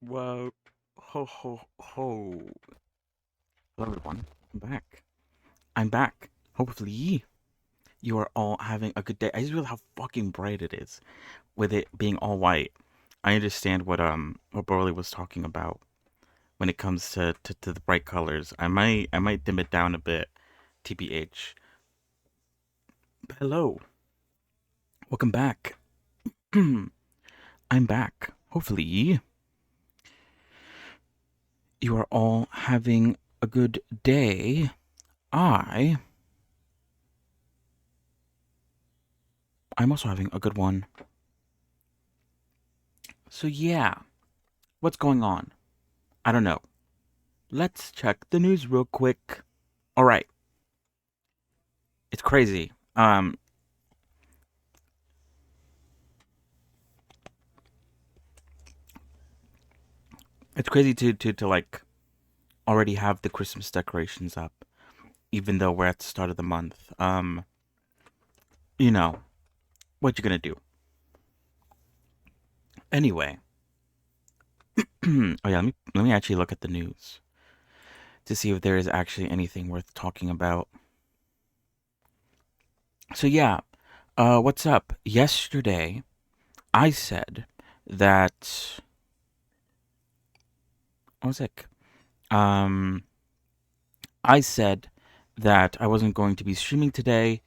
Well, ho ho ho. Hello everyone, I'm back. I'm back. Hopefully, you are all having a good day. I just realized how fucking bright it is with it being all white. I understand what Broly was talking about when it comes to the bright colors. I might dim it down a bit, TBH. But hello, welcome back. I'm back. Hopefully, you are all having a good day. I I'm also having a good one. So yeah, what's going on? I don't know. Let's check the news real quick. All right, it's crazy. It's crazy to like already have the Christmas decorations up, even though we're at the start of the month. You know what you gonna do anyway? Oh yeah, let me actually look at the news to see if there is actually anything worth talking about. So yeah, what's up? Yesterday, I said that what was it? Um, I said that I wasn't going to be streaming today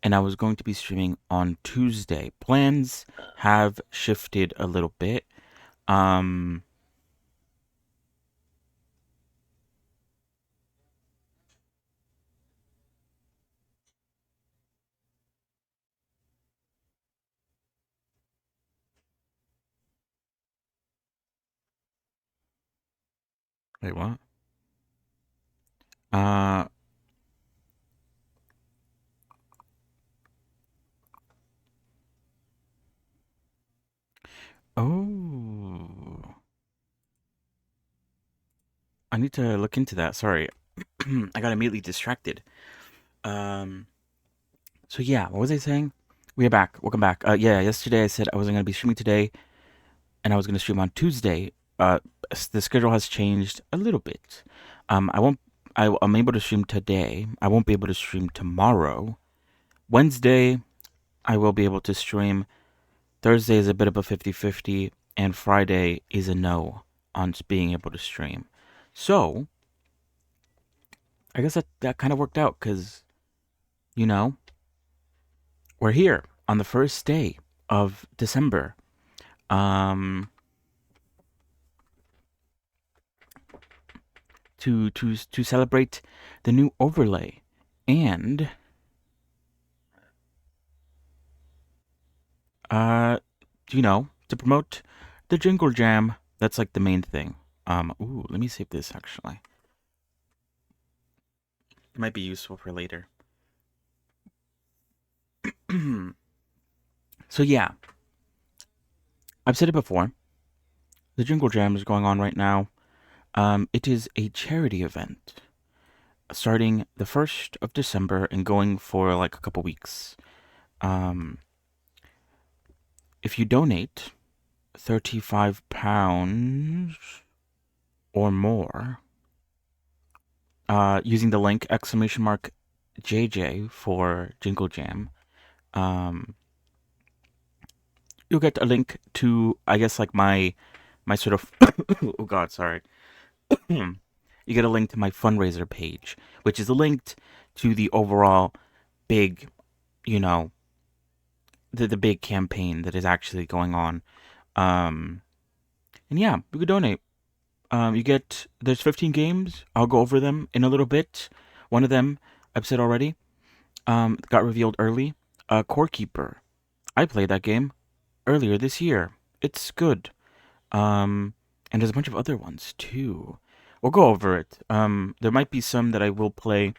and I was going to be streaming on Tuesday. Plans have shifted a little bit. Um, wait, what? Uh oh. I need to look into that. Sorry. I got immediately distracted. Um so yeah, what was I saying? We are back. Welcome back. Yeah, yesterday I said I wasn't gonna be streaming today and I was gonna stream on Tuesday. The schedule has changed a little bit. I won't I'm able to stream today. I won't be able to stream tomorrow. Wednesday I will be able to stream. Thursday is a bit of a 50-50, and Friday is a no on being able to stream. So, I guess that kind of worked out because, you know, we're here on the first day of December. Um, to celebrate the new overlay and uh to promote the Jingle Jam. That's like the main thing. Ooh, let me save this actually. It might be useful for later. So yeah, I've said it before. The Jingle Jam is going on right now. It is a charity event starting the 1st of December and going for like a couple weeks. Um, if you donate £35 or more, using the link !JJ for Jingle Jam, um, you'll get a link to, I guess, like my sort of oh god, sorry. You get a link to my fundraiser page, which is linked to the overall big, you know, the big campaign that is actually going on. Um, and yeah, you could donate. There's 15 games. I'll go over them in a little bit. One of them, I've said already, got revealed early. Core Keeper. I played that game earlier this year. It's good. Um, and there's a bunch of other ones too. We'll go over it. There might be some that I will play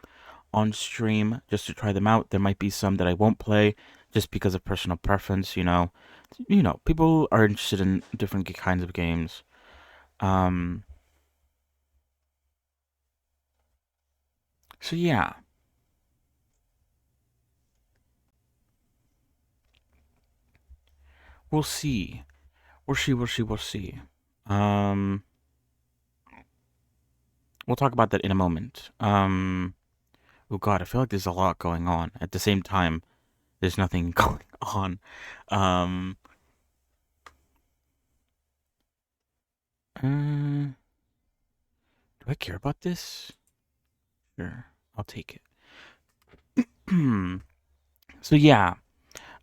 on stream just to try them out. There might be some that I won't play just because of personal preference. People are interested in different kinds of games. Um, so yeah, we'll see. We'll see. Um, we'll talk about that in a moment. Oh God, I feel like there's a lot going on. At the same time, there's nothing going on. Um, do I care about this? Sure, I'll take it. So yeah,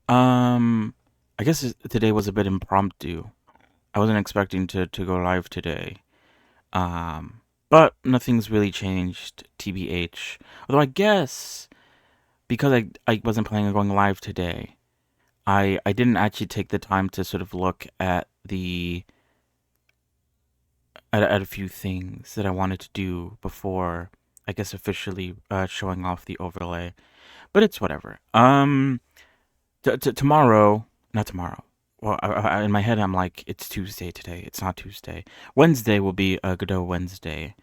I guess today was a bit impromptu. I wasn't expecting to go live today. Um, but nothing's really changed, TBH. Although I guess because I wasn't planning on going live today, I didn't actually take the time to sort of look at at a few things that I wanted to do before I guess officially showing off the overlay. But it's whatever. Tomorrow, not tomorrow. Well, in my head, I'm like, it's Tuesday today. It's not Tuesday. Wednesday will be a Godot Wednesday,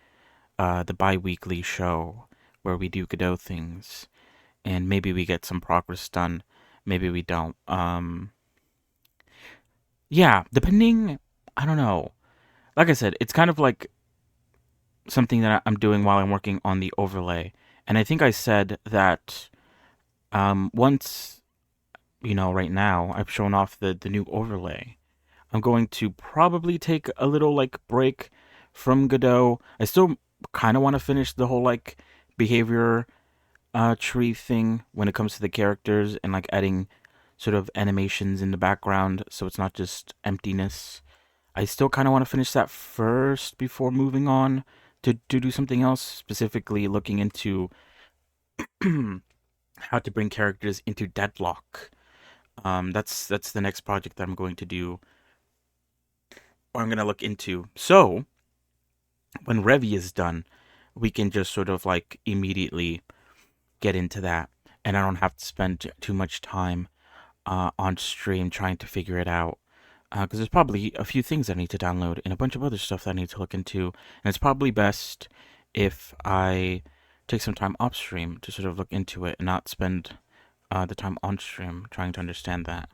the bi-weekly show where we do Godot things, and maybe we get some progress done. Maybe we don't. Yeah, depending. I don't know. Like I said, it's kind of like something that I'm doing while I'm working on the overlay, and I think I said that once right now I've shown off the new overlay. I'm going to probably take a little like break from Godot. I still kind of want to finish the whole like behavior tree thing when it comes to the characters and like adding sort of animations in the background so it's not just emptiness. I still kind of want to finish that first before moving on to do something else, specifically looking into how to bring characters into deadlock. That's the next project that I'm going to do, or I'm gonna look into. So when Revy is done, we can just sort of like immediately get into that, and I don't have to spend too much time on stream trying to figure it out. Because there's probably a few things I need to download and a bunch of other stuff that I need to look into. And it's probably best if I take some time off stream to sort of look into it and not spend the time on stream trying to understand that.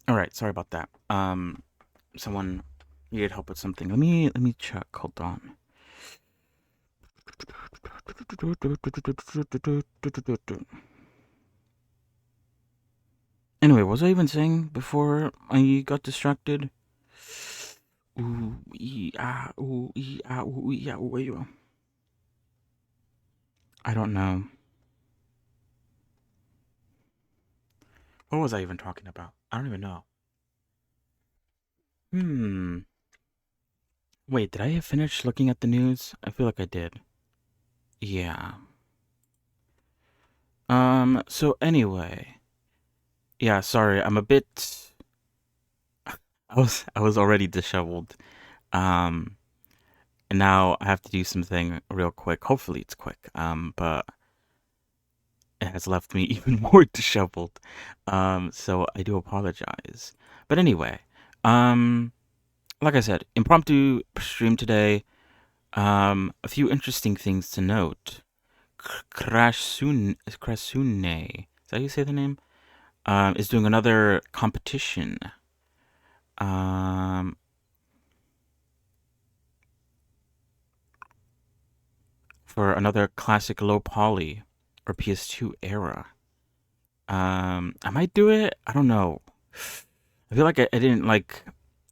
All right, sorry about that. Someone needed help with something. Let me check. Hold on. Anyway, what was I even saying before I got distracted? Ooh, ooh, ooh, ooh. I don't know. What was I even talking about? I don't even know. Hmm. Wait, did I finish looking at the news? I feel like I did. Yeah. So anyway. Yeah, sorry, I'm a bit I was already disheveled. Um, and now I have to do something real quick. Hopefully it's quick. But it has left me even more disheveled. So I do apologize. But anyway, um, like I said, impromptu stream today. A few interesting things to note. Krasune, is that how you say the name? Is doing another competition. Um, for another classic low poly or PS2 era. I might do it. I don't know. I feel like I didn't like.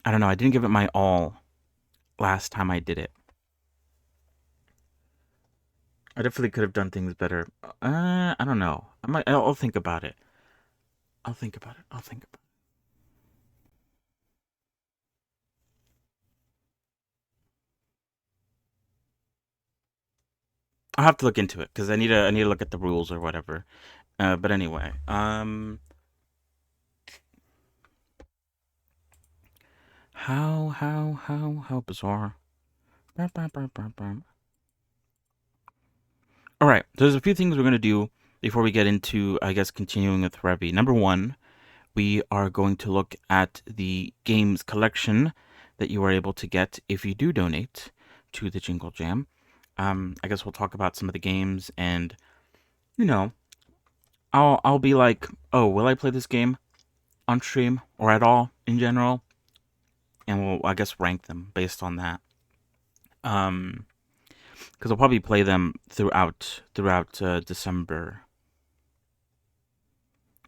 I don't know. I didn't give it my all last time I did it. I definitely could have done things better. I don't know. I might. I'll think about it. I'll think about it. I'll think about I'll have to look into it because I need to look at the rules or whatever. But anyway, how bizarre. Bum, bum, bum, bum, bum. All right, so there's a few things we're gonna do before we get into, I guess, continuing with Revi. Number one, we are going to look at the games collection that you are able to get if you do donate to the Jingle Jam. I guess we'll talk about some of the games, and you know, I'll be like, oh, will I play this game on stream or at all in general? And we'll, I guess, rank them based on that. Um, because I'll probably play them throughout December.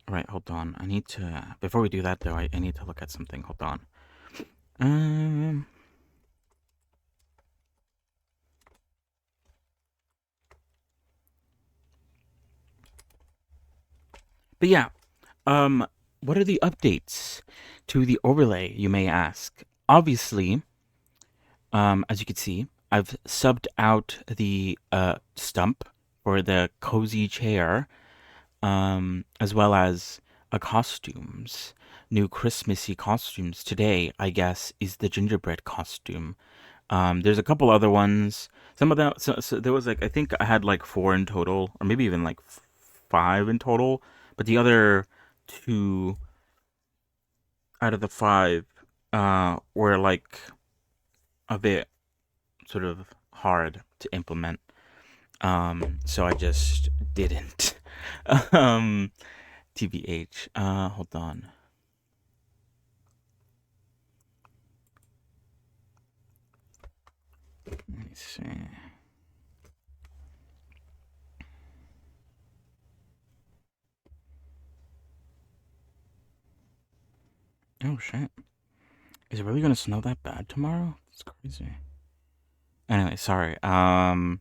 All right, hold on. I need to before we do that though. I need to look at something. Hold on. Um, but yeah. What are the updates to the overlay? You may ask. Obviously, as you can see, I've subbed out the stump for the cozy chair, as well as costumes, new Christmassy costumes. Today, I guess, is the gingerbread costume. There's a couple other ones. Some of them, so there was like, I think I had like four in total, or maybe even like five in total. But the other two out of the five were like a bit sort of hard to implement. So I just didn't. um, TBH. Hold on. Let me see. Oh shit. Is it really gonna snow that bad tomorrow? It's crazy. Anyway, sorry. um.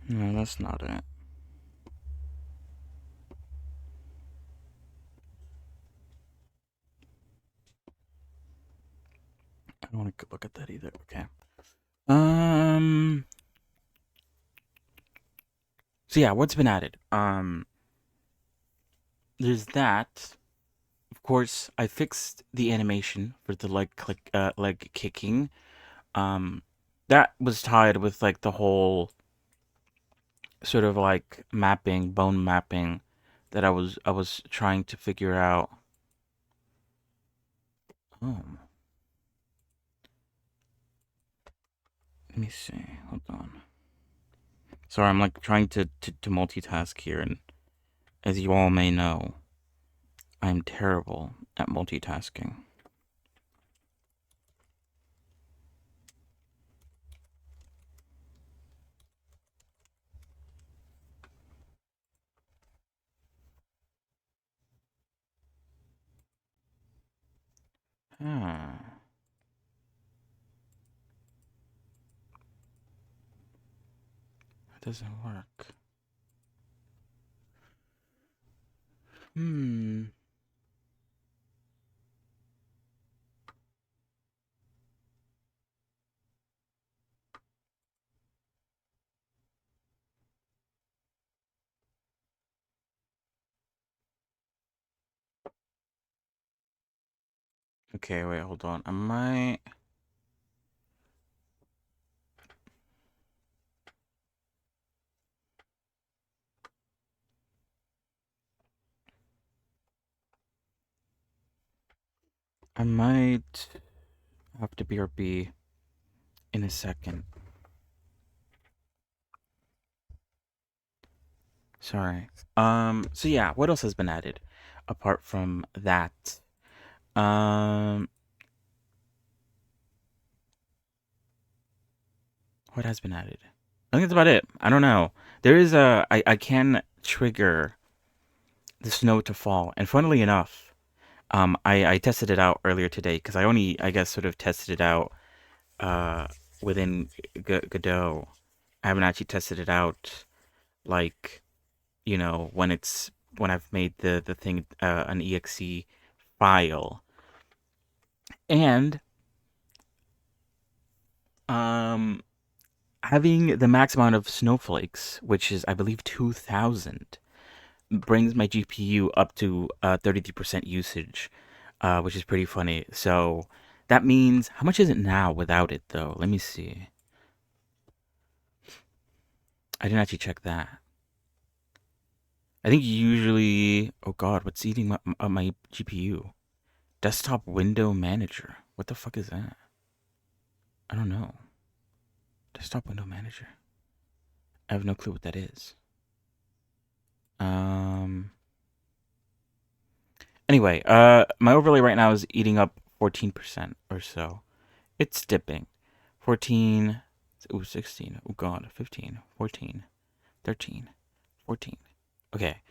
No, that's not it. I don't want to look at that either. Okay. Um. So yeah, what's been added? There's that. Of course, I fixed the animation for the leg kicking. Um, that was tied with like the whole sort of like mapping, bone mapping that I was trying to figure out. Oh, let me see. Hold on. Sorry, I'm like trying to multitask here, and as you all may know, I'm terrible at multitasking. Ah, it doesn't work. Hmm. Okay, wait, hold on. I might have to BRB in a second. Sorry. So yeah, what else has been added apart from that? Um, what has been added? I think that's about it. I don't know. There is I can trigger the snow to fall, and funnily enough, I tested it out earlier today because I only I guess sort of tested it out uh within Godot. I haven't actually tested it out like when I've made the thing an exe file, and um having the max amount of snowflakes, which is I believe 2,000, brings my GPU up to 33% usage, which is pretty funny. So that means how much is it now without it though? Let me see. I didn't actually check that. I think usually, oh god, what's eating my GPU? Desktop window manager. What the fuck is that? I don't know. Desktop window manager. I have no clue what that is. Um. Anyway, my overlay right now is eating up 14% or so. It's dipping. 14. Ooh, 16. Oh god, 15, 14, 13, 14. Okay.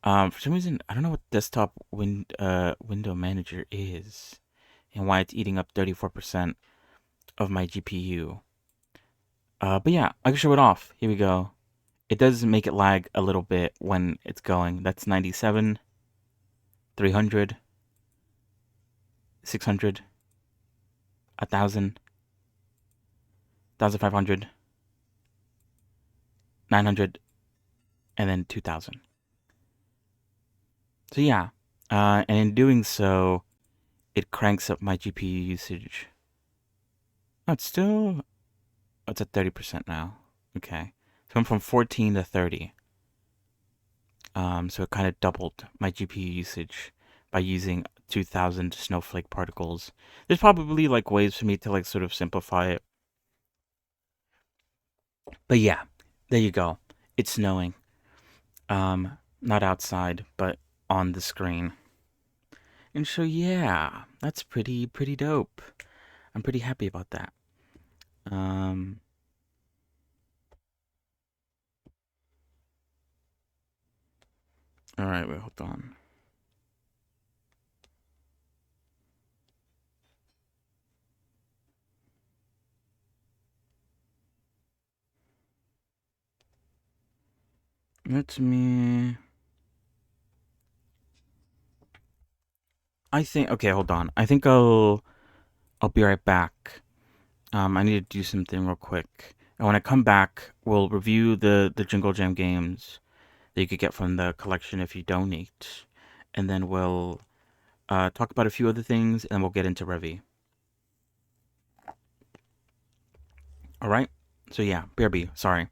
For some reason, I don't know what desktop window manager is and why it's eating up 34% of my GPU. But yeah, I can show it off. Here we go. It does make it lag a little bit when it's going. That's 97, 300, 600, 1,000, 1,500, 900, and then 2,000. So yeah, and in doing so, it cranks up my GPU usage. Oh, it's at 30% now. Okay. So I'm from 14 to 30. So it kind of doubled my GPU usage by using 2,000 snowflake particles. There's probably like ways for me to like sort of simplify it. But yeah, there you go. It's snowing. Not outside, but on the screen. And so yeah, that's pretty dope. I'm pretty happy about that. Um, all right, wait, hold on. Let me. I think. Okay, hold on. I think I'll be right back. I need to do something real quick. And when I come back, we'll review the Jingle Jam games that you could get from the collection if you donate, and then we'll talk about a few other things, and we'll get into Revy. All right. So yeah, BRB. Sorry.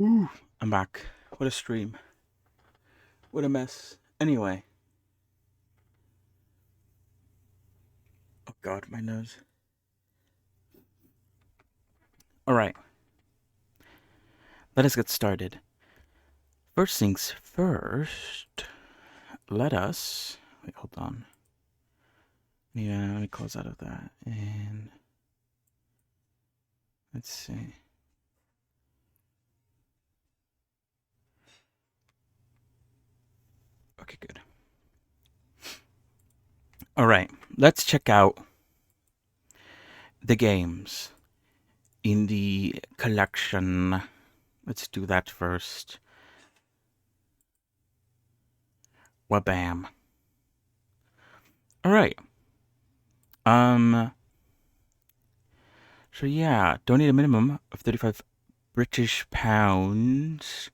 Ooh, I'm back. What a stream. What a mess. Anyway. Oh god, my nose. Alright, let us get started. First things first, let us. Wait, hold on. Yeah, let me close out of that. And let's see. Okay, good. Alright, let's check out the games in the collection. Let's do that first. Wabam. Alright. So yeah, donate a minimum of 35 British pounds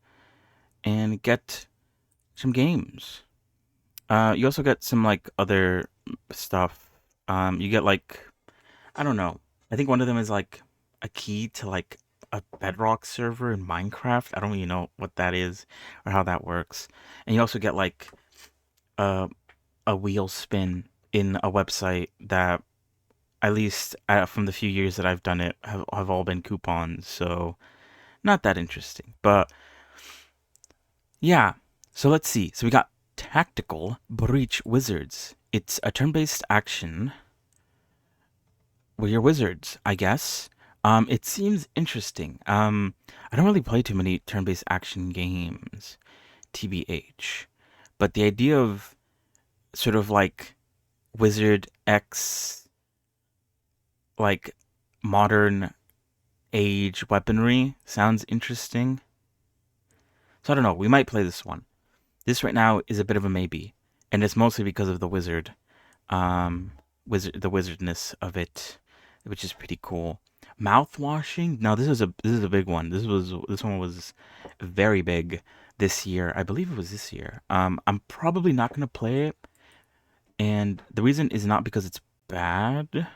and get some games. You also get some like other stuff. You get like, I don't know. I think one of them is like a key to like a Bedrock server in Minecraft. I don't really know what that is or how that works. And you also get like a a wheel spin in a website that, at least from the few years that I've done it, have all been coupons. So not that interesting. But yeah. So let's see. So we got Tactical Breach Wizards. It's a turn-based action where you're wizards, I guess. It seems interesting. I don't really play too many turn-based action games, TBH. But the idea of sort of like Wizard X, like modern age weaponry sounds interesting. So I don't know. We might play this one. This right now is a bit of a maybe, and it's mostly because of the wizard, um, the wizardness of it, which is pretty cool. Mouth washing. Now this is a big one. This one was very big this year. I believe it was this year. I'm probably not gonna play it, and the reason is not because it's bad.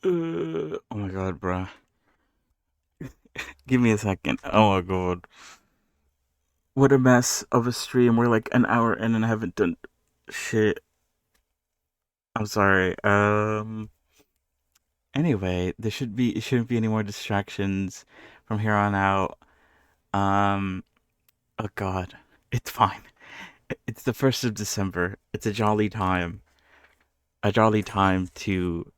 Oh my god, bruh. Give me a second. Oh my god. What a mess of a stream. We're like an hour in and I haven't done shit. I'm sorry. Anyway, it shouldn't be any more distractions from here on out. Um oh god. It's fine. It's the 1st of December. It's a jolly time. A jolly time to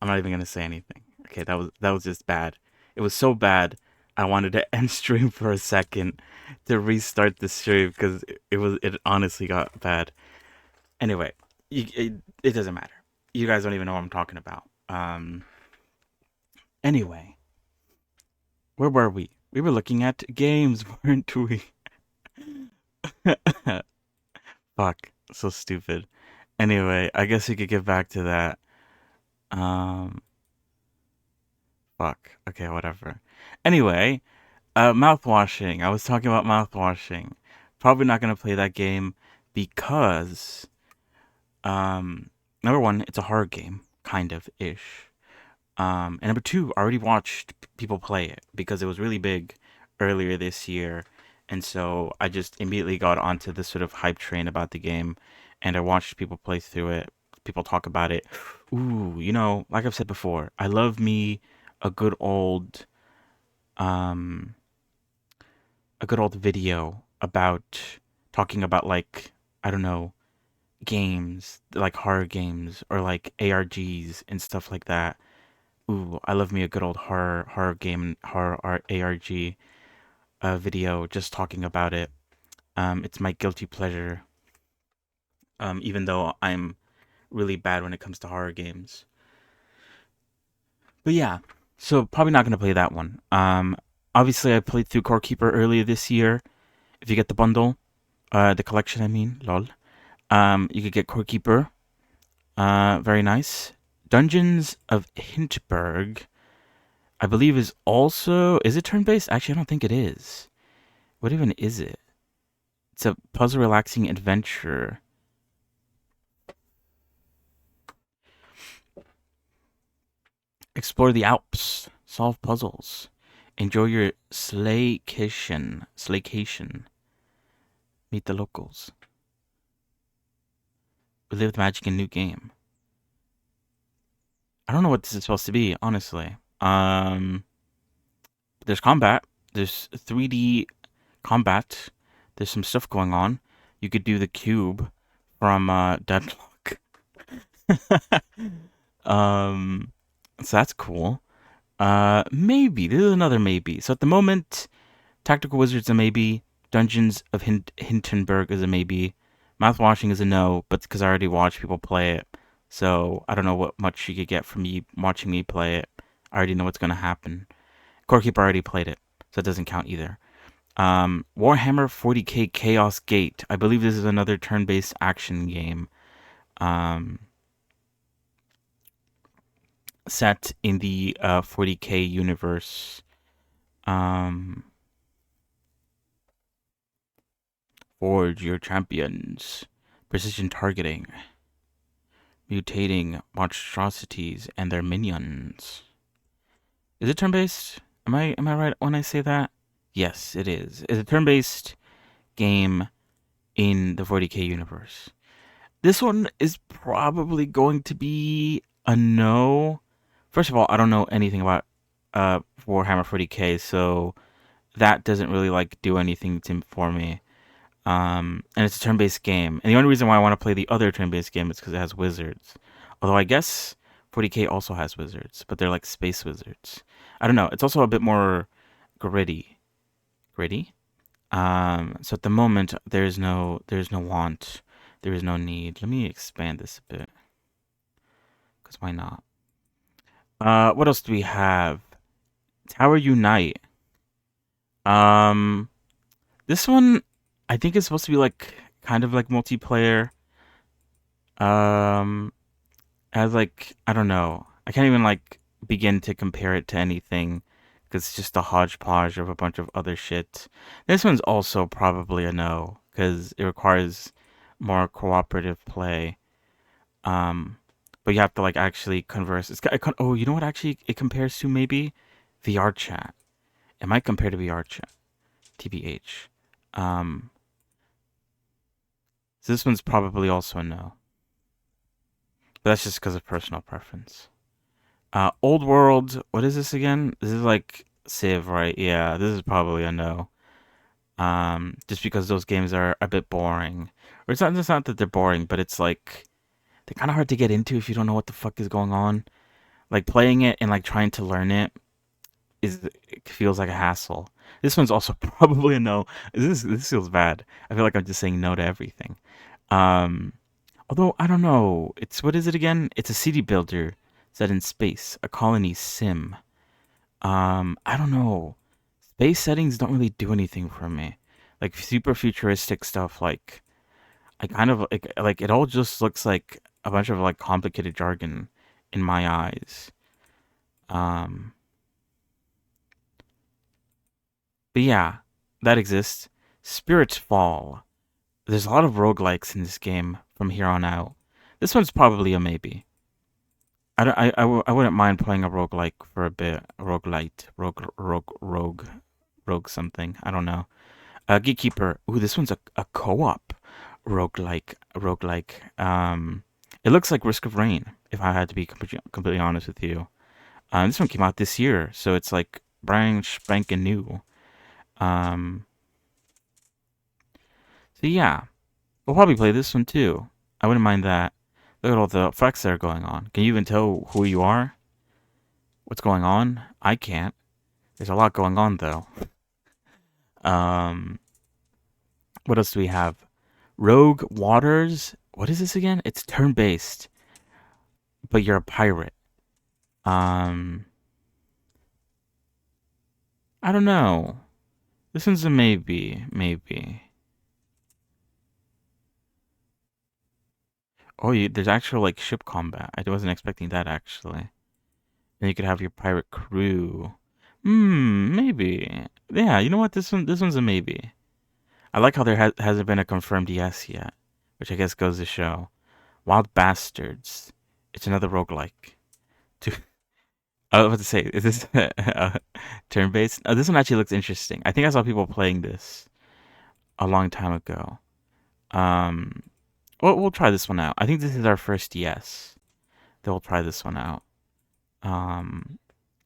I'm not even gonna say anything. Okay, that was just bad. It was so bad. I wanted to end stream for a second to restart the stream because it honestly got bad. Anyway, it doesn't matter. You guys don't even know what I'm talking about. Anyway, where were we? We were looking at games, weren't we? Fuck, so stupid. Anyway, I guess we could get back to that. Um, fuck. Okay, whatever. Anyway, mouthwashing. I was talking about mouthwashing. Probably not gonna play that game because, number one, it's a horror game, kind of ish. And number two, I already watched people play it because it was really big earlier this year, and so I just immediately got onto this sort of hype train about the game, and I watched people play through it, people talk about it. Ooh, like I've said before, I love me a good old um a good old video about talking about like I don't know games like horror games or like ARGs and stuff like that. Ooh, I love me a good old horror game ARG video just talking about it. It's my guilty pleasure. Even though I'm really bad when it comes to horror games. But yeah, so probably not gonna play that one. Obviously I played through Core Keeper earlier this year. If you get the bundle, the collection, I mean, lol. You could get Core Keeper. Very nice. Dungeons of Hintberg, I believe is it turn based? Actually, I don't think it is. What even is it? It's a puzzle relaxing adventure. Explore the Alps, solve puzzles, enjoy your slaycation, meet the locals, relive the magic in new game. I don't know what this is supposed to be, honestly. There's combat. There's 3D combat. There's some stuff going on. You could do the cube from Deadlock. um, so that's cool. Maybe this is another maybe. So at the moment, Tactical Wizards a maybe. Dungeons of Hindenburg is a maybe. Mouthwashing is a no, but because I already watched people play it, so I don't know what much you could get from me watching me play it. I already know what's gonna happen. Core Keeper already played it, so it doesn't count either. Warhammer 40k Chaos Gate. I believe this is another turn-based action game. Set in the 40k universe. Forge your champions. Precision targeting. Mutating monstrosities and their minions. Is it turn-based? Am I right when I say that? Yes, it is. It's a turn-based game in the 40k universe. This one is probably going to be a no. First of all, I don't know anything about Warhammer 40k, so that doesn't really like do anything for me. And it's a turn-based game, and the only reason why I want to play the other turn-based game is because it has wizards. Although I guess 40k also has wizards, but they're like space wizards. I don't know. It's also a bit more gritty. Gritty. So at the moment, there's no want, there is no need. Let me expand this a bit, because why not? What else do we have? Tower Unite. Um, this one, I think it's supposed to be like kind of like multiplayer. Um, as like I don't know. I can't even like begin to compare it to anything because it's just a hodgepodge of a bunch of other shit. This one's also probably a no because it requires more cooperative play. Um, but you have to like actually converse. Oh, you know what? Actually, it compares to maybe VR chat. It might compare to VR chat. TBH. Um, so this one's probably also a no, but that's just because of personal preference. Old World. What is this again? This is like Civ, right? Yeah, this is probably a no. Just because those games are a bit boring, or it's not that they're boring, but it's like they're kind of hard to get into if you don't know what the fuck is going on. Like playing it and like trying to learn it feels like a hassle. This one's also probably a no. This feels bad. I feel like I'm just saying no to everything. Um, Although I don't know. It's what is it again? It's a city builder set in space, a colony sim. I don't know. Space settings don't really do anything for me. Like super futuristic stuff, like I kind of like it all just looks like a bunch of like complicated jargon in my eyes. Um, but yeah, that exists. Spirits Fall. There's a lot of roguelikes in this game from here on out. This one's probably a maybe. I wouldn't mind playing a roguelike for a bit. A roguelite. Rogue something. I don't know. Gatekeeper. Ooh, this one's a co-op roguelike. It looks like Risk of Rain, if I had to be completely honest with you. This one came out this year, so it's like brand spanking new. Um, so yeah, we'll probably play this one too. I wouldn't mind that. Look at all the effects that are going on. Can you even tell who you are? What's going on? I can't. There's a lot going on though. Um, what else do we have? Rogue Waters. What is this again? It's turn-based, but you're a pirate. Um, I don't know. This one's a maybe, maybe. Oh, there's actual like ship combat. I wasn't expecting that actually. Then you could have your pirate crew. Maybe. Yeah, you know what? This one's a maybe. I like how there hasn't been a confirmed yes yet, which I guess goes to show. Wild Bastards. It's another roguelike. To, I was about to say, is this turn-based? This one actually looks interesting. I think I saw people playing this a long time ago. Um, we'll try this one out. I think this is our first yes. Then we'll try this one out. Um,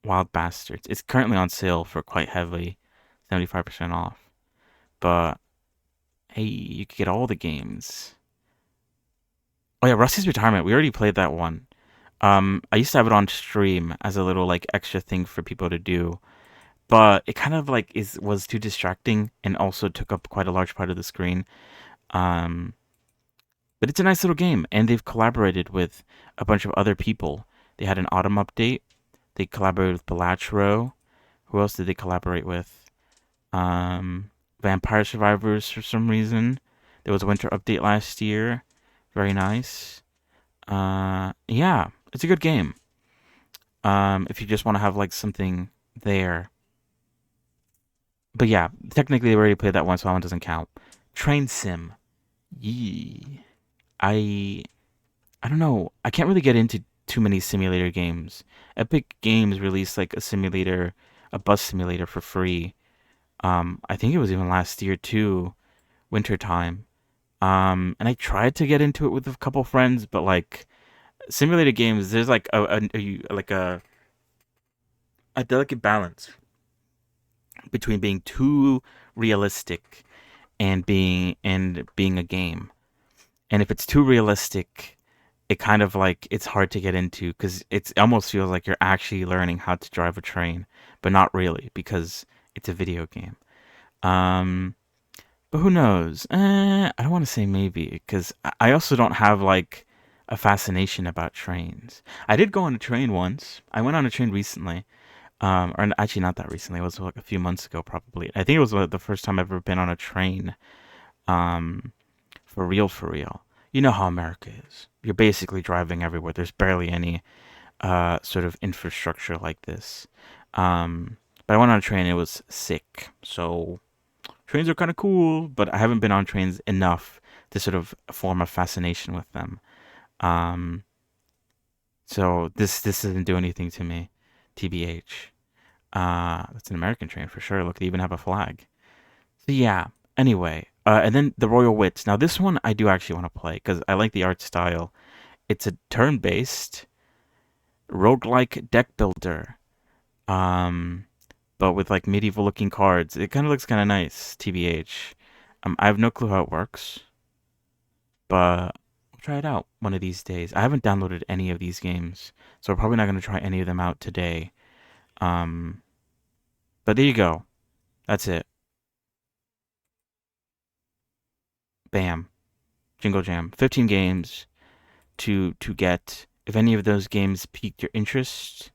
Wild Bastards. It's currently on sale for quite heavily, 75% off. But hey, you could get all the games. Oh yeah, Rusty's Retirement. We already played that one. I used to have it on stream as a little like extra thing for people to do, but it kind of like is was too distracting and also took up quite a large part of the screen. Um, but it's a nice little game, and they've collaborated with a bunch of other people. They had an autumn update. They collaborated with Balatro. Who else did they collaborate with? Vampire Survivors for some reason. There was a winter update last year. Very nice. Yeah, it's a good game. If you just want to have like something there. But yeah, technically we already played that one, so that one doesn't count. Train Sim. Yee. I I don't know. I can't really get into too many simulator games. Epic Games released like a bus simulator for free. I think it was even last year too, wintertime. And I tried to get into it with a couple friends, but like simulator games, there's like like a delicate balance between being too realistic and being a game. And if it's too realistic, it kind of like it's hard to get into because it almost feels like you're actually learning how to drive a train, but not really because it's a video game. Um, but who knows? I don't want to say maybe because I also don't have like a fascination about trains. I did go on a train once. I went on a train recently. Or actually not that recently. It was like a few months ago, probably. I think it was the first time I've ever been on a train. Um, for real, for real. You know how America is. You're basically driving everywhere. There's barely any sort of infrastructure like this. But I went on a train. It was sick. So trains are kind of cool, but I haven't been on trains enough to sort of form a fascination with them. Um, So this doesn't do anything to me, TBH. That's an American train for sure. Look, they even have a flag. So yeah. Anyway, and then the Royal Wits. Now this one I do actually want to play because I like the art style. It's a turn-based roguelike deck builder. Um, but with like medieval looking cards. It kind of looks kind of nice, TBH. I have no clue how it works, but I'll try it out one of these days. I haven't downloaded any of these games, so we're probably not going to try any of them out today. Um, but there you go. That's it. Bam. Jingle Jam. 15 games to get. If any of those games piqued your interest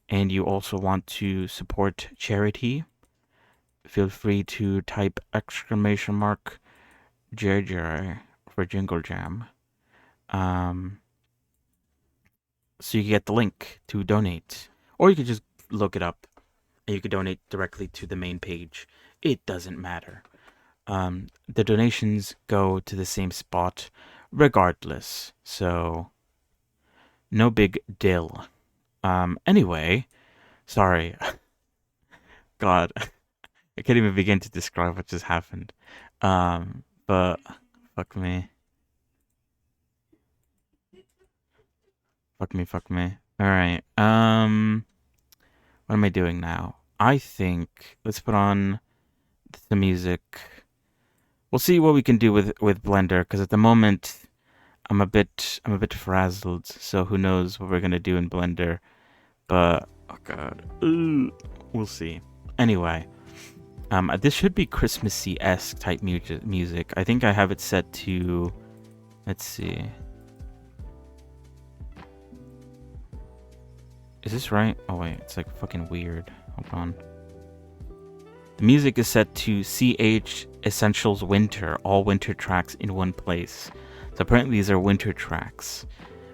and you also want to support charity, feel free to type exclamation mark JJ for Jingle Jam. Um, so you can get the link to donate, or you could just look it up and you could donate directly to the main page. It doesn't matter. The donations go to the same spot regardless, so no big deal. Anyway, sorry, God, I can't even begin to describe what just happened. But fuck me, fuck me, fuck me. All right. What am I doing now? I think let's put on the music. We'll see what we can do with Blender because at the moment I'm a bit frazzled. So who knows what we're gonna do in Blender? But oh god, we'll see. Anyway, this should be Christmassy-esque type music. I think I have it set to. Let's see. Is this right? Oh wait, it's like fucking weird. Hold on. The music is set to CH Essentials Winter, all winter tracks in one place. So apparently these are winter tracks.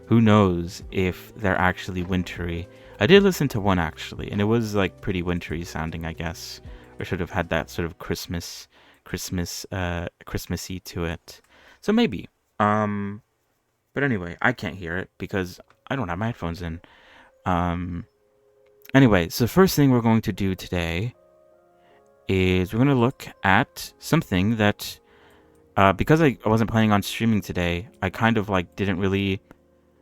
Who knows if they're actually wintry. I did listen to one actually, and it was like pretty wintry sounding, I guess. Or should have had that sort of Christmassy to it. So maybe. But anyway, I can't hear it because I don't have my headphones in. Um, anyway, so the first thing we're going to do today is we're going to look at something that, because I wasn't planning on streaming today, I kind of like didn't really,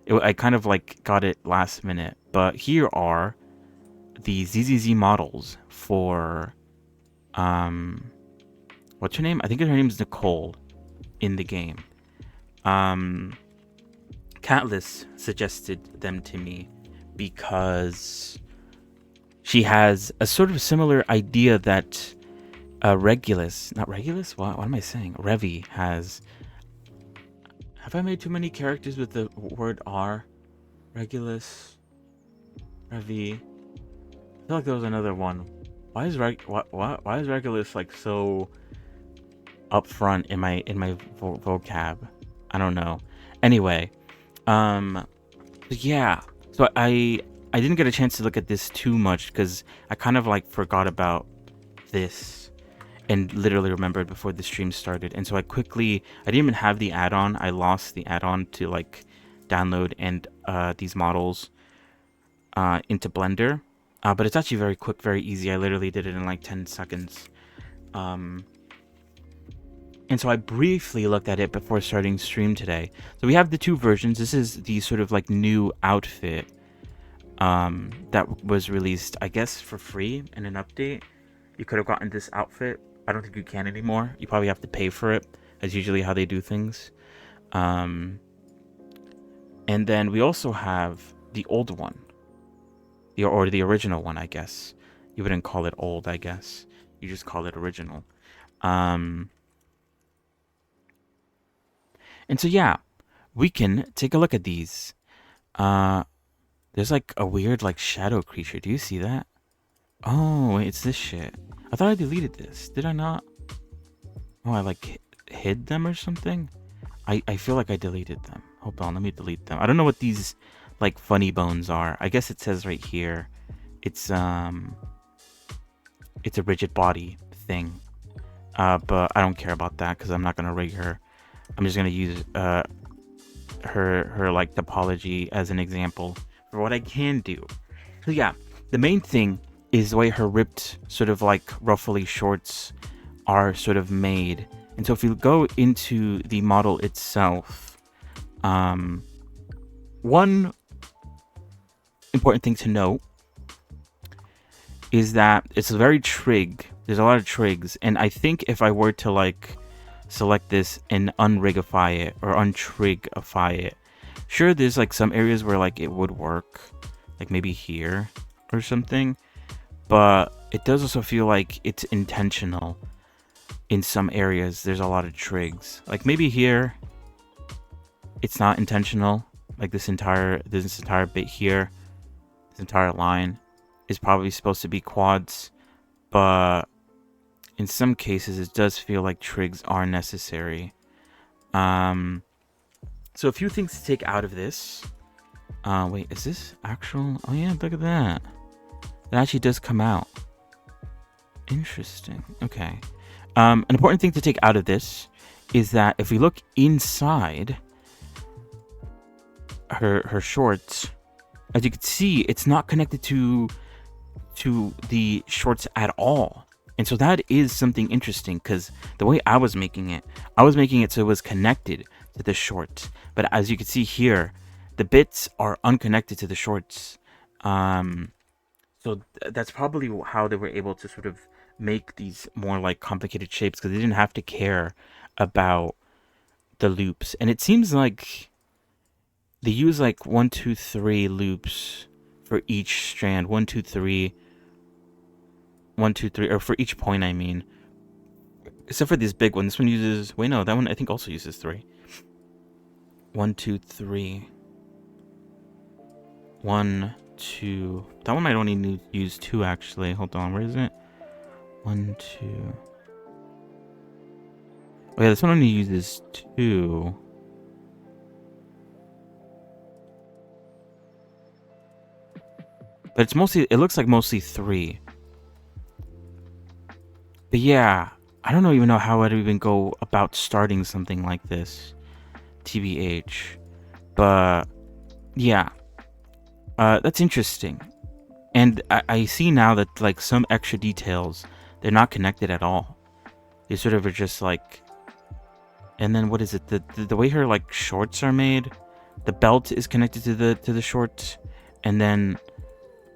I kind of like got it last minute. But here are the ZZZ models for, what's her name? I think her name is Nicole in the game. Catless suggested them to me because she has a sort of similar idea that Regulus, not Regulus? What am I saying? Revi has. Have I made too many characters with the word R? Regulus, Revi. I feel like there was another one. Why is why is Regulus like so upfront in my vocab? I don't know. Anyway, yeah. So I didn't get a chance to look at this too much because I kind of like forgot about this and literally remembered before the stream started. And so I didn't even have the add-on. I lost the add-on to like download and these models into Blender. But it's actually very quick, very easy. I literally did it in like 10 seconds. And so I briefly looked at it before starting stream today. So we have the two versions. This is the sort of like new outfit that was released, I guess, for free in an update. You could have gotten this outfit. I don't think you can anymore. You probably have to pay for it, as usually how they do things. And then we also have the old one. Or the original one, I guess. You wouldn't call it old, I guess. You just call it original. And so yeah, we can take a look at these. There's like a weird like shadow creature. Do you see that? Oh, it's this shit. I thought I deleted this. Did I not? Oh, I like hid them or something? I feel like I deleted them. Hold on, let me delete them. I don't know what these like funny bones are. I guess it says right here. It's a rigid body thing. But I don't care about that because I'm not gonna rig her. I'm just gonna use her like topology as an example for what I can do. So yeah, the main thing is the way her ripped sort of like ruffly shorts are sort of made. And so if you go into the model itself, one important thing to note is that it's very trig. There's a lot of trigs, and I think if I were to like select this and unrigify it or untrigify it, sure, there's like some areas where like it would work, like maybe here or something, but it does also feel like it's intentional. In some areas there's a lot of trigs, like maybe here it's not intentional, like this entire bit here, this entire line is probably supposed to be quads, but in some cases it does feel like trigs are necessary. So a few things to take out of this. Wait, is this actual? Oh yeah, look at that. It actually does come out. Interesting. Okay. An important thing to take out of this is that if we look inside her shorts, as you can see, it's not connected to the shorts at all. And so that is something interesting, because the way I was making it so it was connected to the shorts. But as you can see here, the bits are unconnected to the shorts. So that's probably how they were able to sort of make these more like complicated shapes, because they didn't have to care about the loops. And it seems like they use like 1, 2, 3 loops for each strand. 1, 2, 3. 1, 2, 3, or for each point, I mean. Except for this big one. This one uses... Wait, no, that one I think also uses 3. 1, 2, 3. 1, 2... That one might only need to use 2, actually. Hold on, where is it? 1, 2... Oh yeah, this one only uses 2. But it's mostly... It looks like mostly 3. But yeah, I don't even know how I'd even go about starting something like this. TBH. But yeah, that's interesting. And I see now that like some extra details, they're not connected at all. They sort of are just like... And then what is it? The way her like shorts are made, the belt is connected to the shorts, and then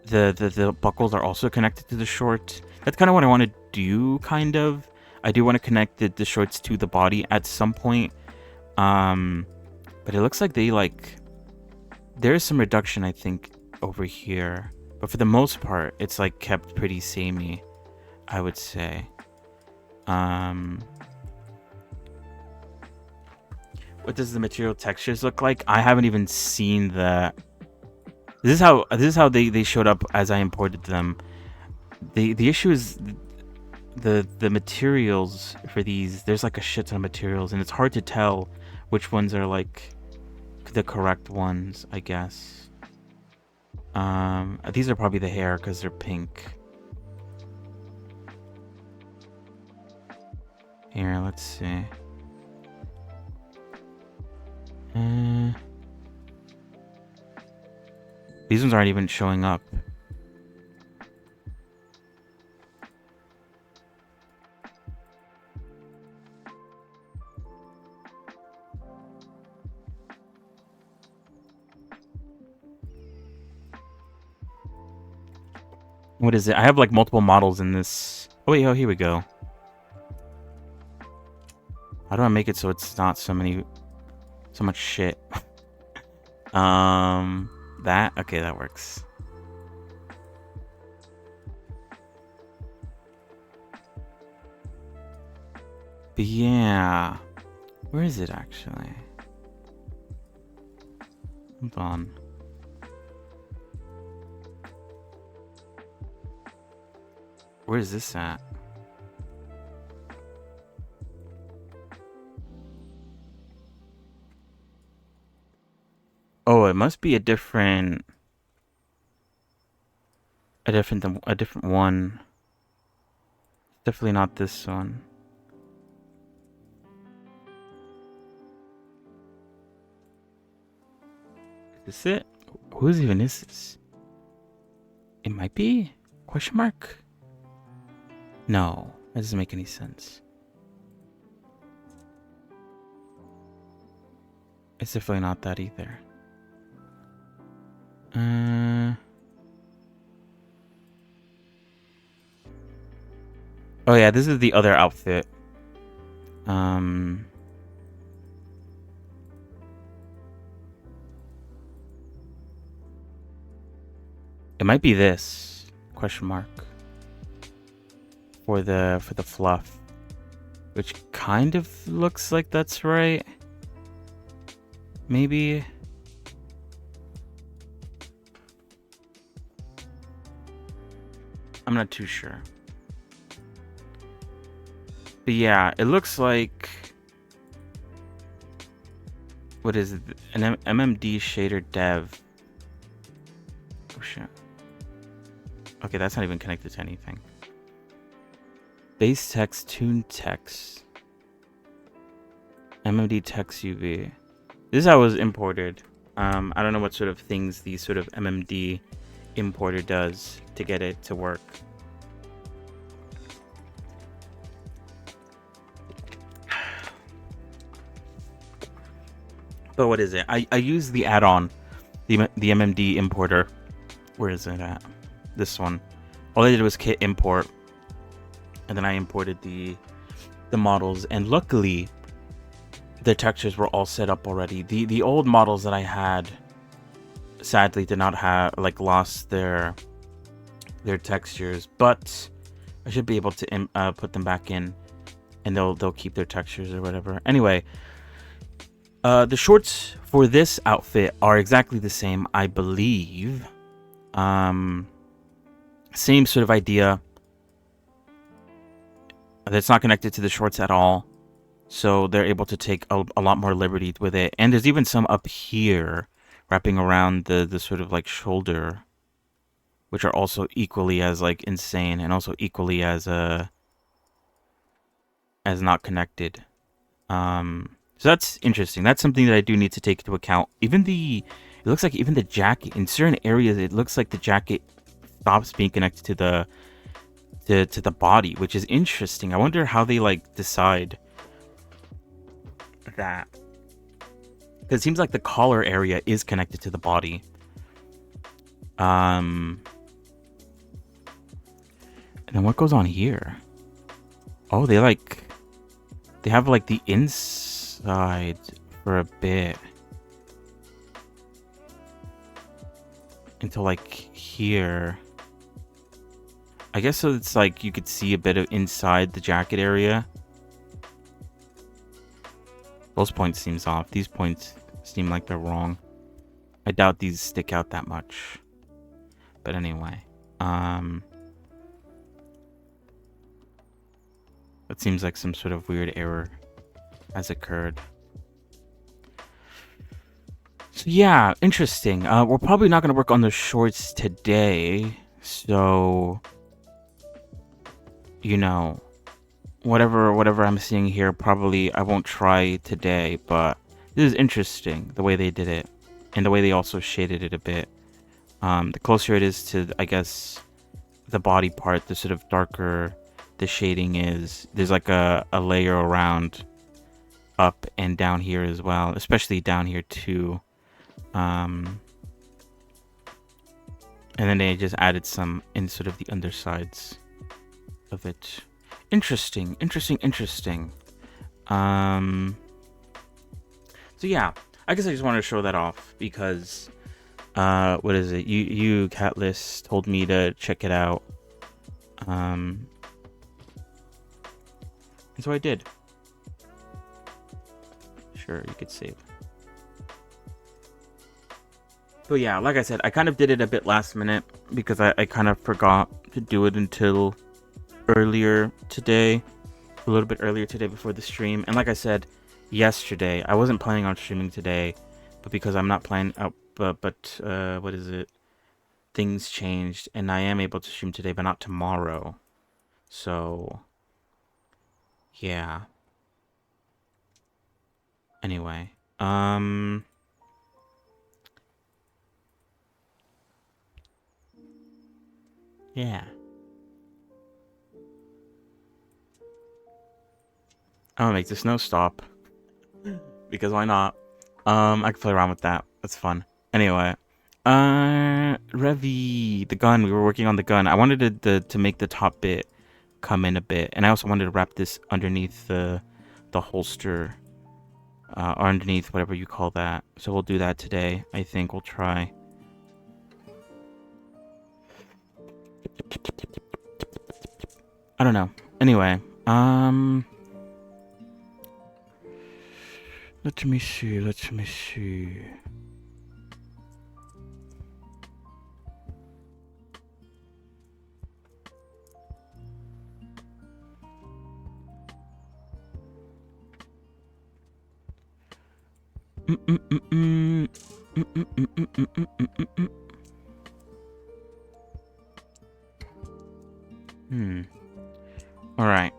the buckles are also connected to the short. That's kind of what I want to do, kind of. I do want to connect the shorts to the body at some point. But it looks like they like... There's some reduction, I think, over here. But for the most part, it's like kept pretty samey, I would say. What does the material textures look like? I haven't even seen that. This is how they showed up as I imported them. The issue is the materials for these. There's like a shit ton of materials, and it's hard to tell which ones are like the correct ones, I guess. These are probably the hair because they're pink. Here, let's see. These ones aren't even showing up. What is it? I have like multiple models in this. Oh wait, oh, here we go. How do I make it so it's not so much shit? That? Okay, that works. But yeah, where is it actually? Hold on. Where is this at? Oh, it must be a different one. Definitely not this one. Is it? Who even is this? It might be? Question mark? No, that doesn't make any sense. It's definitely not that either. Oh yeah, this is the other outfit. It might be this question mark for the fluff, which kind of looks like that's right. Maybe. I'm not too sure. But yeah, it looks like, what is it? An MMD shader dev. Oh shit. Okay, that's not even connected to anything. Base text, tune text. MMD text UV. This is how it was imported. I don't know what sort of things the sort of MMD importer does to get it to work. But what is it? I use the add-on, the MMD importer. Where is it at? This one. All I did was kit import, and then I imported the models, and luckily the textures were all set up already. The old models that I had sadly did not have, like, lost their textures, but I should be able to put them back in, and they'll keep their textures or whatever. Anyway, the shorts for this outfit are exactly the same, I believe. Same sort of idea. It's not connected to the shorts at all, so they're able to take a lot more liberty with it. And there's even some up here wrapping around the sort of like shoulder, which are also equally as like insane, and also equally as not connected. So that's interesting. That's something that I do need to take into account. It looks like even the jacket, in certain areas, it looks like the jacket stops being connected to the body, which is interesting. I wonder how they like decide that, because it seems like the collar area is connected to the body. And then what goes on here? Oh, they have like the inside for a bit until like here. I guess so. It's like you could see a bit of inside the jacket area. Those points seems off. These points seem like they're wrong. I doubt these stick out that much. But anyway, that seems like some sort of weird error has occurred. So yeah, interesting. We're probably not going to work on the shorts today. So, you know, whatever I'm seeing here, probably I won't try today. But this is interesting, the way they did it. And the way they also shaded it a bit. The closer it is to, I guess, the body part, the sort of darker the shading is. There's like a layer around up and down here as well, especially down here too. And then they just added some in sort of the undersides of it. Interesting. So yeah, I guess I just wanted to show that off because what is it? You Catless told me to check it out. And so I did. Sure, you could save. But yeah, like I said, I kind of did it a bit last minute because I kind of forgot to do it until earlier today. A little bit earlier today before the stream. And like I said yesterday, I wasn't planning on streaming today, but because I'm not planning out, but what is it? Things changed, and I am able to stream today, but not tomorrow. So, yeah. Anyway, Yeah. I'm gonna make the snow stop. Because why not? I can play around with that. That's fun. Anyway. Revi, the gun. We were working on the gun. I wanted to make the top bit come in a bit. And I also wanted to wrap this underneath the holster. Or underneath whatever you call that. So we'll do that today. I think we'll try. I don't know. Anyway, let me see. Let me see. All right.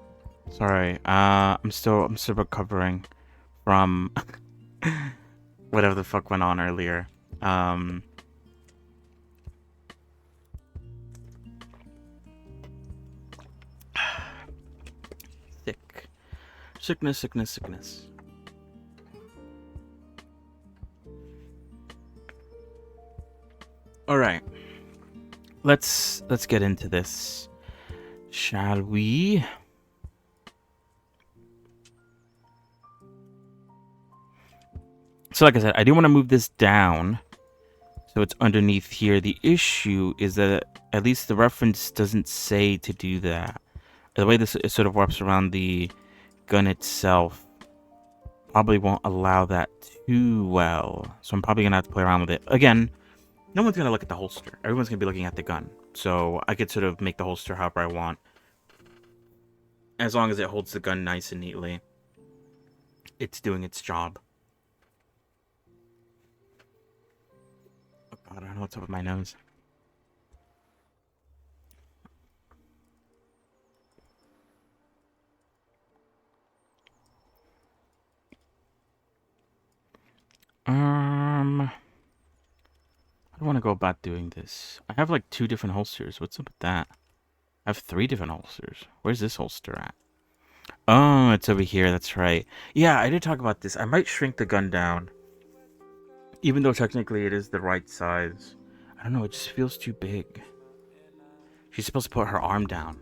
Sorry. I'm still recovering from whatever the fuck went on earlier. Sickness. All right. Let's get into this. Shall we? So like I said, I do want to move this down so it's underneath here. The issue is that at least the reference doesn't say to do that. The way this sort of warps around the gun itself probably won't allow that too well. So I'm probably going to have to play around with it. Again, no one's going to look at the holster. Everyone's going to be looking at the gun. So I could sort of make the holster however I want. As long as it holds the gun nice and neatly. It's doing its job. Oh god, I don't know what's up with my nose. How do I want to go about doing this? I have like 2 different holsters. What's up with that? I have 3 different holsters. Where's this holster at? Oh, it's over here. That's right. Yeah, I did talk about this. I might shrink the gun down. Even though technically it is the right size. I don't know, it just feels too big. She's supposed to put her arm down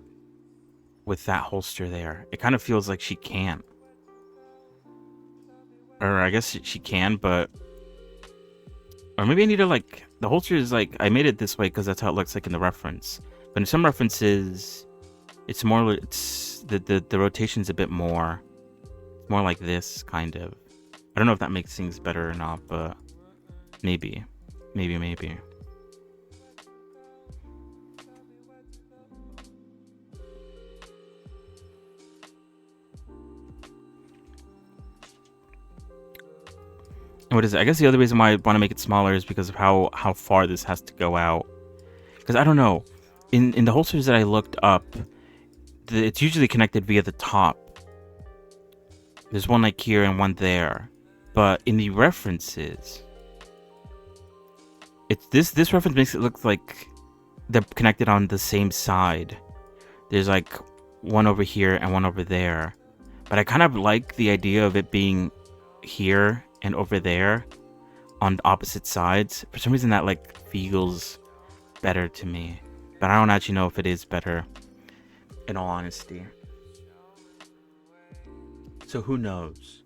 with that holster there. It kind of feels like she can't. Or I guess she can, but... Or maybe I need to, like... The holster is, like... I made it this way because that's how it looks like in the reference. But in some references... It's more... It's... The rotation's a bit more... More like this, kind of. I don't know if that makes things better or not, but... Maybe. Maybe. What is it? I guess the other reason why I want to make it smaller is because of how far this has to go out. Because I don't know, in the holsters that I looked up, it's usually connected via the top. There's one like here and one there, but in the references, it's this reference makes it look like they're connected on the same side. There's like one over here and one over there, but I kind of like the idea of it being here and over there on opposite sides. For some reason that like feels better to me, but I don't actually know if it is better, in all honesty. So who knows?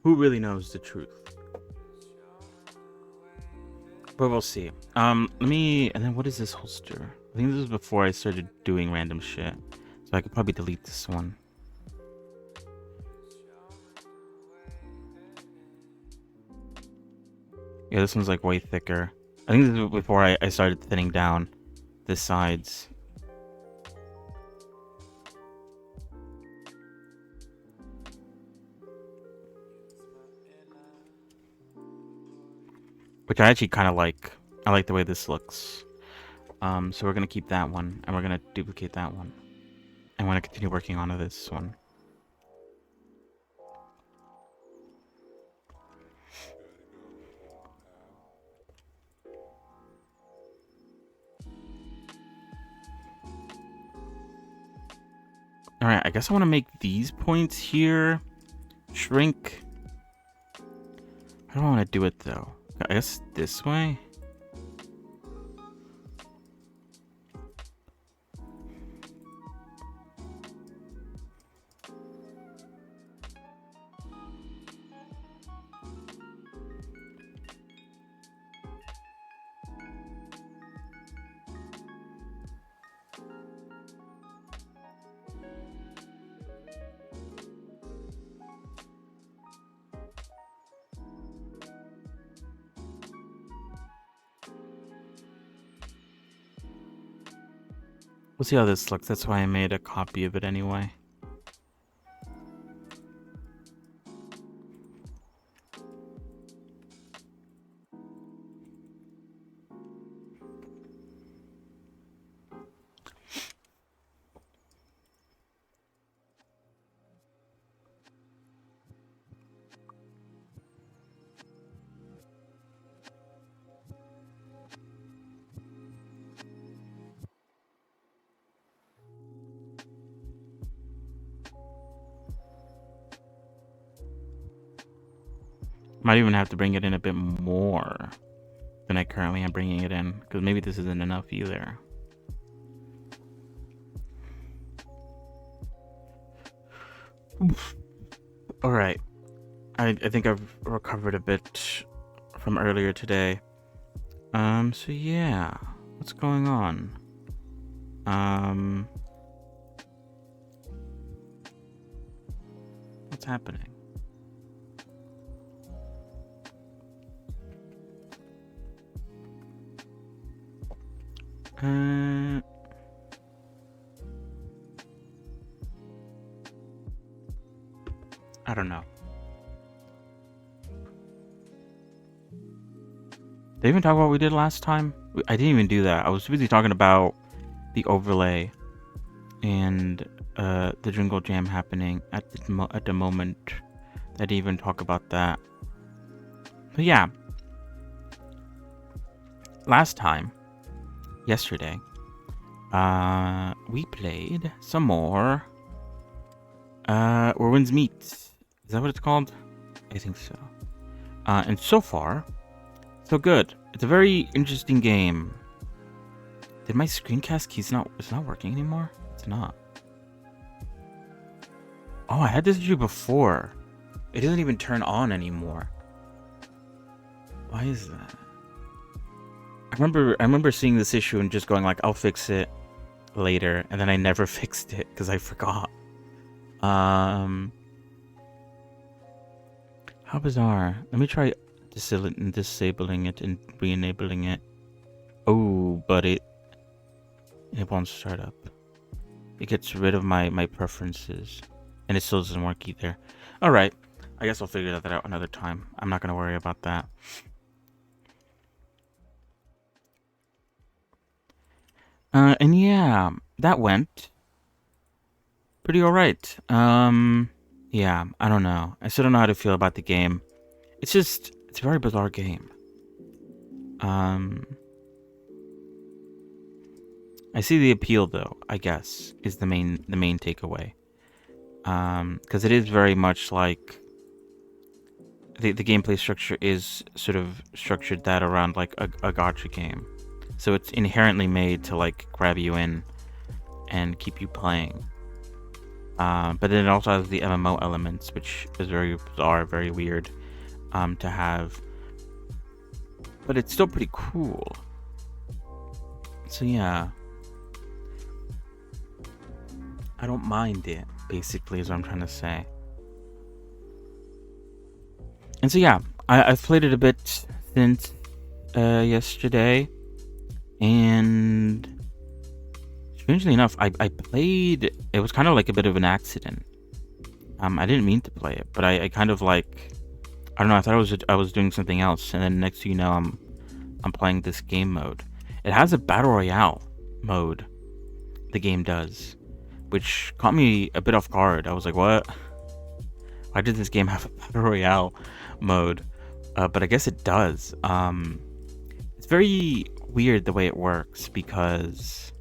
Who really knows the truth? But we'll see. Let me... And then what is this holster? I think this was before I started doing random shit. So I could probably delete this one. Yeah, this one's like way thicker. I think this was before I started thinning down the sides. Which I actually kind of like. I like the way this looks. So we're going to keep that one. And we're going to duplicate that one. And we're going to continue working on this one. Alright, I guess I want to make these points here shrink. How do I want to do it, though? I guess this way? We'll see how this looks. That's why I made a copy of it anyway. Might even have to bring it in a bit more than I currently am bringing it in, because maybe this isn't enough either. Alright. I think I've recovered a bit from earlier today. So yeah. What's going on? What's happening? I don't know. Did they even talk about what we did last time? I didn't even do that. I was busy talking about the overlay and the Jingle Jam happening at the moment. I didn't even talk about that. But yeah. Last time, yesterday, we played some more Where Winds Meet. Is that what it's called? I think so. And so far, so good. It's a very interesting game. Did my screencast key it's not working anymore? It's not. Oh, I had this issue before. It doesn't even turn on anymore. Why is that? I remember seeing this issue and just going like, I'll fix it later, and then I never fixed it because I forgot. How bizarre. Let me try disabling it and re-enabling it. Oh, but it won't start up. It gets rid of my preferences, and it still doesn't work either. Alright, I guess I'll figure that out another time. I'm not gonna worry about that. And yeah, that went pretty alright. Yeah, I don't know. I still don't know how to feel about the game. It's a very bizarre game. I see the appeal though, I guess, is the main takeaway. Because it is very much like the gameplay structure is sort of structured that around like a gacha game. So it's inherently made to like grab you in and keep you playing. But then it also has the MMO elements, which is very bizarre, very weird to have. But it's still pretty cool. So yeah. I don't mind it, basically, is what I'm trying to say. And so yeah, I've played it a bit since yesterday. And strangely enough, I played... It was kind of like a bit of an accident. I didn't mean to play it, but I kind of like... I don't know, I thought I was doing something else, and then next thing you know, I'm playing this game mode. It has a Battle Royale mode, the game does, which caught me a bit off guard. I was like, what? Why did this game have a Battle Royale mode? But I guess it does. It's very weird the way it works, because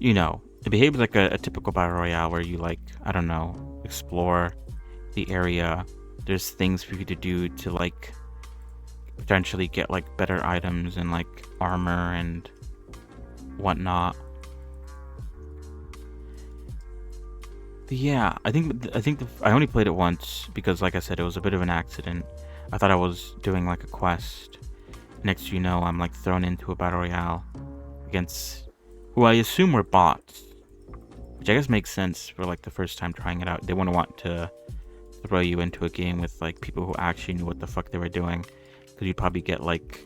you know, it behaves like a typical battle royale where you like, I don't know, explore the area. There's things for you to do to like potentially get like better items and like armor and whatnot. But yeah, I only played it once because, like I said, it was a bit of an accident. I thought I was doing like a quest. Next, you know, I'm like thrown into a battle royale against who I assume were bots, which I guess makes sense for like the first time trying it out. They wouldn't want to throw you into a game with like people who actually knew what the fuck they were doing, because you'd probably get like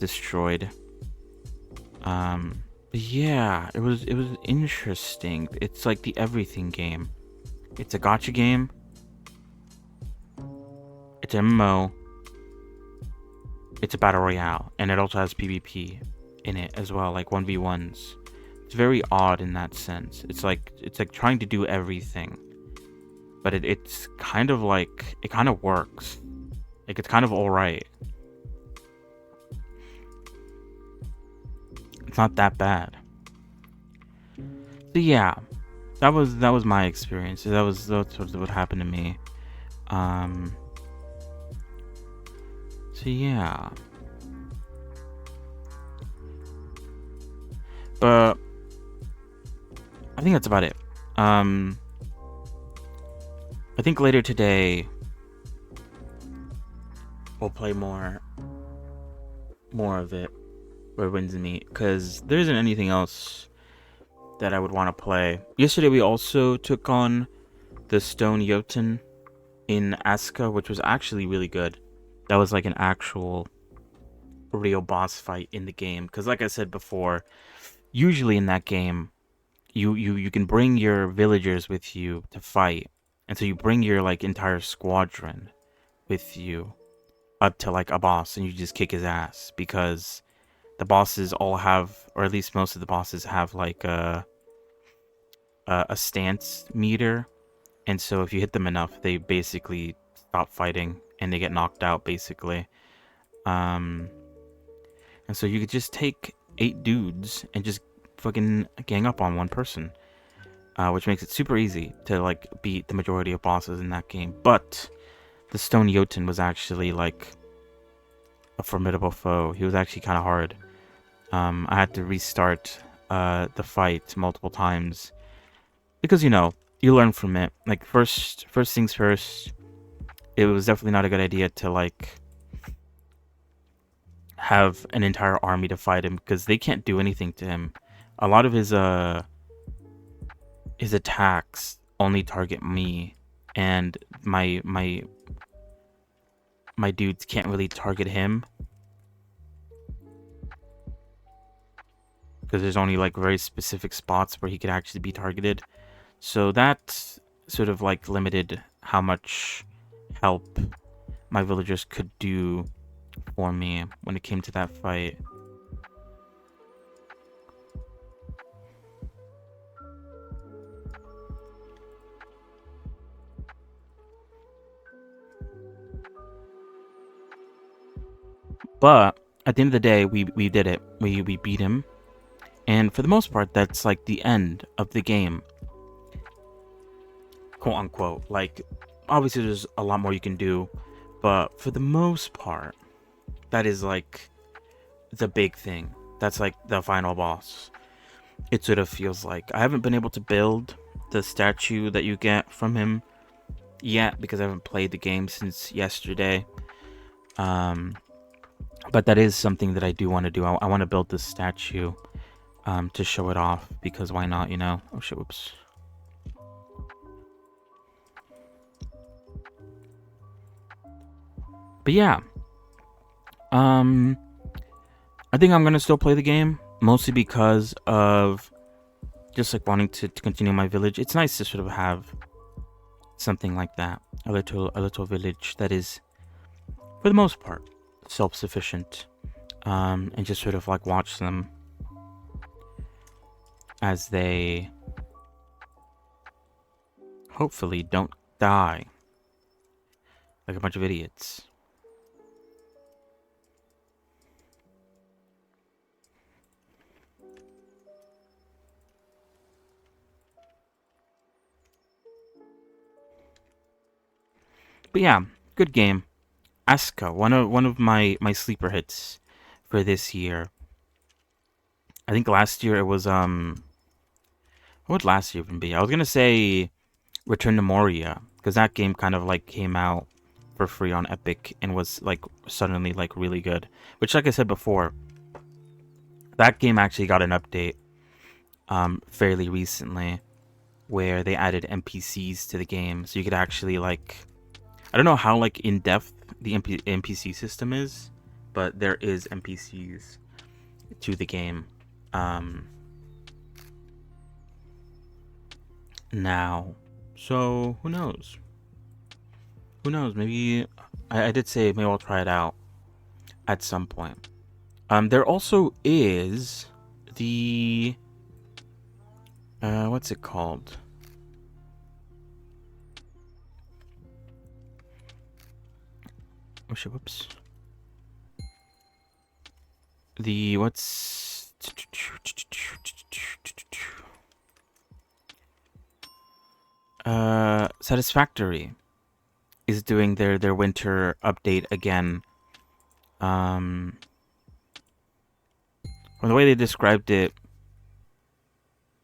destroyed. But yeah, it was interesting. It's like the everything game. It's a gacha game. It's MMO. It's a battle royale, and it also has PvP in it as well, like 1v1s. It's very odd in that sense. It's like trying to do everything, but it's kind of like it kind of works. Like it's kind of all right. It's not that bad. So yeah, that was my experience. That's what happened to me. Um. So yeah, but I think that's about it. Um. I think later today we'll play more of it where wins meet, because there isn't anything else that I would want to play. Yesterday we also took on the Stone Jotun in Asuka, which was actually really good. That was like an actual real boss fight in the game, because like I said before, usually in that game you can bring your villagers with you to fight, and so you bring your like entire squadron with you up to like a boss, and you just kick his ass, because the bosses all have, or at least most of the bosses have like a stance meter, and so if you hit them enough, they basically stop fighting and they get knocked out basically. Um, and so you could just take 8 dudes and just fucking gang up on one person, which makes it super easy to like beat the majority of bosses in that game. But the Stone Jotun was actually like a formidable foe. He was actually kind of hard. I had to restart the fight multiple times because, you know, you learn from it. Like first things first, it was definitely not a good idea to like have an entire army to fight him, because they can't do anything to him. A lot of his attacks only target me, and my dudes can't really target him, because there's only like very specific spots where he could actually be targeted. So that sort of like limited how much help my villagers could do for me when it came to that fight. But at the end of the day, we did it. We beat him. And for the most part, that's like the end of the game. Quote unquote. Like, obviously there's a lot more you can do, but for the most part, that is like the big thing. That's like the final boss. It sort of feels like. I haven't been able to build the statue that you get from him yet, because I haven't played the game since yesterday. But that is something that I do want to do. I want to build this statue to show it off, because why not, you know? Oh shit, whoops. But yeah, I think I'm gonna still play the game, mostly because of just like wanting to continue my village. It's nice to sort of have something like that, a little village that is, for the most part, self-sufficient, and just sort of like watch them as they hopefully don't die like a bunch of idiots. But yeah, good game. Asuka, one of my sleeper hits for this year. I think last year it was what would last year even be? I was gonna say Return to Moria, because that game kind of like came out for free on Epic and was like suddenly like really good. Which, like I said before, that game actually got an update fairly recently where they added NPCs to the game, so you could actually like, I don't know how like in depth the NPC system is, but there is NPCs to the game. Now, so who knows? Who knows? Maybe I did say maybe I'll try it out at some point. There also is the what's it called? Oh shit! Whoops. The what's Satisfactory is doing their winter update again. From the way they described it,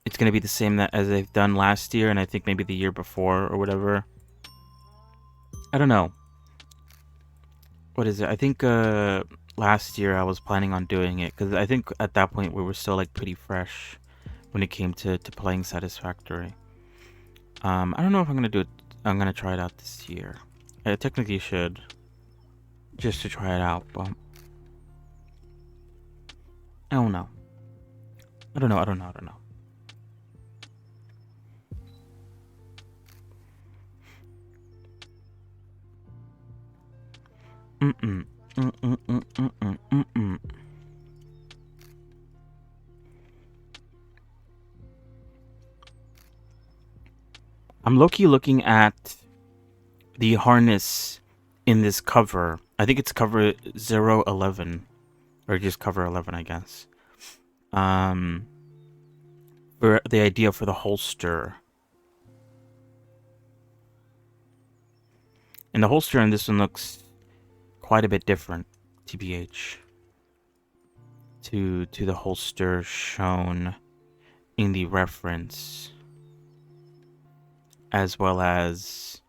it's gonna be the same that as they've done last year, and I think maybe the year before or whatever. I don't know. What is it? I think last year I was planning on doing it because I think at that point we were still like pretty fresh when it came to playing Satisfactory. I don't know if I'm gonna do it. I'm gonna try it out this year. I technically should, just to try it out, but I don't know. I don't know. Mm-mm. Mm-mm. I'm low-key looking at the harness in this cover. I think it's cover 011. Or just cover 11, I guess. For the idea for the holster. And the holster in this one looks quite a bit different, TBH, to the holster shown in the reference, as well as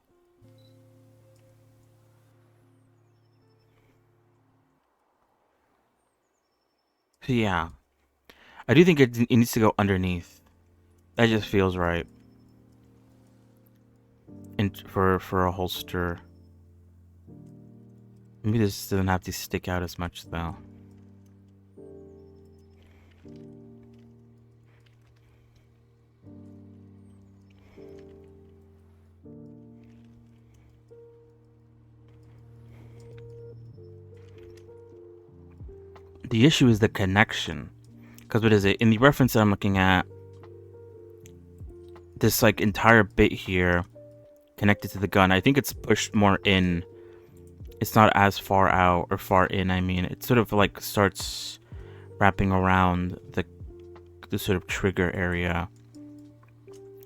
yeah, I do think it needs to go underneath. That just feels right. And for a holster, maybe this doesn't have to stick out as much though. The issue is the connection. Because what is it? In the reference that I'm looking at, this like entire bit here connected to the gun, I think it's pushed more in. It's not as far out or far in, I mean. It sort of like starts wrapping around the sort of trigger area.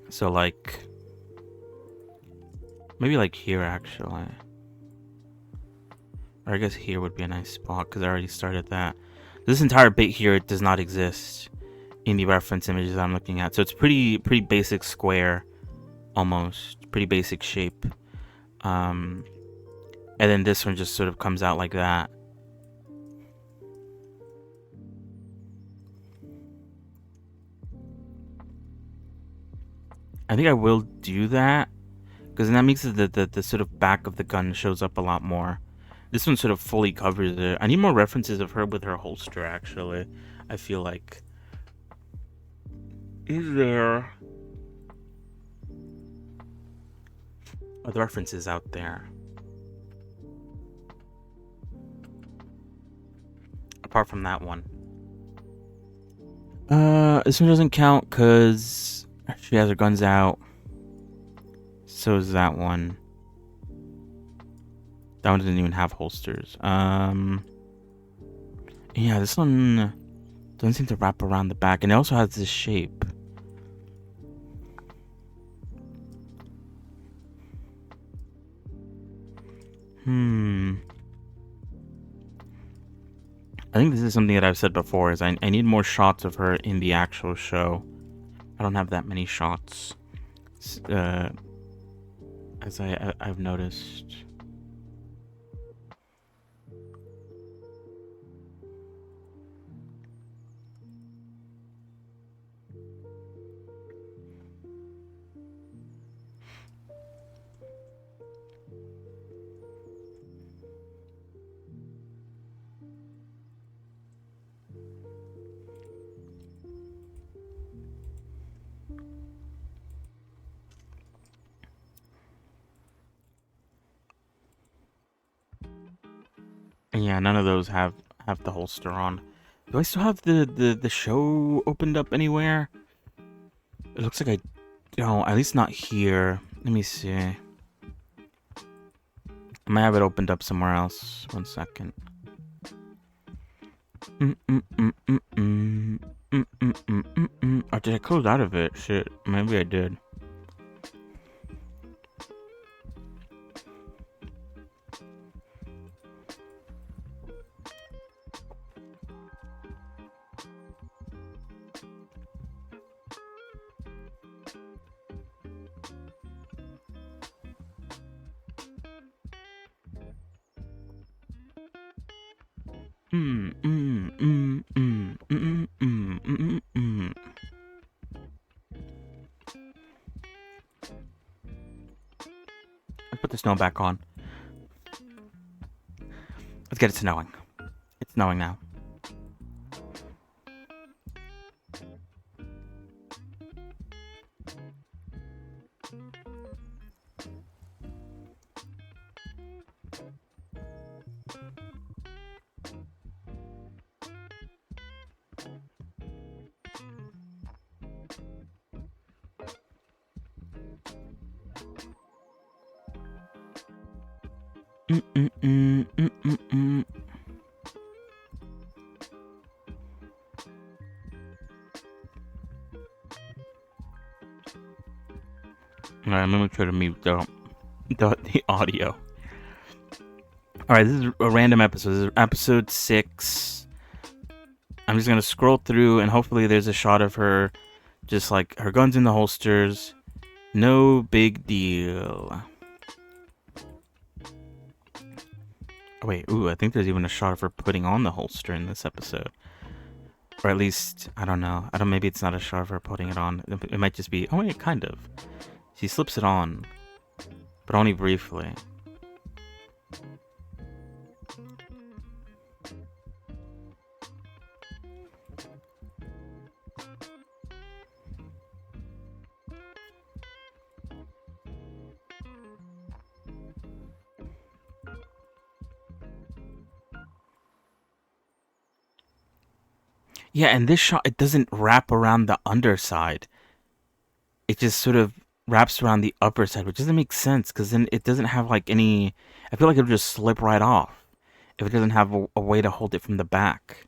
So like, maybe like here actually. Or I guess here would be a nice spot because I already started that. This entire bit here does not exist in the reference images I'm looking at. So it's pretty basic square, almost. Pretty basic shape. And then this one just sort of comes out like that. I think I will do that because then that makes it the sort of back of the gun shows up a lot more. This one sort of fully covers it. I need more references of her with her holster, actually. I feel like. Is there other references out there? Apart from that one. This one doesn't count because she has her guns out. So is that one. That one doesn't even have holsters. Yeah, this one doesn't seem to wrap around the back, and it also has this shape. I think this is something that I've said before, is I need more shots of her in the actual show. I don't have that many shots, as I've noticed. And yeah, none of those have the holster on. Do I still have the show opened up anywhere? It looks like I don't, at least not here. Let me see. I might have it opened up somewhere else. 1 second. Or did I close out of it? Shit, maybe I did. Let's put the snow back on. Let's get it snowing. It's snowing now. Alright, I'm gonna make sure to mute the audio. Alright, this is a random episode. This is episode 6. I'm just gonna scroll through and hopefully there's a shot of her, just like her guns in the holsters. No big deal. Oh, wait, ooh, I think there's even a shot of her putting on the holster in this episode. Or at least, I don't know. Maybe it's not a shot of her putting it on. It might just be, oh wait, kind of. She slips it on, but only briefly. Yeah, and this shot, it doesn't wrap around the underside. It just sort of wraps around the upper side, which doesn't make sense, because then it doesn't have like any... I feel like it would just slip right off if it doesn't have a way to hold it from the back.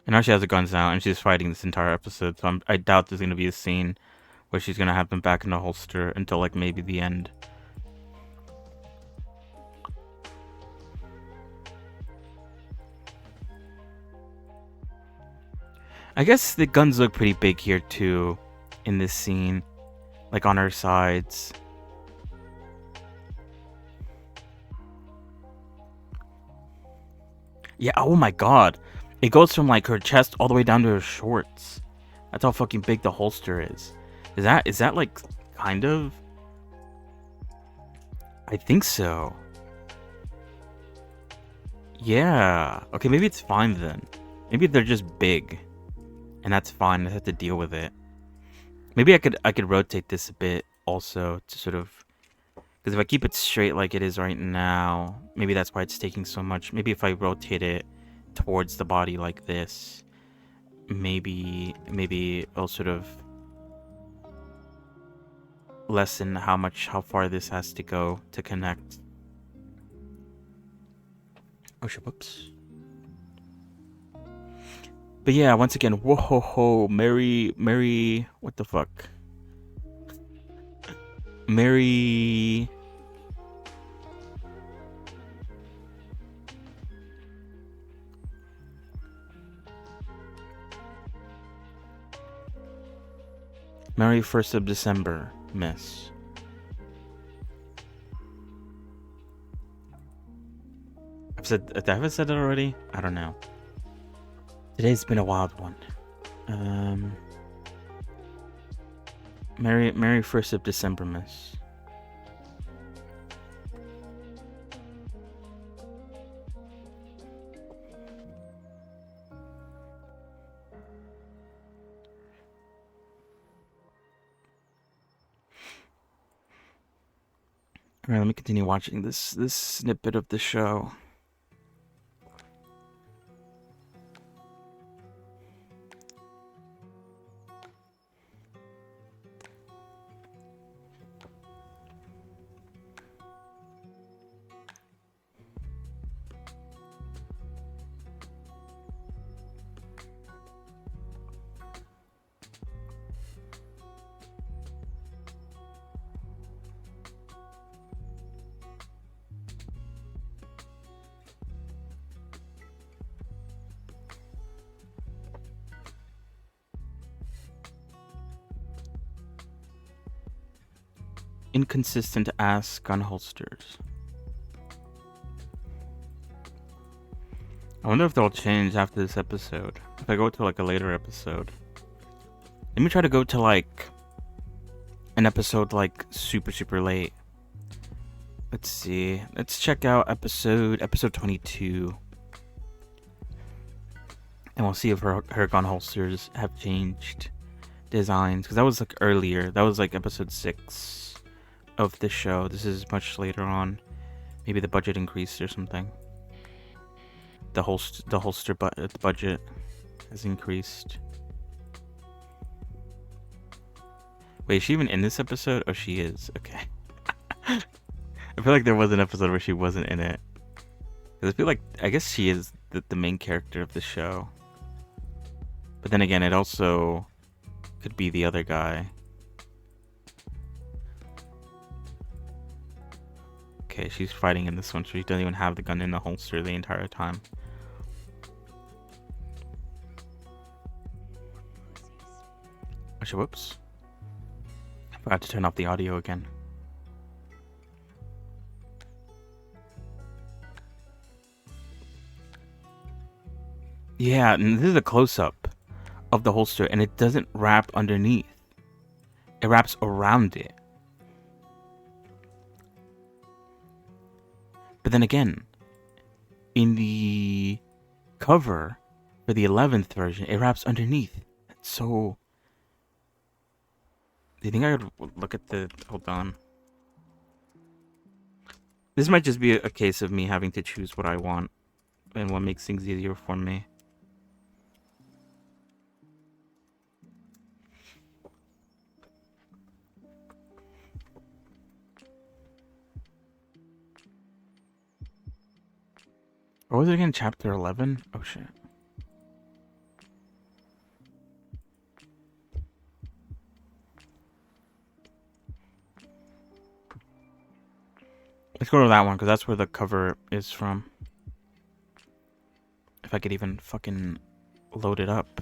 And now she has the guns out, and she's fighting this entire episode, so I doubt there's going to be a scene where she's going to have them back in the holster until like maybe the end. I guess the guns look pretty big here too, in this scene, like on her sides. Yeah, oh my god. It goes from like her chest all the way down to her shorts. That's how fucking big the holster is. Is that like kind of? I think so. Yeah. Okay, maybe it's fine then. Maybe they're just big. And that's fine. I have to deal with it. Maybe I could rotate this a bit also to sort of, because if I keep it straight like it is right now, maybe that's why it's taking so much. Maybe if I rotate it towards the body like this, maybe it'll sort of lessen how far this has to go to connect. Oh shit, whoops. But yeah, once again, whoa ho ho, Mary, what the fuck? Mary Merry 1st of December, miss. Have I said it already? I don't know. Today's been a wild one. Merry 1st of December, miss. Alright, let me continue watching this snippet of the show. Inconsistent ass gun holsters. I wonder if they'll change after this episode. If I go to like a later episode. Let me try to go to like an episode like super late. Let's see. Let's check out episode 22. And we'll see if her gun holsters have changed designs. Because that was like earlier. That was like episode 6 of the show. This is much later on. Maybe the budget increased or something. The holster budget has increased. Wait, is she even in this episode? Oh, she is. Okay. I feel like there was an episode where she wasn't in it. Because I feel like, I guess she is the main character of the show. But then again, it also could be the other guy. Okay, she's fighting in this one, so she doesn't even have the gun in the holster the entire time. Actually, whoops. I forgot to turn off the audio again. Yeah, and this is a close-up of the holster, and it doesn't wrap underneath. It wraps around it. But then again, in the cover for the 11th version, it wraps underneath. So, do you think I would look at the... Hold on. This might just be a case of me having to choose what I want and what makes things easier for me. What was it again? Chapter 11? Oh, shit. Let's go to that one, because that's where the cover is from. If I could even fucking load it up.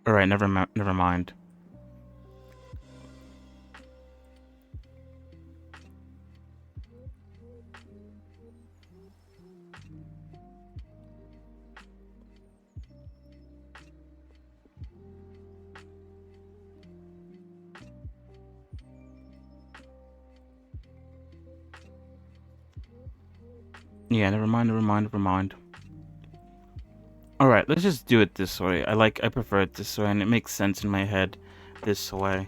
Alright, never mind. Yeah, never mind. Alright, let's just do it this way. I prefer it this way, and it makes sense in my head this way.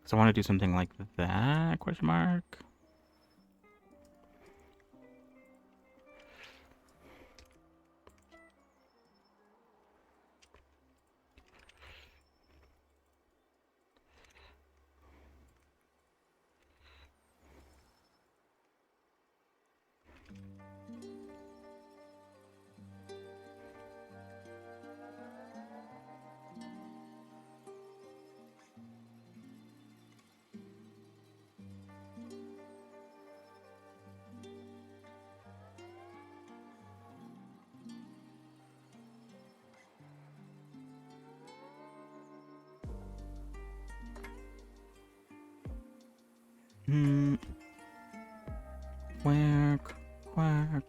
So I want to do something like that, question mark. Quack, quack.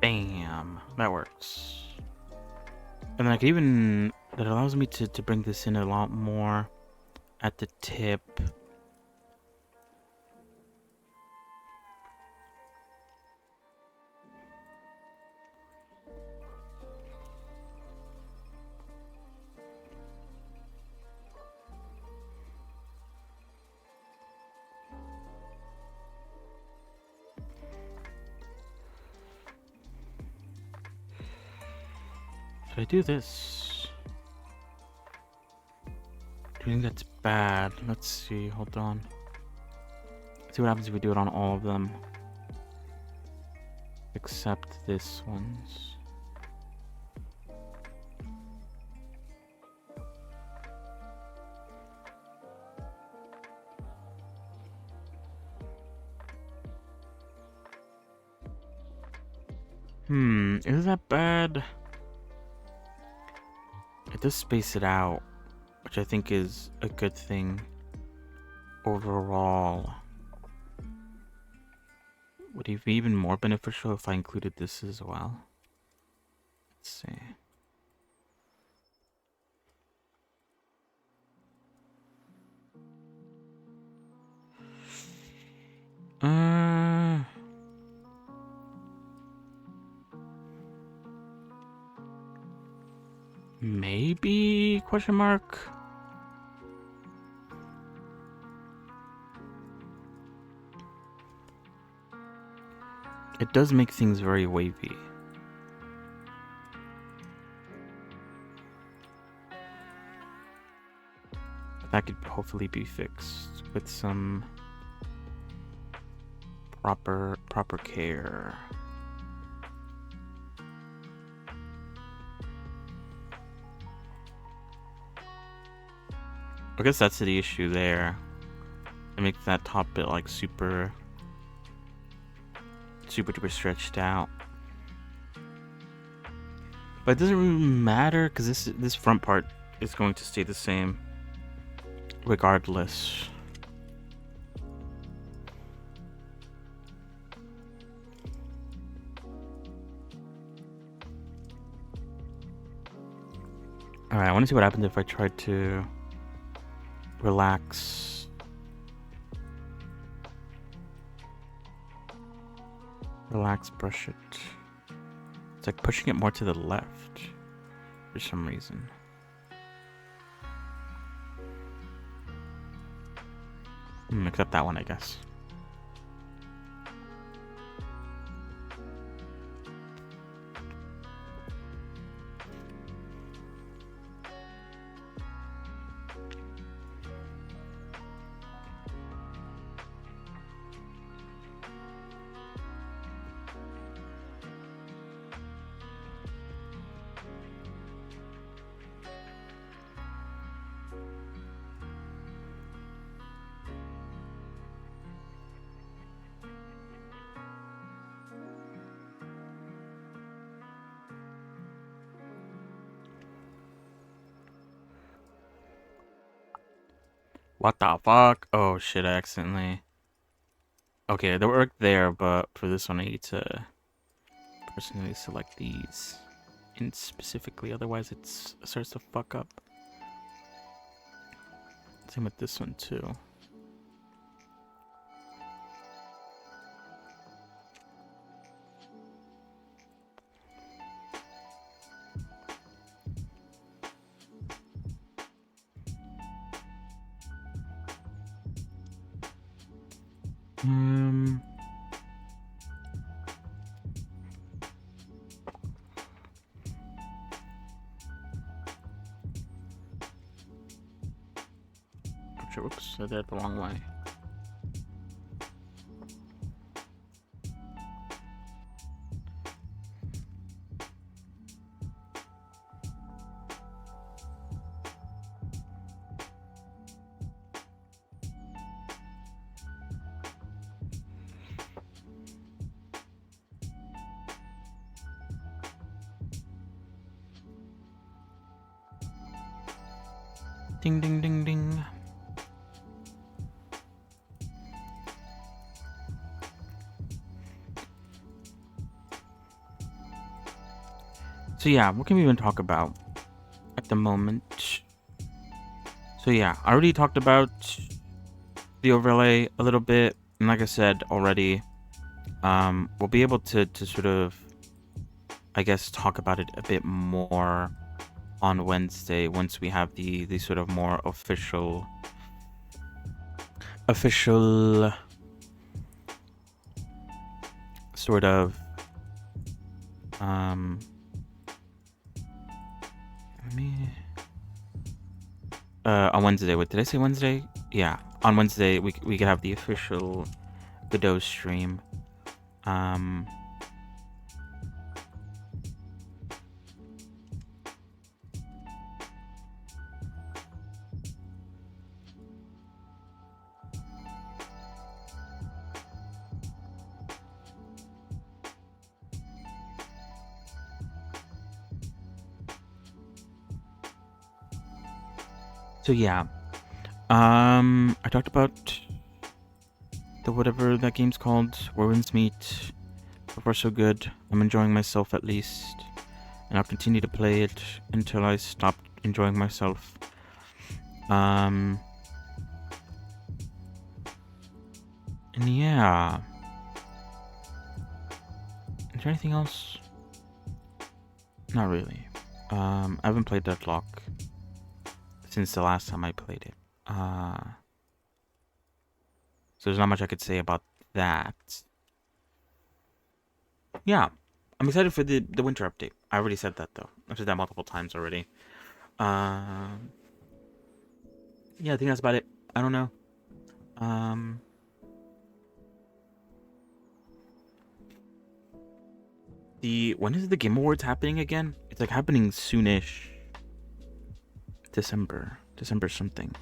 Bam. That works. And then I can even... That allows me to bring this in a lot more at the tip. Should I do this? Do you think that's bad? Let's see. Hold on. Let's see what happens if we do it on all of them. Except this one's. Is that bad? It does space it out, which I think is a good thing overall. Would it be even more beneficial if I included this as well? Let's see. Maybe? Question mark. It does make things very wavy. That could hopefully be fixed with some proper care. I guess that's the issue there. It makes that top bit like super duper stretched out. But it doesn't really matter because this front part is going to stay the same regardless. Alright, I want to see what happens if I try to relax. Relax, brush it. It's like pushing it more to the left for some reason. Except that one, I guess. What the fuck? Oh shit, I accidentally... Okay, they work there, but for this one I need to personally select these in specifically, otherwise it starts to fuck up. Same with this one too. Whoops, I did it the wrong way. Ding, ding, ding, ding. So yeah, what can we even talk about at the moment? So yeah, I already talked about the overlay a little bit, and like I said already, we'll be able to sort of, I guess, talk about it a bit more on Wednesday once we have the sort of more official sort of on Wednesday. What did I say? Wednesday? Yeah, on Wednesday we could have the official Godot stream. So yeah, I talked about the whatever that game's called, Where Winds Meet. So far so good. I'm enjoying myself at least, and I'll continue to play it until I stop enjoying myself. And yeah, is there anything else? Not really. I haven't played Deadlock since the last time I played it. So there's not much I could say about that. Yeah, I'm excited for the winter update. I already said that though. I've said that multiple times already. Yeah, I think that's about it. I don't know. When is the Game Awards happening again? It's like happening soonish. December something.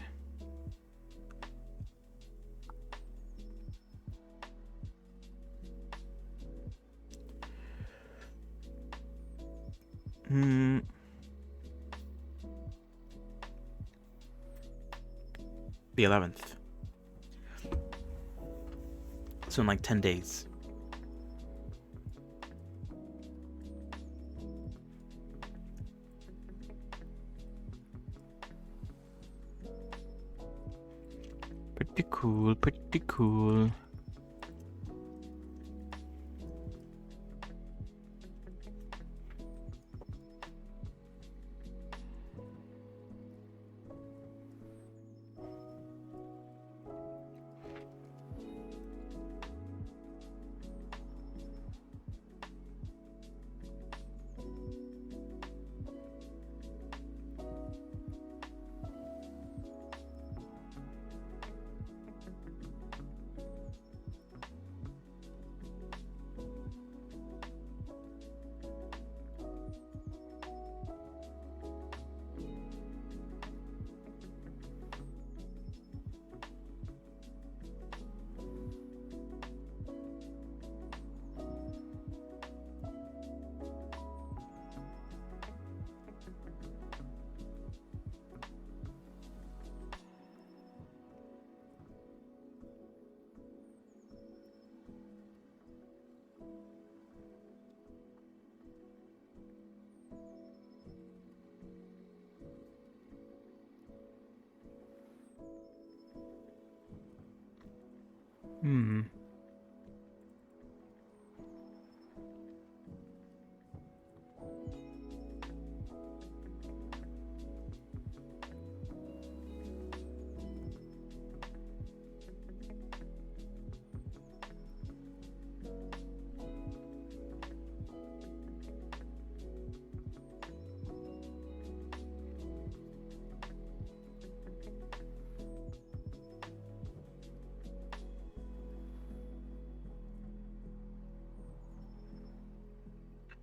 The 11th. So in like 10 days. Pretty cool, pretty cool. Hmm.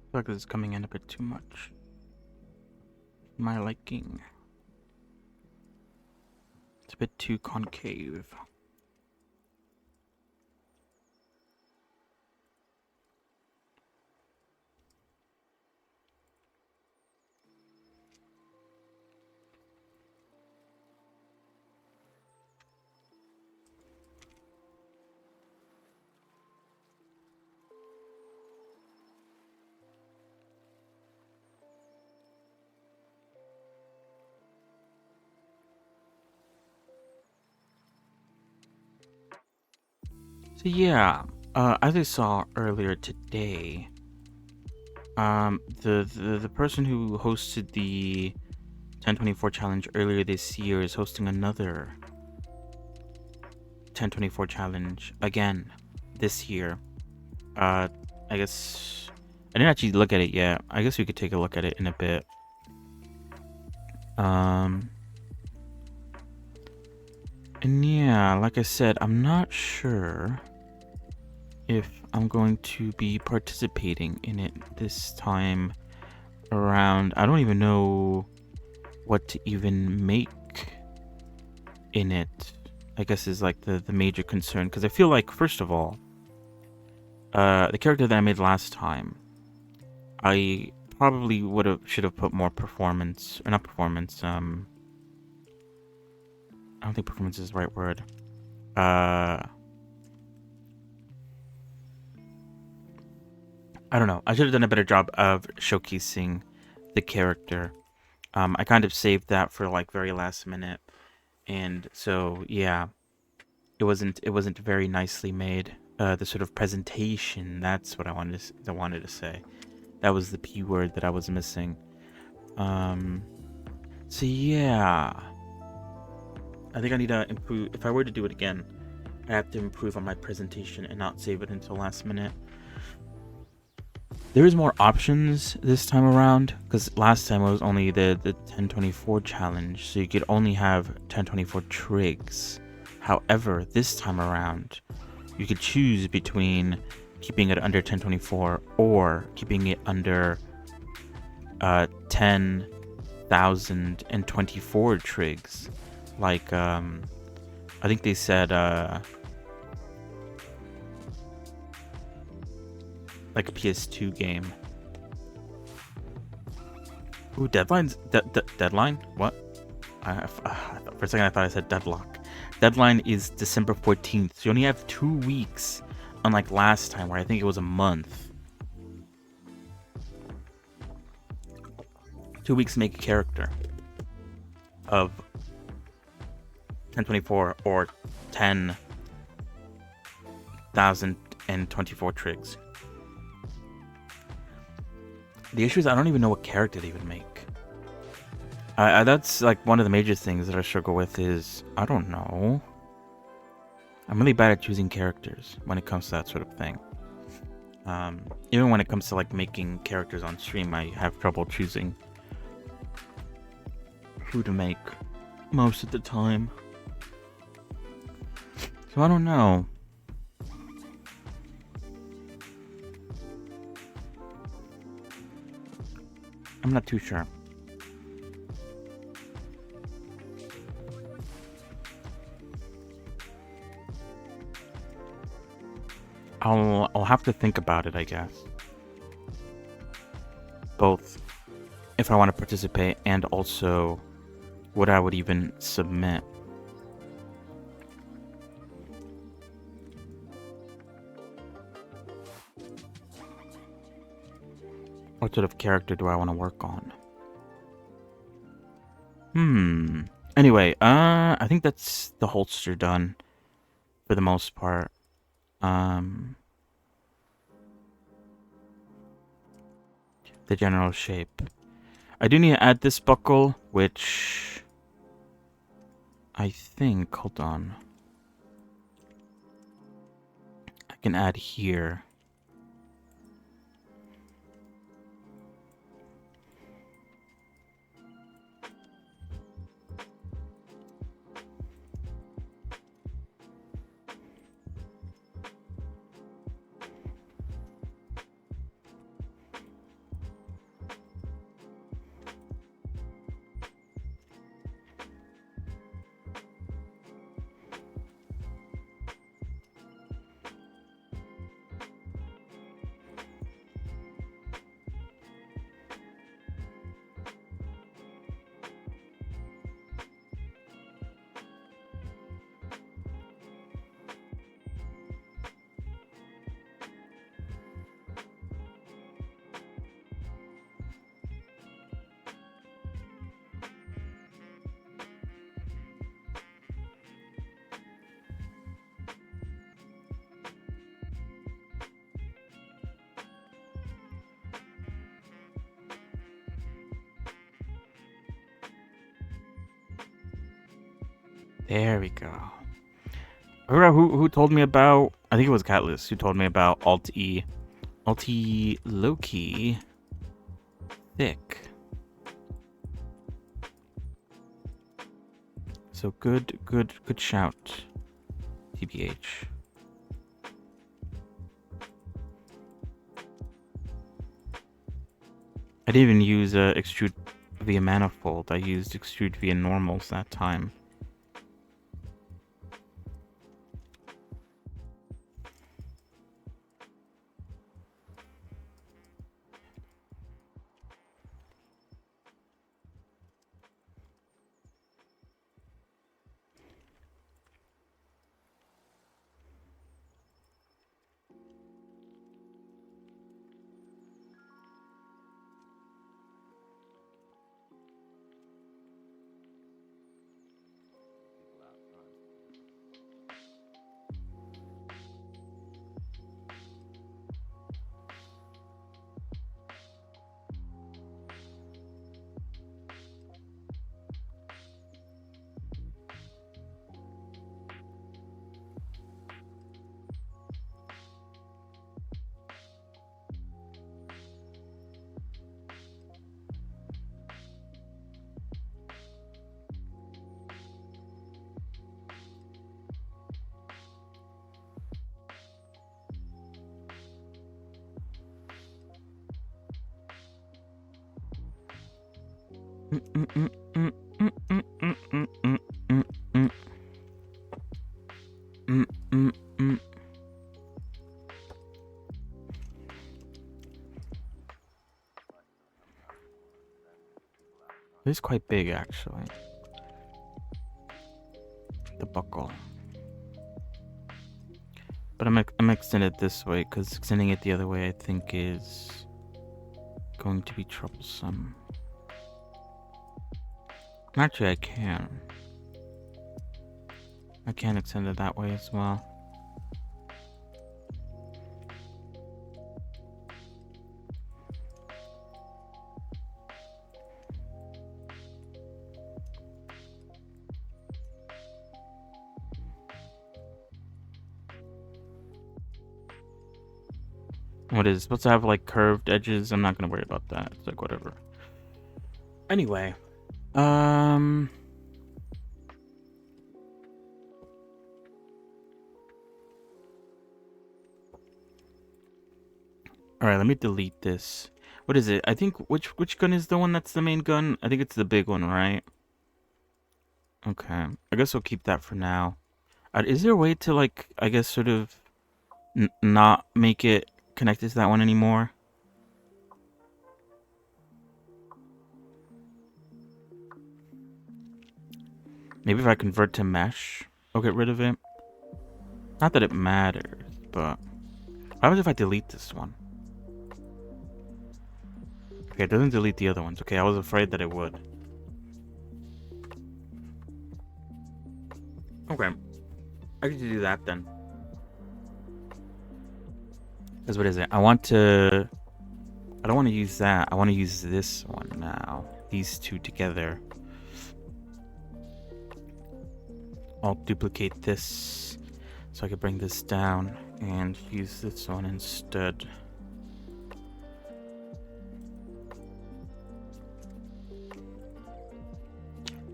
I feel like this is coming in a bit too much. My liking. It's a bit too concave. So yeah, as I saw earlier today, the person who hosted the 1024 challenge earlier this year is hosting another 1024 challenge again this year. I guess I didn't actually look at it yet. I guess we could take a look at it in a bit. And yeah, like I said, I'm not sure if I'm going to be participating in it this time around. I don't even know what to even make in it, I guess, is like the major concern. Because I feel like, first of all, the character that I made last time, I probably should have put more performance, or not performance, I don't think performance is the right word. I don't know. I should have done a better job of showcasing the character. I kind of saved that for like very last minute, and so yeah, it wasn't very nicely made. The sort of presentation, that's what I wanted to say. That was the P word that I was missing. So yeah, I think I need to improve. If I were to do it again, I have to improve on my presentation and not save it until last minute. There is more options this time around, because last time it was only the 1024 challenge, so you could only have 1024 trigs. However, this time around, you could choose between keeping it under 1024 or keeping it under 10,024 trigs. Like, I think they said like a PS2 game. Ooh, Deadline? What? For a second I thought I said Deadlock. Deadline is December 14th, so you only have 2 weeks, unlike last time where I think it was a month. 2 weeks to make a character of 1024 or 10,024 trigs. The issue is I don't even know what character they would make. That's like one of the major things that I struggle with is, I don't know. I'm really bad at choosing characters when it comes to that sort of thing. Even when it comes to like making characters on stream, I have trouble choosing who to make most of the time. So I don't know. I'm not too sure. I'll have to think about it, I guess. Both if I want to participate and also what I would even submit. What sort of character do I want to work on? Anyway, I think that's the holster done for the most part. The general shape. I do need to add this buckle, which I think, hold on, I can add here. There we go. I forgot who told me about, I think it was Catless who told me about Alt-E. Alt-E low-key thick. So good shout, TBH. I didn't even use extrude via manifold. I used extrude via normals that time. It's quite big, actually. The buckle. But I'm extending it this way, because extending it the other way I think is going to be troublesome. Actually, I can. I can extend it that way as well. What is it supposed to have, like, curved edges? I'm not gonna worry about that. It's like whatever. Anyway, all right, let me delete this. What is it? I think which gun is the one that's the main gun? I think it's the big one, right? Okay, I guess we'll keep that for now. Is there a way to, like, I guess sort of not make it connected to that one anymore? Maybe if I convert to mesh, I'll get rid of it. Not that it matters, but what happens if I delete this one? Okay, it doesn't delete the other ones. Okay, I was afraid that it would. Okay, I can do that then. What is it? I want to... I don't want to use that. I want to use this one now. These two together. I'll duplicate this so I can bring this down and use this one instead.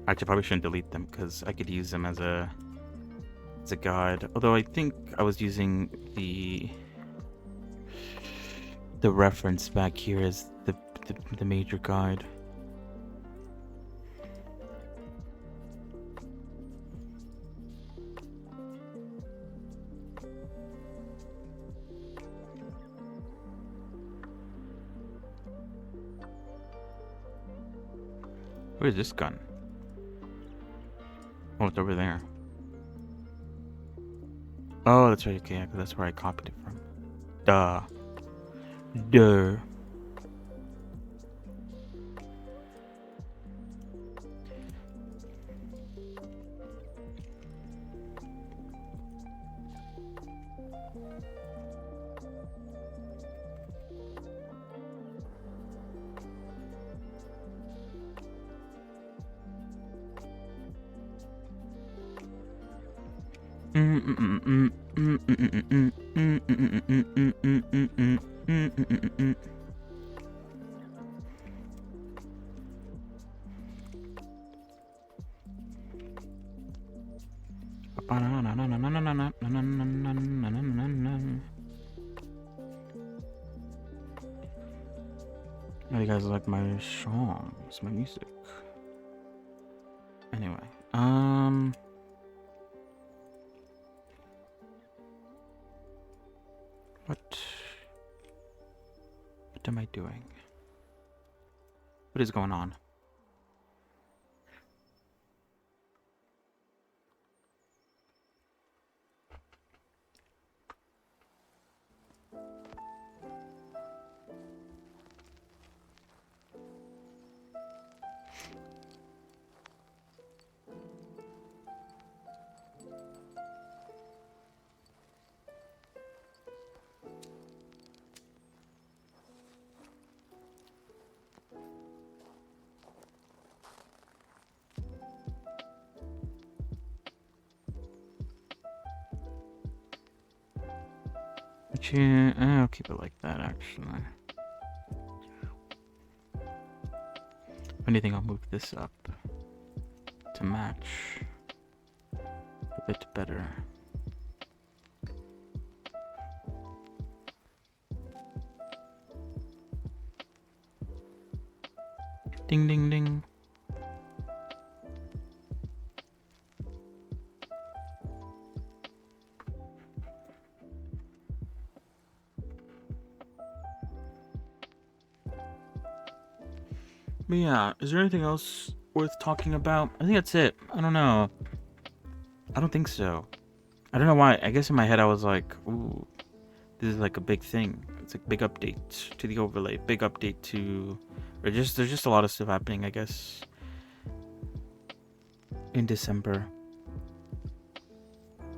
Actually, I probably shouldn't delete them because I could use them as a guide. Although I think I was using the reference back here as the major guide. Where's this gun? Oh, it's over there. Oh, that's right. Okay, that's where I copied it from. Duh. Duh. How do you guys like my songs, my music? Anyway, what am I doing? What is going on? Yeah, I'll keep it like that, actually. If anything, I'll move this up to match a bit better. Ding, ding, ding. But yeah, is there anything else worth talking about? I think that's it. I don't know. I don't think so. I don't know why. I guess in my head I was like, ooh, this is like a big thing. It's a big update to the overlay. Big update to... Or there's just a lot of stuff happening, I guess, in December.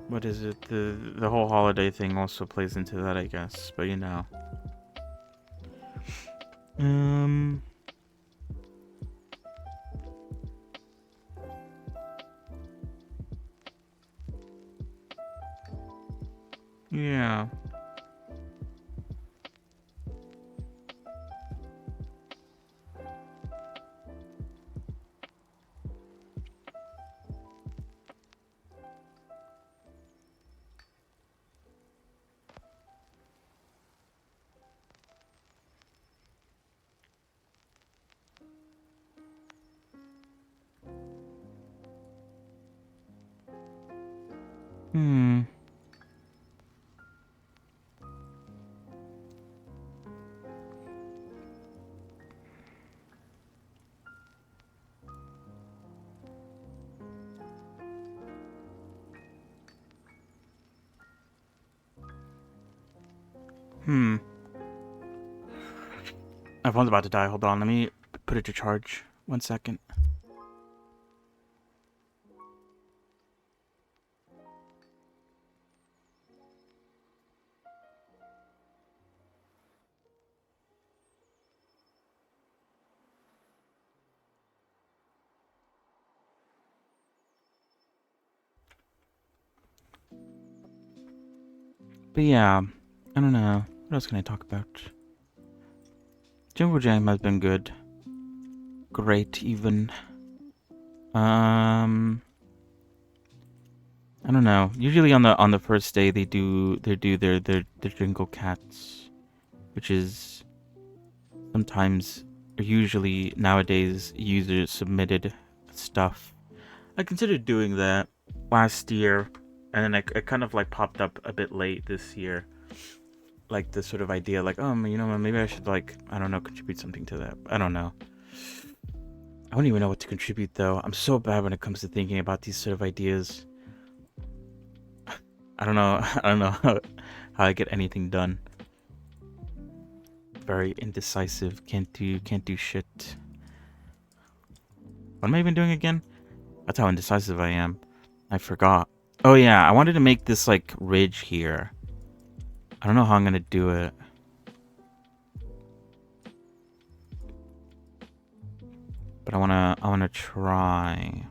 What is it? The whole holiday thing also plays into that, I guess. But you know. Yeah. Hmm. My phone's about to die. Hold on. Let me put it to charge. 1 second. But yeah, I don't know. What else can I talk about? Jungle Jam has been good. Great, even. I don't know. Usually on the first day they do their Jingle Cats, which is sometimes or usually nowadays user submitted stuff. I considered doing that last year, and then it kind of like popped up a bit late this year. Like this sort of idea, like, oh, you know, maybe I should, like, I don't know, contribute something to that. I don't know. I don't even know what to contribute though. I'm so bad when it comes to thinking about these sort of ideas. I don't know. I don't know how I get anything done. Very indecisive. Can't do shit. What am I even doing again? That's how indecisive I am. I forgot. Oh yeah, I wanted to make this like ridge here. I don't know how I'm gonna do it. But I wanna try.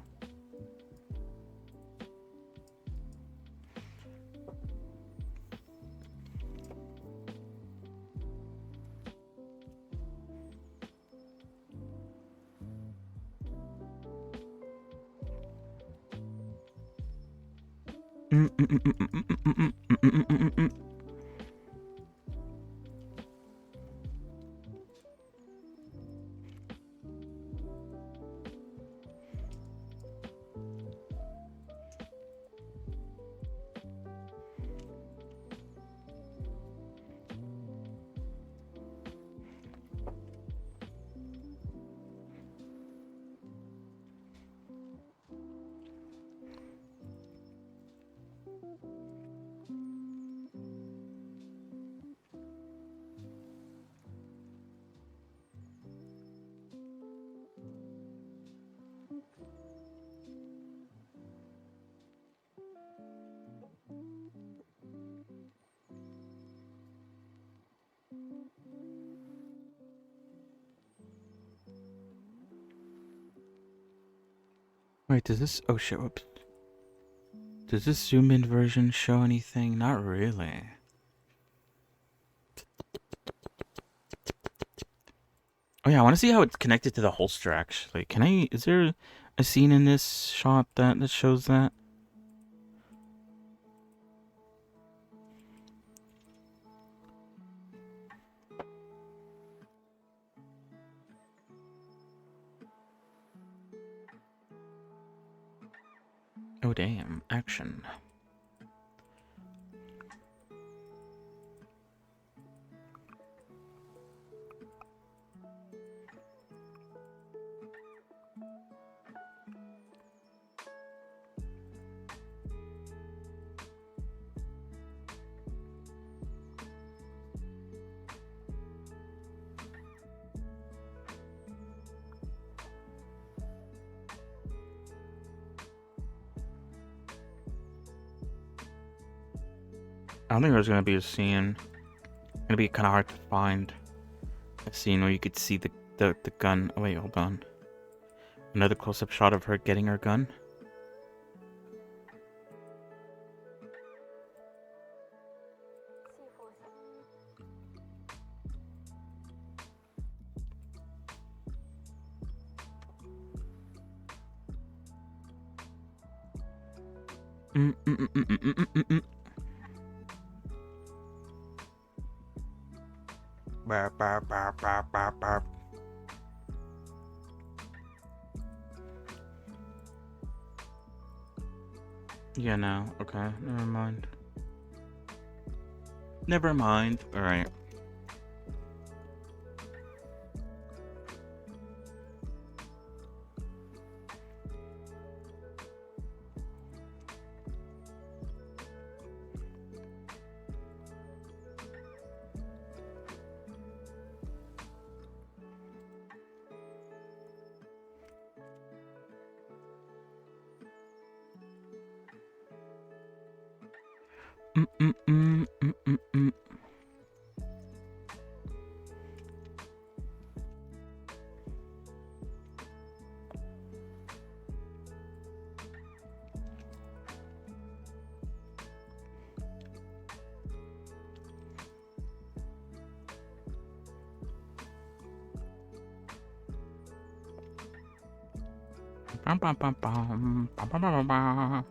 Wait, does this? Oh shit! Whoops. Does this zoom in version show anything? Not really. Oh yeah, I want to see how it's connected to the holster. Actually, can I? Is there a scene in this shot that shows that? Oh damn! Action. I don't think there's gonna be a scene. It's gonna be kind of hard to find a scene where you could see the gun. Oh wait, hold on. Another close-up shot of her getting her gun. Yeah, no. Okay, never mind. Never mind. All right. Bum, bum, bum, bum, bum, bum, bum, bum.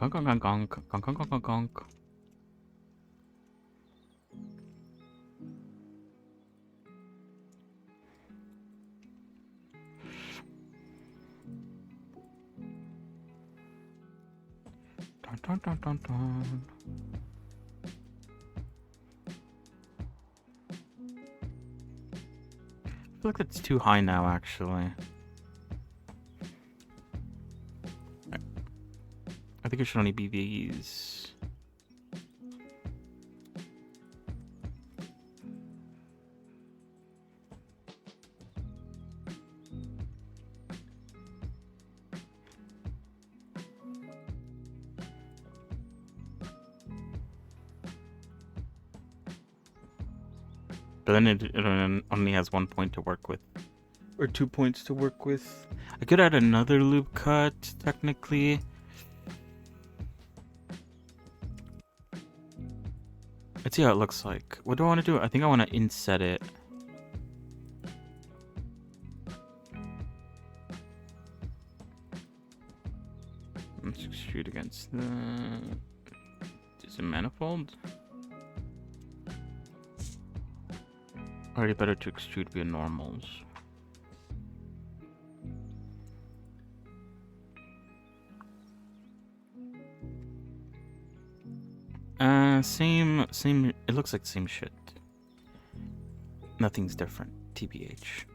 Gonk, gonk, gonk, gonk, gonk, gonk, gonk, gonk. Dun, dun, dun, dun, dun. I feel like it's too high now, actually. I think it should only be these. But then it only has 1 point to work with. Or 2 points to work with. I could add another loop cut, technically. Let's see how it looks like. What do I want to do? I think I want to inset it. Let's extrude against the... Is it manifold? Already better to extrude via normals. Same, it looks like same shit. Nothing's different, TBH.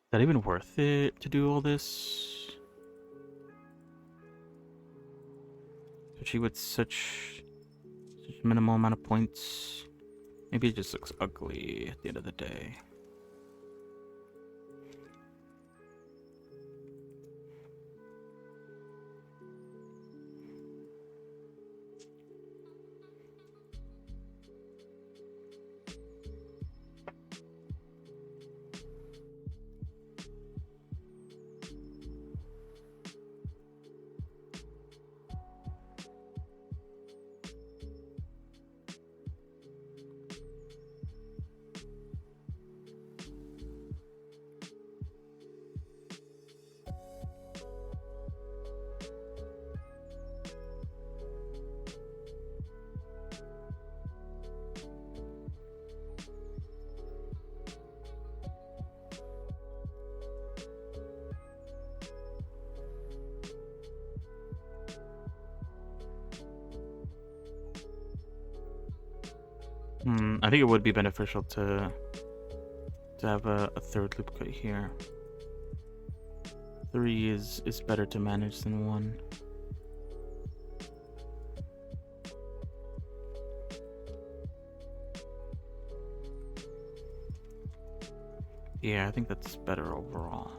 Is that even worth it to do all this? Especially with such minimal amount of points. Maybe it just looks ugly at the end of the day. I think it would be beneficial to have a third loop cut here. 3 is better to manage than 1. Yeah, I think that's better overall.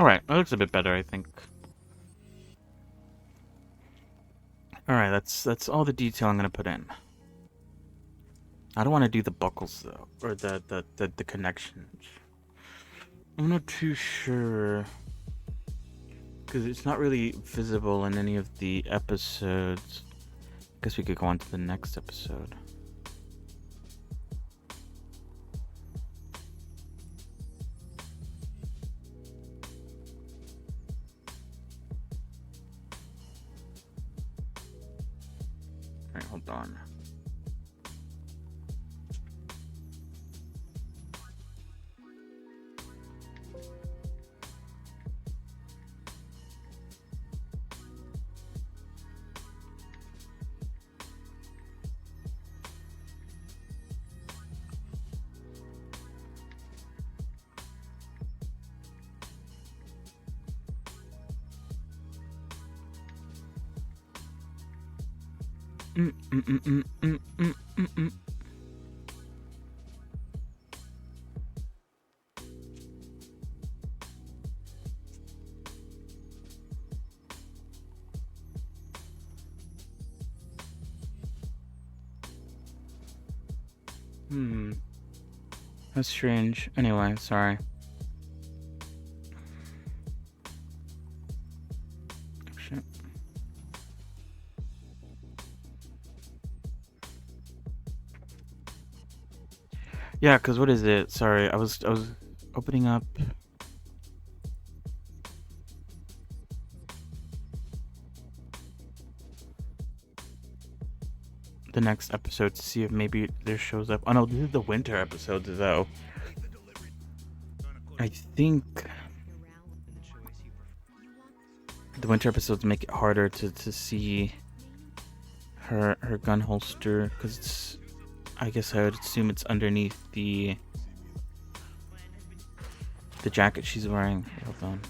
Alright, that looks a bit better, I think. Alright, that's all the detail I'm gonna put in. I don't want to do the buckles though, or the connections. I'm not too sure because it's not really visible in any of the episodes. Guess we could go on to the next episode. Alright, hold on. That's strange. Anyway, sorry. Shit. Yeah, cause what is it? Sorry, I was opening up the next episode to see if maybe there shows up. Oh no, this is the winter episode though. I think the winter episodes make it harder to see her gun holster because it's. I guess I would assume it's underneath the jacket she's wearing. Hold on.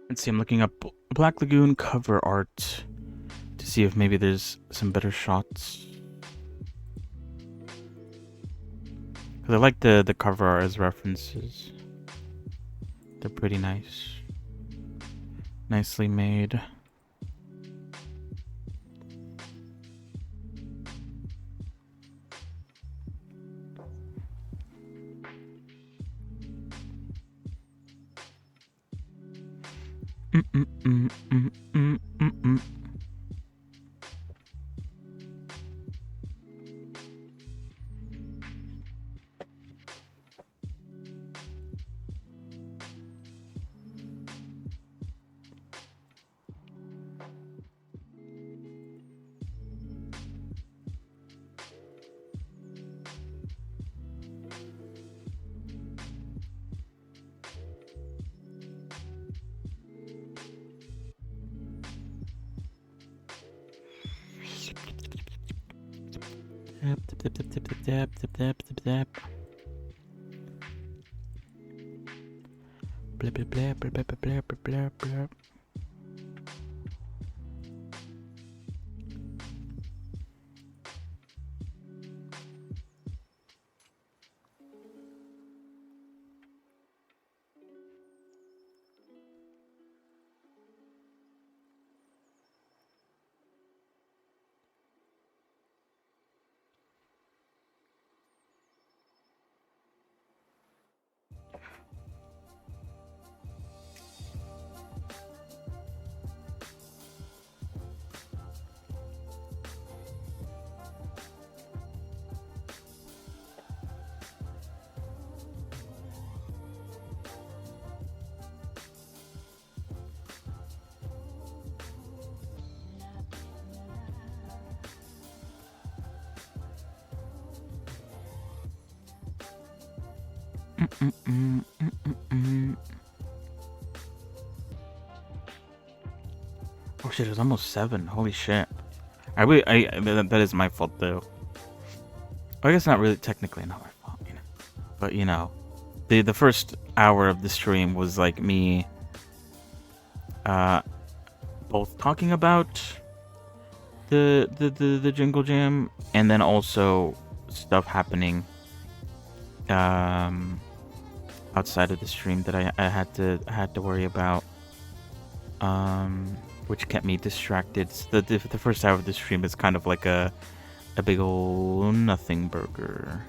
Let's see, I'm looking up Black Lagoon cover art to see if maybe there's some better shots. Because I like the cover art as references. They're pretty nice. Nicely made. Oh shit, it was almost 7. Holy shit. That is my fault though. I guess not really, technically not my fault, you know. But you know, the first hour of the stream was like me both talking about the Jingle Jam and then also stuff happening outside of the stream that I had to worry about, which kept me distracted. So the first hour of the stream is kind of like a big ol' nothing burger.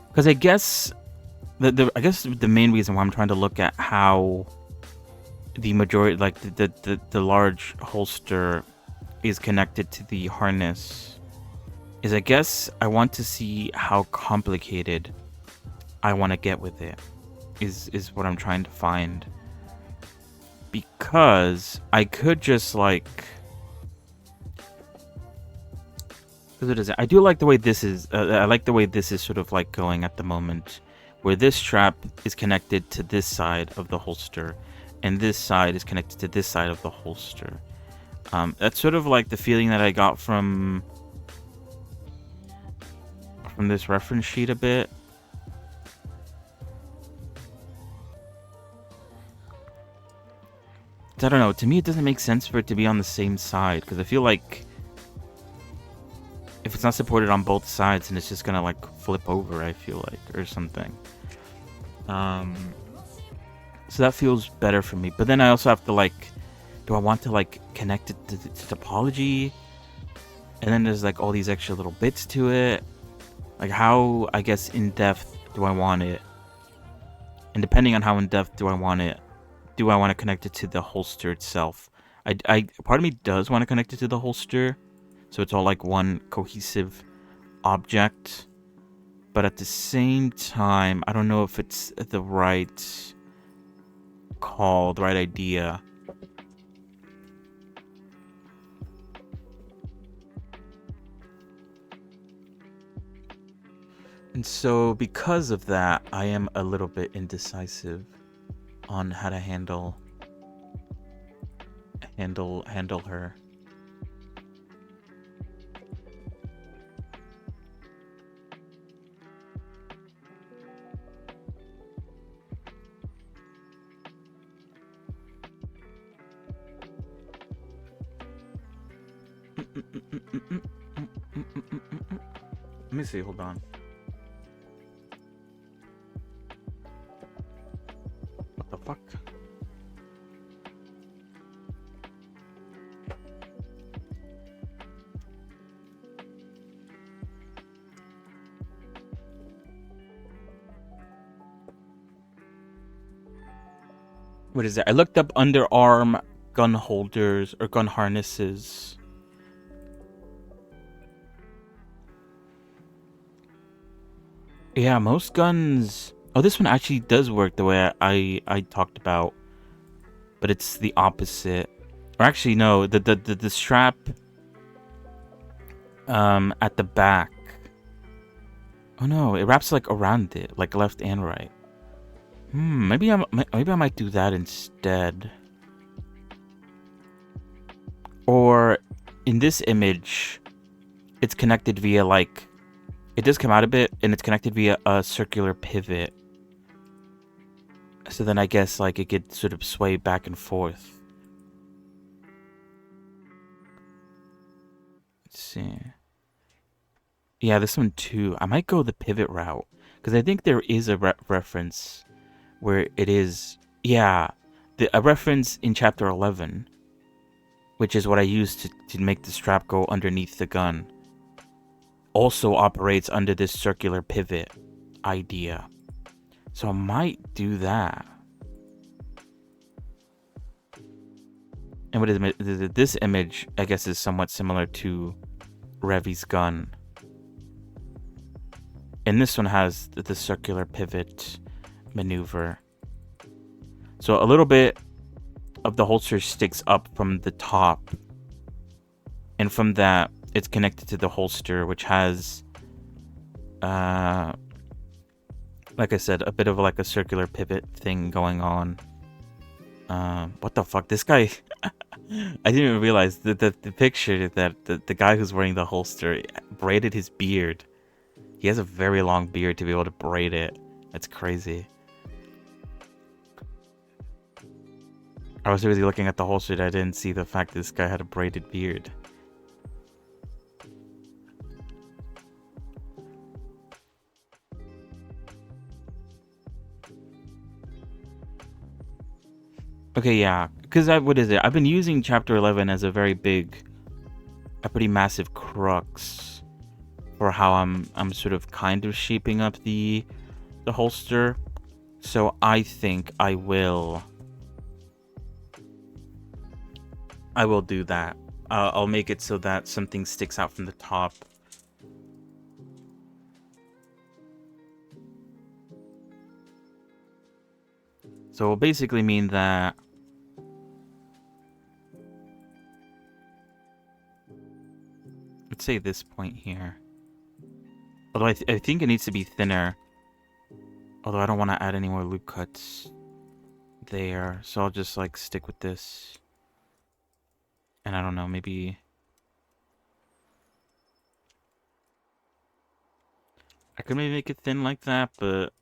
Because I guess the main reason why I'm trying to look at how the majority, like the large holster, is connected to the harness, is I guess I want to see how complicated I want to get with it. Is what I'm trying to find. Because I could just like. I do like the way this is. I like the way this is sort of like going at the moment, where this strap is connected to this side of the holster, and this side is connected to this side of the holster. That's sort of like the feeling that I got from this reference sheet a bit. I don't know. To me, it doesn't make sense for it to be on the same side, because I feel like if it's not supported on both sides, then it's just gonna like flip over, I feel like, or something. So that feels better for me. But then I also have to like, do I want to like connect it to topology? And then there's like all these extra little bits to it. Like how, I guess, in depth do I want it? And depending on how in depth do I want it, do I want to connect it to the holster itself? Part of me does want to connect it to the holster, so it's all like one cohesive object. But at the same time, I don't know if it's the right call, the right idea. And so because of that, I am a little bit indecisive on how to handle handle her. Let me see, hold on. What the fuck? What is that? I looked up underarm gun holders or gun harnesses. Yeah, most guns. Oh, this one actually does work the way I talked about, but it's the opposite. Or actually, no, the strap at the back. Oh no, it wraps like around it, like left and right. Maybe I might do that instead. Or in this image, it's connected via like, it does come out a bit, and it's connected via a circular pivot. So then I guess like it could sort of sway back and forth. Let's see. Yeah, this one too. I might go the pivot route because I think there is a reference where it is. Yeah, a reference in chapter 11, which is what I used to make the strap go underneath the gun, also operates under this circular pivot idea. So I might do that. And what is this image, I guess, is somewhat similar to Revi's gun. And this one has the circular pivot maneuver. So a little bit of the holster sticks up from the top. And from that, it's connected to the holster, which has, like I said, a bit of like a circular pivot thing going on. What the fuck? This guy... I didn't even realize that the picture that the guy who's wearing the holster braided his beard. He has a very long beard to be able to braid it. That's crazy. I was really looking at the holster and I didn't see the fact that this guy had a braided beard. Okay, yeah. Because what is it? I've been using chapter 11 as a pretty massive crux for how I'm sort of kind of shaping up the holster. So I think I will do that. I'll make it so that something sticks out from the top. So it will basically mean that let's say this point here. Although I think it needs to be thinner. Although I don't want to add any more loop cuts there. So I'll just like stick with this. And I don't know, maybe... I could maybe make it thin like that, but...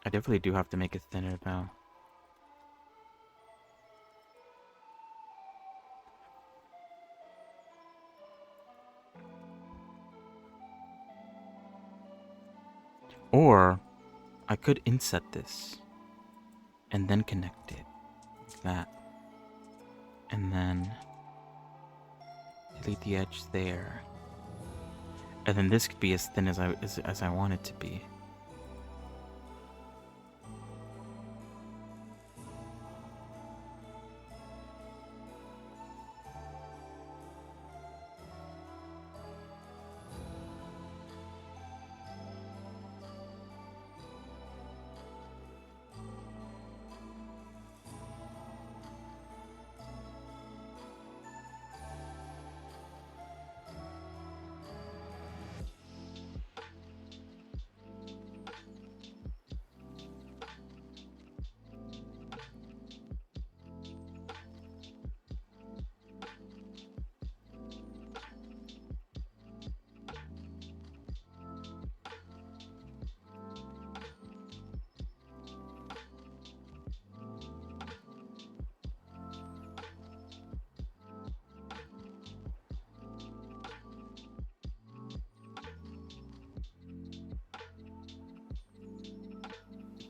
I definitely do have to make it thinner though. Or I could inset this and then connect it like that, and then delete the edge there, and then this could be as thin as I want it to be.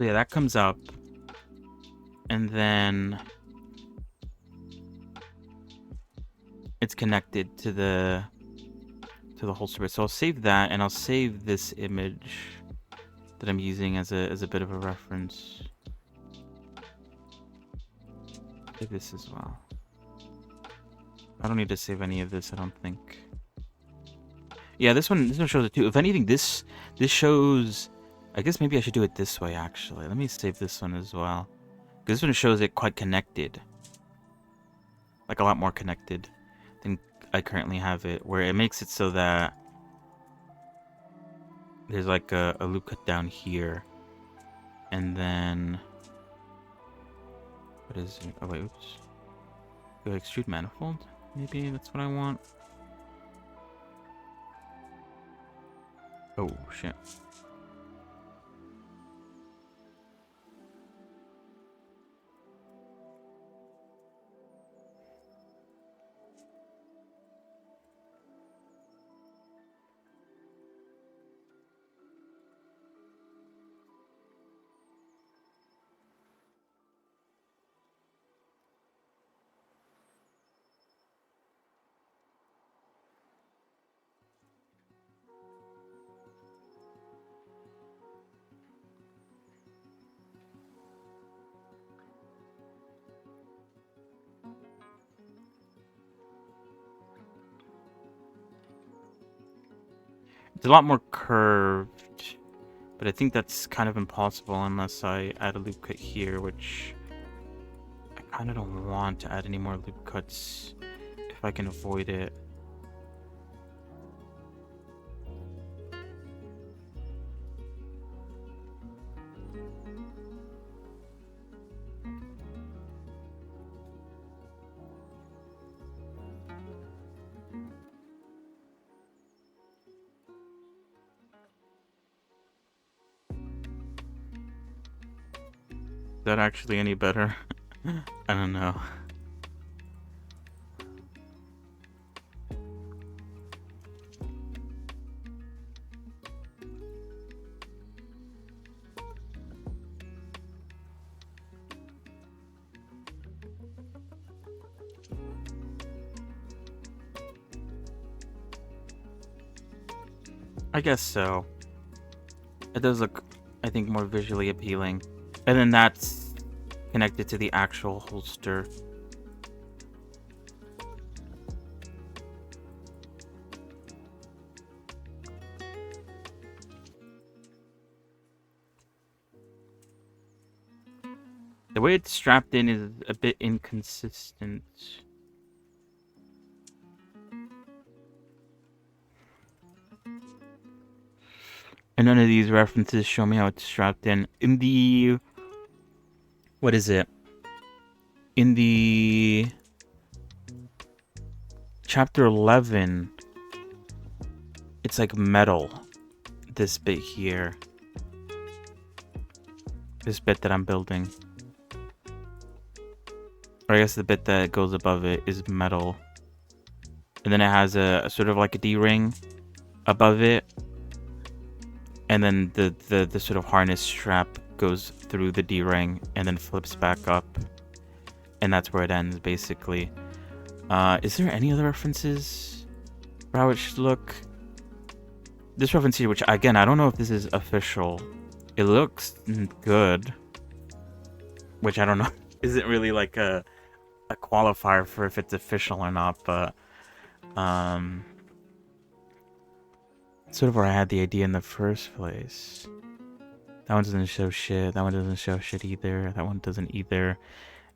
So yeah, that comes up. And then it's connected to the holster bit. So I'll save that, and I'll save this image that I'm using as a bit of a reference. Save this as well. I don't need to save any of this, I don't think. Yeah, this one shows it too. If anything, this shows. I guess maybe I should do it this way actually. Let me save this one as well, because this one shows it quite connected, like a lot more connected than I currently have it, where it makes it so that there's like a loop cut down here, and then what is it? Oh wait, oops. Go extrude manifold. Maybe that's what I want. Oh shit. It's a lot more curved, but I think that's kind of impossible unless I add a loop cut here, which I kind of don't want to add any more loop cuts if I can avoid it. Is that actually any better? I don't know. I guess so. It does look, I think, more visually appealing. And then that's connected to the actual holster. The way it's strapped in is a bit inconsistent. And none of these references show me how it's strapped in. In the... What is it? In the... Chapter 11, it's like metal. This bit here. This bit that I'm building. Or I guess the bit that goes above it is metal. And then it has a sort of like a D-ring above it. And then the sort of harness strap goes through the D-ring and then flips back up. And that's where it ends, basically. Is there any other references for how it should look? This reference here, which, again, I don't know if this is official. It looks good. Which, I don't know, isn't really like a qualifier for if it's official or not, but... sort of where I had the idea in the first place. That one doesn't show shit. That one doesn't show shit either. That one doesn't either.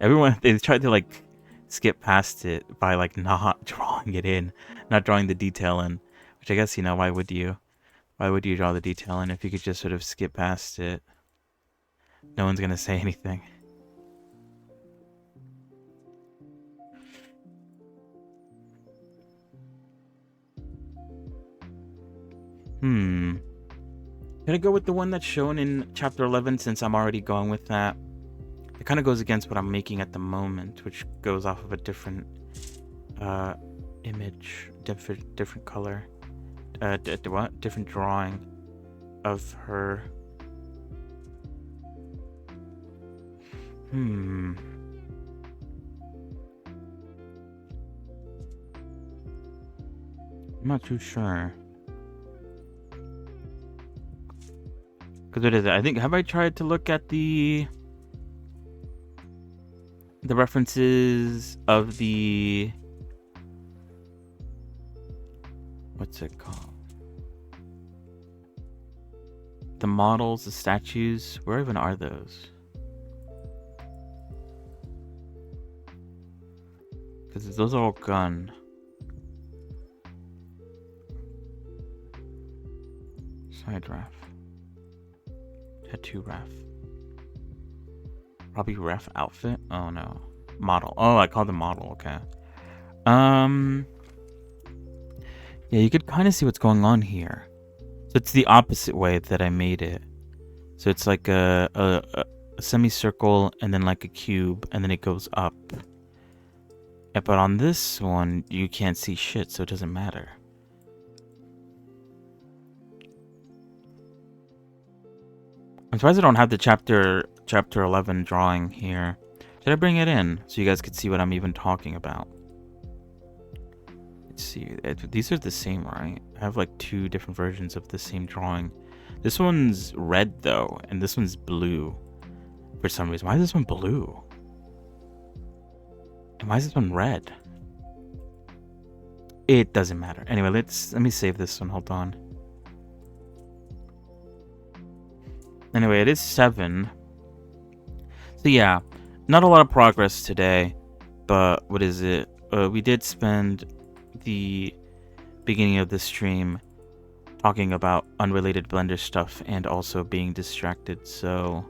Everyone, they tried to like skip past it by like not drawing it in, not drawing the detail in. Which I guess, you know, why would you? Why would you draw the detail in if you could just sort of skip past it? No one's gonna say anything. Gonna go with the one that's shown in chapter 11 since I'm already going with that. It kind of goes against what I'm making at the moment, which goes off of a different image, different color, different drawing of her. I'm not too sure. Because what is it? I think, have I tried to look at the references of the... What's it called? The models, the statues. Where even are those? Because those are all gun. Side ref. Tattoo ref. Probably ref outfit? Oh no. Model. Oh, I called the model, okay. Yeah, you could kind of see what's going on here. So it's the opposite way that I made it. So it's like a semicircle and then like a cube and then it goes up. But on this one, you can't see shit, so it doesn't matter. I'm surprised I don't have the chapter 11 drawing here. Should I bring it in so you guys could see what I'm even talking about? Let's see. These are the same, right? I have like 2 different versions of the same drawing. This one's red though, and this one's blue. For some reason. Why is this one blue? And why is this one red? It doesn't matter. Anyway, let me save this one. Hold on. Anyway, it is 7. So yeah, not a lot of progress today. But what is it? We did spend the beginning of the stream talking about unrelated Blender stuff and also being distracted. So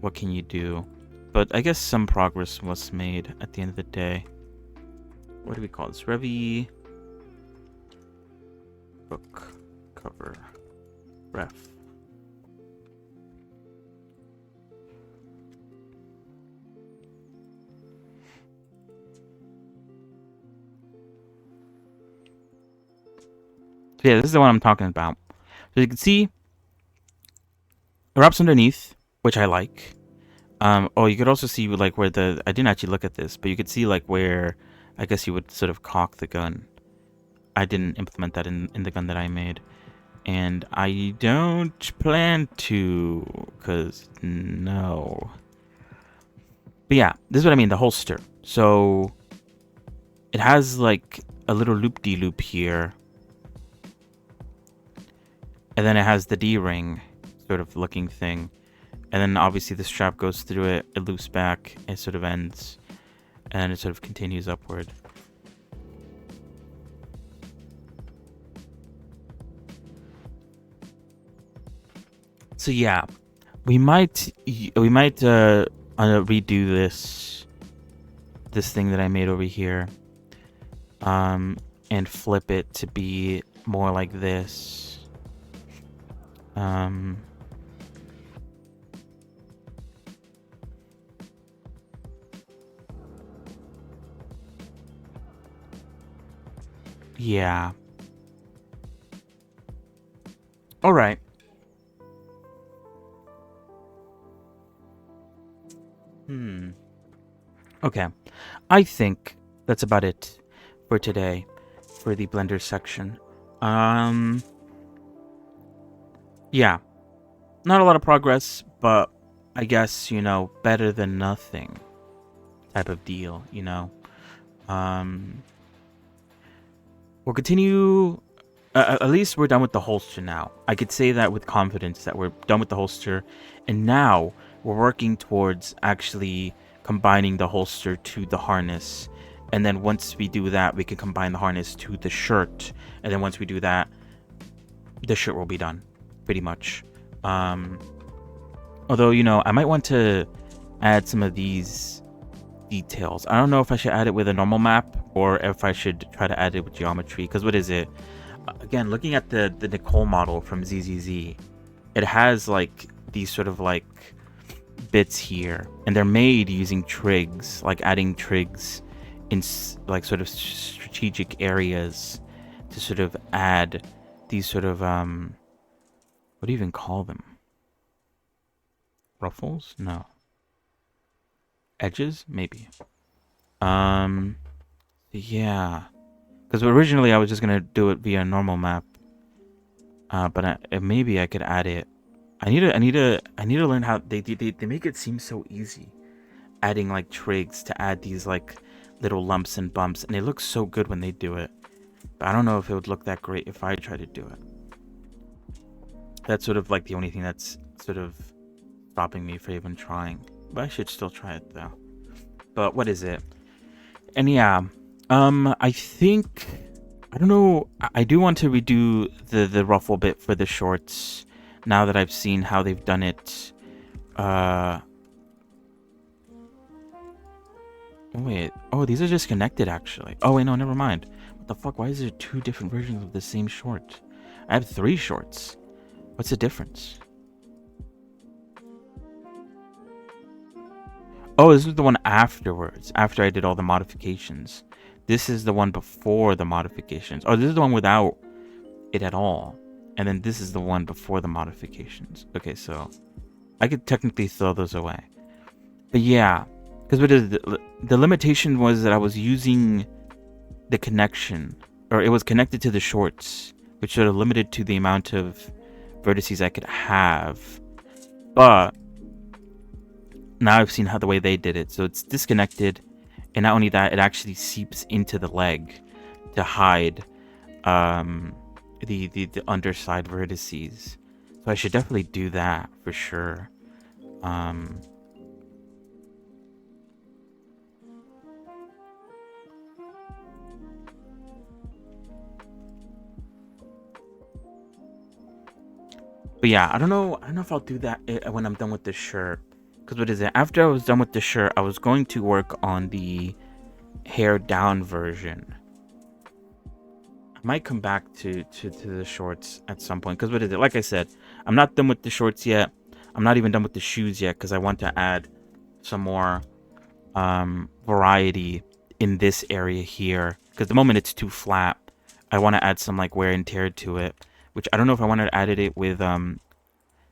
what can you do? But I guess some progress was made at the end of the day. What do we call this? Revi book cover ref. So yeah, this is the one I'm talking about. So you can see erupts underneath, which I like. Oh, you could also see like where I didn't actually look at this, but you could see like where I guess you would sort of cock the gun. I didn't implement that in the gun that I made. And I don't plan to, because no. But yeah, this is what I mean, the holster. So it has like a little loop-de-loop here. And then it has the D-ring sort of looking thing. And then obviously the strap goes through it, it loops back, it sort of ends, and it sort of continues upward. So yeah, we might redo this thing that I made over here, and flip it to be more like this. Yeah. All right. Okay. I think that's about it for today for the Blender section. Yeah. Not a lot of progress, but I guess, you know, better than nothing type of deal, you know. We'll continue. At least we're done with the holster now. I could say that with confidence that we're done with the holster. And now we're working towards actually combining the holster to the harness. And then once we do that, we can combine the harness to the shirt. And then once we do that, the shirt will be done. Pretty much. Although, you know, I might want to add some of these details. I don't know if I should add it with a normal map or if I should try to add it with geometry. Because what is it? Again, looking at the Nicole model from ZZZ, it has like these sort of like bits here, and they're made using trigs, like adding trigs in like sort of strategic areas to sort of add these sort of what do you even call them? Ruffles? No. edges, maybe. Yeah. Because originally I was just gonna do it via a normal map. But maybe I could add it. I need to learn how they make it seem so easy. Adding like trigs to add these like little lumps and bumps, and it looks so good when they do it. But I don't know if it would look that great if I try to do it. That's sort of like the only thing that's sort of stopping me from even trying. But I should still try it though. But what is it? And yeah, I think I don't know. I do want to redo the ruffle bit for the shorts now that I've seen how they've done it. Oh wait. Oh, these are just connected actually. Oh wait, no, never mind. What the fuck? Why is there 2 different versions of the same short? I have 3 shorts. What's the difference? Oh, this is the one afterwards, after I did all the modifications. This is the one before the modifications. Oh, this is the one without it at all. And then this is the one before the modifications. Okay, so I could technically throw those away. But yeah, because the limitation was that I was using the connection, or it was connected to the shorts, which sort of limited to the amount of vertices I could have. But now I've seen how the way they did it, so it's disconnected, and not only that, it actually seeps into the leg to hide the underside vertices. So I should definitely do that for sure. But yeah, I don't know if I'll do that when I'm done with this shirt. Because what is it? After I was done with the shirt, I was going to work on the hair down version. I might come back to the shorts at some point. Because what is it? Like I said, I'm not done with the shorts yet. I'm not even done with the shoes yet. Because I want to add some more variety in this area here. Because the moment it's too flat, I want to add some like wear and tear to it. Which I don't know if I wanted to add it with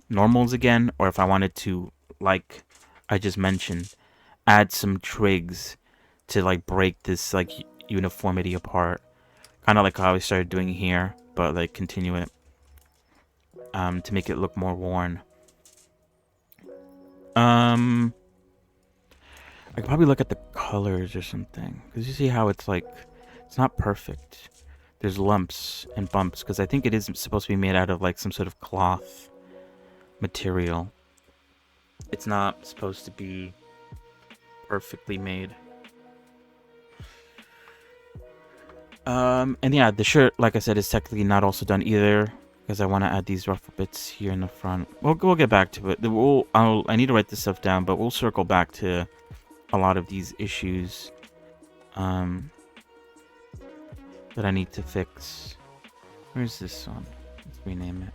normals again, or if I wanted to, like I just mentioned, add some trigs to like break this like uniformity apart, kind of like how I started doing here, but like continue it to make it look more worn. I could probably look at the colors or something, because you see how it's like it's not perfect. There's lumps and bumps, because I think it is supposed to be made out of like some sort of cloth material. It's not supposed to be perfectly made. And yeah, the shirt, like I said, is technically not also done either, because I want to add these ruffle bits here in the front. We'll get back to it. I need to write this stuff down, but we'll circle back to a lot of these issues that I need to fix. Where's this one? Let's rename it.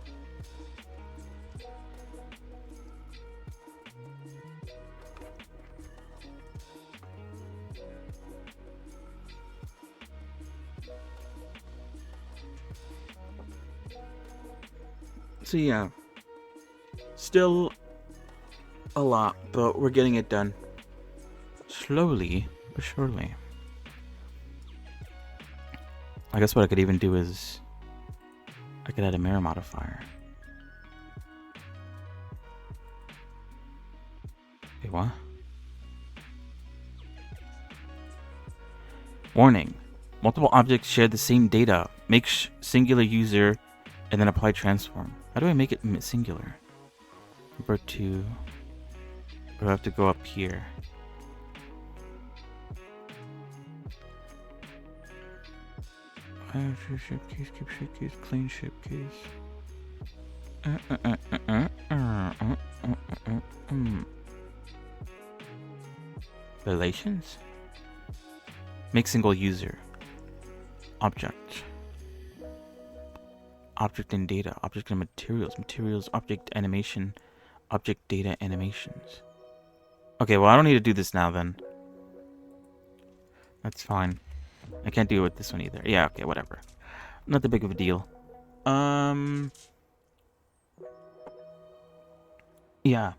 So yeah, still a lot, but we're getting it done. Slowly but surely. I guess what I could even do is I could add a mirror modifier. Wait, what? Warning. Multiple objects share the same data. Make singular user and then apply transform. How do I make it singular? Number 2. Or do I have to go up here? Shape case, keep shape case, clean shape case. Relations? Make single user. Object. Object and data. Object and materials. Materials, object animation. Object data animations. Okay, well I don't need to do this now then. That's fine. I can't do it with this one either. Yeah, okay, whatever. Not that big of a deal. Yeah.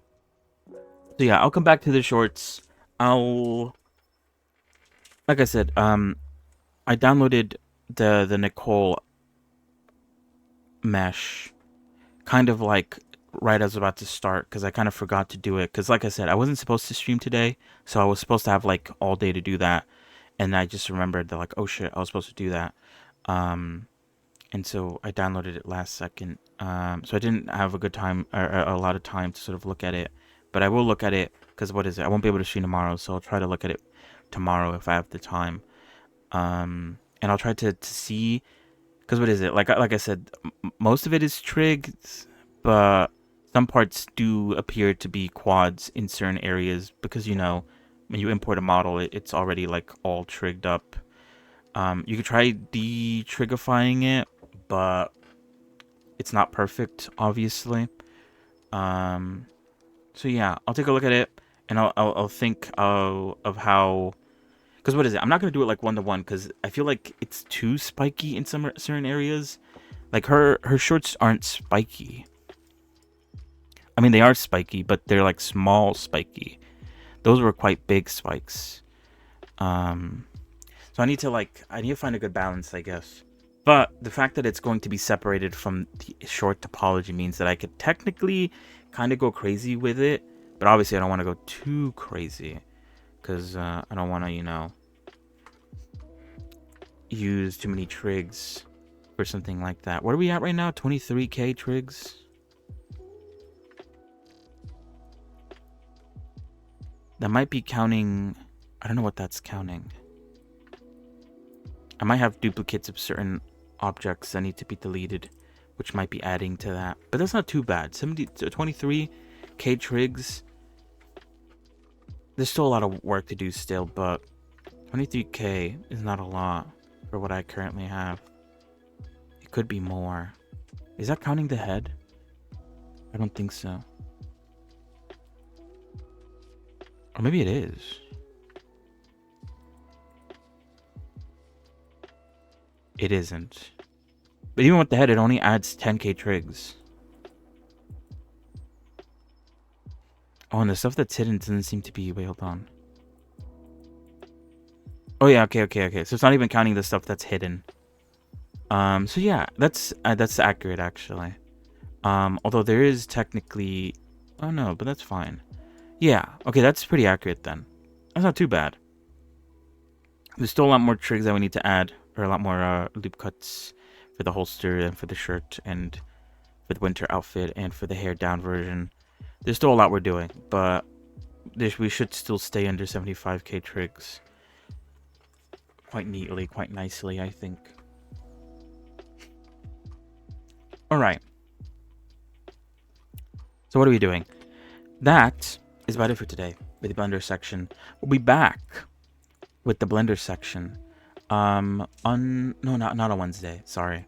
So yeah, I'll come back to the shorts I'll, like I said, I downloaded the Nicole mesh kind of like right as I was about to start because I kind of forgot to do it. Because, like I said, I wasn't supposed to stream today, so I was supposed to have like all day to do that, and I just remembered that like, oh shit, I was supposed to do that. Um, and so I downloaded it last second. So I didn't have a good time or a lot of time to sort of look at it, but I will look at it because what is it? I won't be able to stream tomorrow, so I'll try to look at it tomorrow if I have the time. And I'll try to see because what is it? Like I said, most of it is trigs, but some parts do appear to be quads in certain areas because when you import a model, it's already like all trigged up. You could try de-trigifying it, but it's not perfect, obviously. Um, so yeah, I'll take a look at it and I'll think of how. Because what is it? I'm not gonna do it like 1-to-1 because I feel like it's too spiky in some certain areas. Like her shorts aren't spiky. I mean, they are spiky, but they're like small spiky. Those were quite big spikes. Um, so I need to find a good balance, I guess. But the fact that it's going to be separated from the short topology means that I could technically kind of go crazy with it. But obviously, I don't want to go too crazy because I don't want to, use too many trigs or something like that. What are we at right now? 23k trigs? That might be counting. I don't know what that's counting. I might have duplicates of certain objects that need to be deleted, which might be adding to that. But that's not too bad. 23k trigs. There's still a lot of work to do still, but 23k is not a lot for what I currently have. It could be more. Is that counting the head? I don't think so. Or maybe it is. It isn't. But even with the head, it only adds 10k trigs. Oh, and the stuff that's hidden doesn't seem to be... Wait, hold on. Oh, yeah, okay. So it's not even counting the stuff that's hidden. So yeah, that's accurate, actually. Although there is technically... Oh, no, but that's fine. Yeah, okay, that's pretty accurate then. That's not too bad. There's still a lot more trigs that we need to add, or a lot more loop cuts for the holster and for the shirt and for the winter outfit and for the hair down version. There's still a lot we're doing, but we should still stay under 75k trigs quite neatly, quite nicely, I think. Alright. So what are we doing? That is about it for today with the Blender section. We'll be back with the Blender section not on Wednesday, sorry.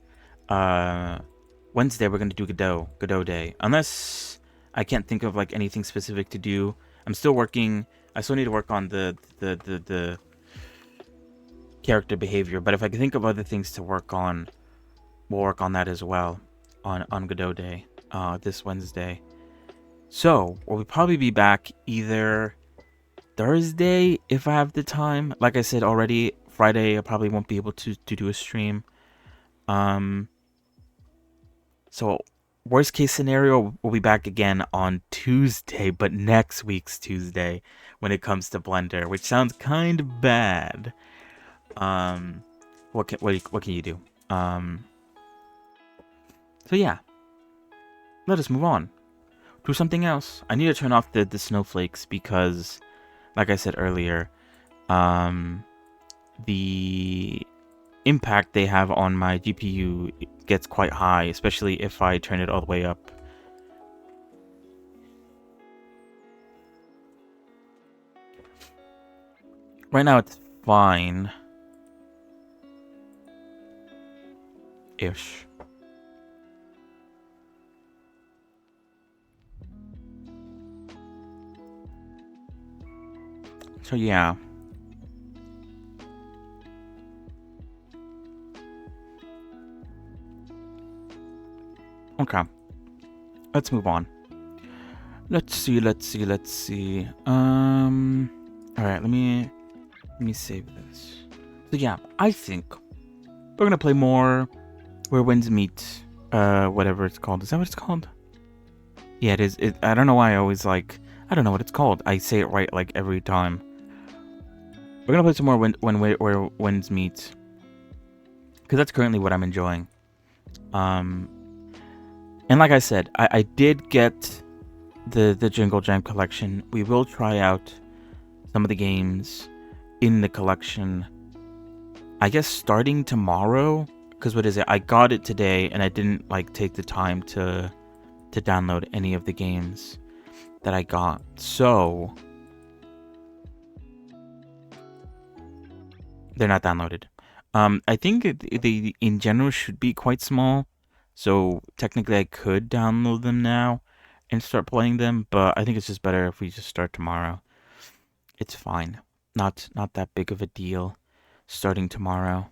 Wednesday we're gonna do Godot Day, unless I can't think of like anything specific to do. I'm still working. I still need to work on the character behavior, but if I can think of other things to work on, we'll work on that as well on Godot Day this Wednesday. So we'll probably be back either Thursday if I have the time. Like I said already, Friday I probably won't be able to do a stream. So worst case scenario, we'll be back again on Tuesday, but next week's Tuesday when it comes to Blender, which sounds kind of bad. What can you do? So yeah, let us move on to something else. I need to turn off the snowflakes because, like I said earlier, the impact they have on my GPU gets quite high, especially if I turn it all the way up. Right now it's fine. Ish. So yeah. Okay. Let's move on. Let's see. All right, let me save this. So yeah, I think we're gonna play more Where Winds Meet. Whatever it's called. Is that what it's called? Yeah, it is. I don't know why I always like. I don't know what it's called. I say it right like every time. We're gonna play some more Where Winds Meet, because that's currently what I'm enjoying. And like I said, I did get the Jingle Jam collection. We will try out some of the games in the collection, I guess, starting tomorrow. Because what is it? I got it today, and I didn't like take the time to download any of the games that I got. So they're not downloaded. I think they in general should be quite small. So technically, I could download them now and start playing them. But I think it's just better if we just start tomorrow. It's fine. Not that big of a deal starting tomorrow.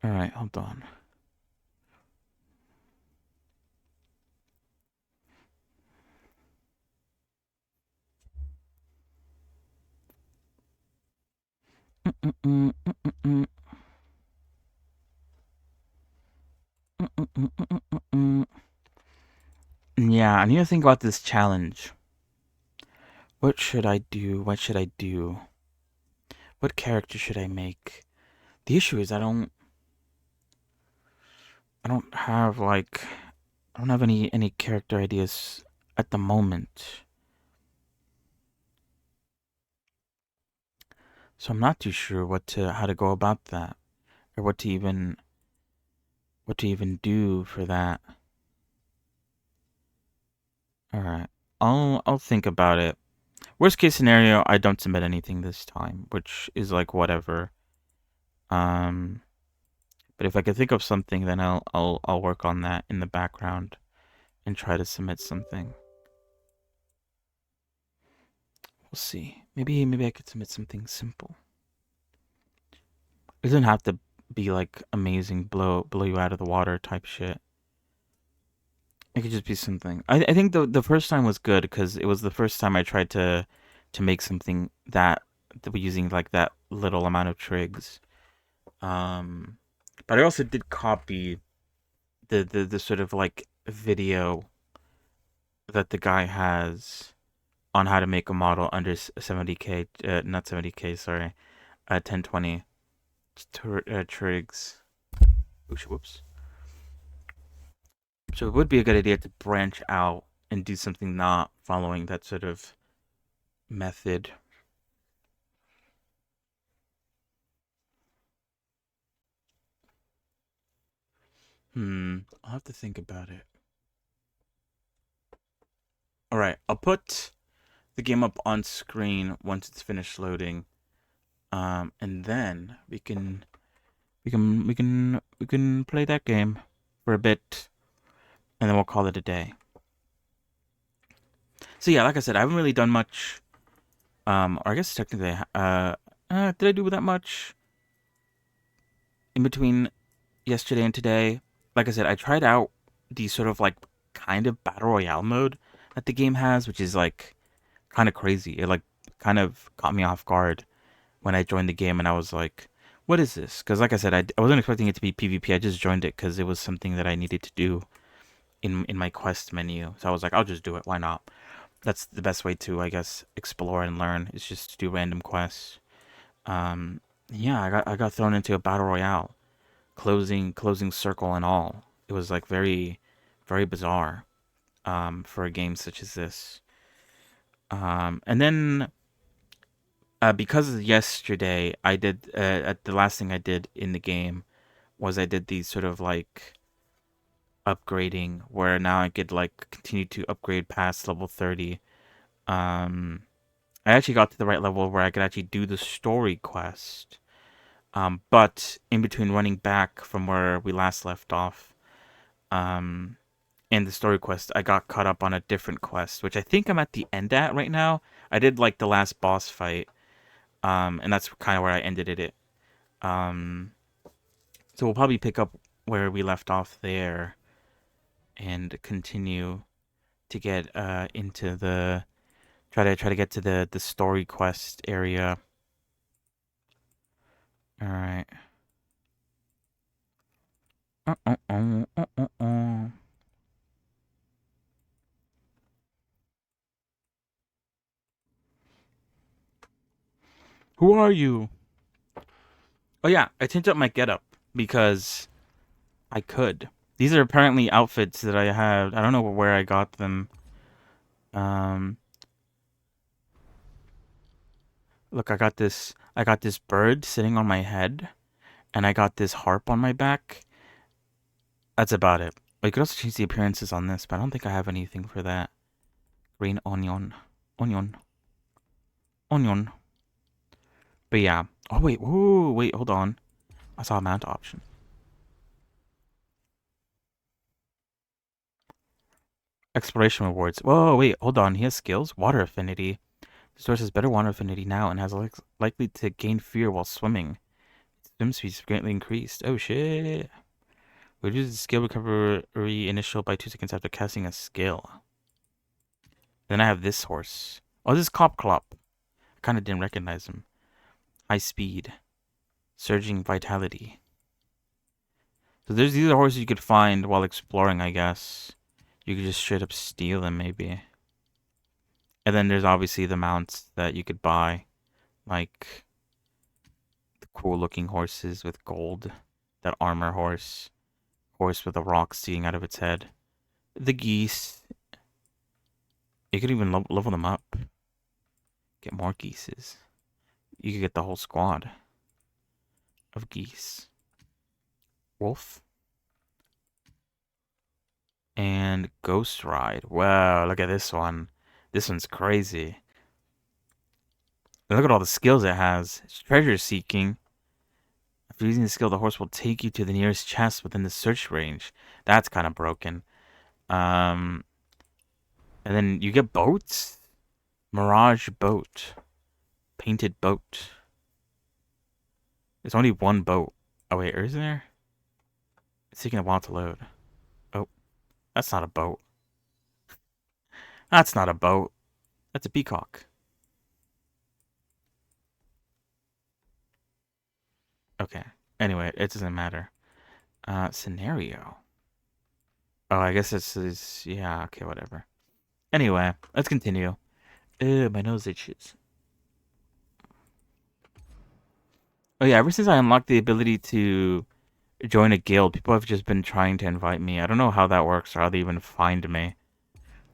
All right, hold on. Yeah, I need to think about this challenge. What should I do? What should I do? What character should I make? The issue is I don't have like I don't have any character ideas at the moment. So I'm not too sure how to go about that, or what to even do for that. All right. I'll think about it. Worst case scenario, I don't submit anything this time, which is like whatever. Um but if I could think of something, then I'll work on that in the background and try to submit something. We'll see. Maybe I could submit something simple. It doesn't have to be like amazing, blow you out of the water type shit. It could just be something. I think the first time was good because it was the first time I tried to make something that was using like that little amount of trigs. Um, but I also did copy the sort of like video that the guy has on how to make a model under 70k, not 70k, sorry, 1020 trigs. Oops, whoops. So it would be a good idea to branch out and do something not following that sort of method. I'll have to think about it. All right, I'll put the game up on screen once it's finished loading. And then we can play that game for a bit, and then we'll call it a day. So yeah, like I said, I haven't really done much. Or I guess technically, did I do that much in between yesterday and today? Like I said, I tried out the sort of like kind of battle royale mode that the game has, which is like kind of crazy. It like kind of caught me off guard when I joined the game, and I was like, "What is this?" Because like I said, I wasn't expecting it to be PvP. I just joined it because it was something that I needed to do in my quest menu. So I was like, "I'll just do it. Why not?" That's the best way to, I guess, explore and learn. Is just to do random quests. Um, yeah, I got thrown into a battle royale, closing circle and all. It was like very bizarre. For a game such as this. And then because yesterday I did the last thing I did in the game was I did these sort of like upgrading where now I could like continue to upgrade past level 30. Um, I actually got to the right level where I could actually do the story quest. But in between running back from where we last left off, um, in the story quest, I got caught up on a different quest, which I think I'm at the end at right now. I did like the last boss fight, and that's kind of where I ended it. Um, so we'll probably pick up where we left off there and continue to get into the try to get to the story quest area. All right. Who are you? Oh yeah, I changed up my getup because I could. These are apparently outfits that I have. I don't know where I got them. Um, look, I got this. I got this bird sitting on my head, and I got this harp on my back. That's about it. I could also change the appearances on this, but I don't think I have anything for that. Green onion, onion, onion. But yeah. Oh wait, whoa, wait, hold on. I saw a mount option. Exploration rewards. Whoa, wait, hold on. He has skills. Water affinity. The source has better water affinity now and has likely to gain fear while swimming. Swim speed is greatly increased. Oh shit. Reduces skill recovery initial by 2 seconds after casting a skill. Then I have this horse. Oh, this is Cop Clop. I kind of didn't recognize him. High speed. Surging vitality. So these are horses you could find while exploring, I guess. You could just straight up steal them, maybe. And then there's obviously the mounts that you could buy. Like the cool looking horses with gold. That armor horse. Horse with a rock sticking out of its head. The geese. You could even level them up. Get more geeses. You could get the whole squad of geese. Wolf. And Ghost Ride. Wow, look at this one. This one's crazy. And look at all the skills it has. Treasure seeking. After using the skill, the horse will take you to the nearest chest within the search range. That's kind of broken. And then you get boats. Mirage boat. Painted boat. There's only one boat. Oh wait, isn't there? It's taking a while to load. Oh, that's not a boat. That's not a boat. That's a peacock. Okay. Anyway, it doesn't matter. Scenario. Oh, I guess this is... Yeah, okay, whatever. Anyway, let's continue. Ew, my nose itches. Oh yeah, ever since I unlocked the ability to join a guild, people have just been trying to invite me. I don't know how that works or how they even find me.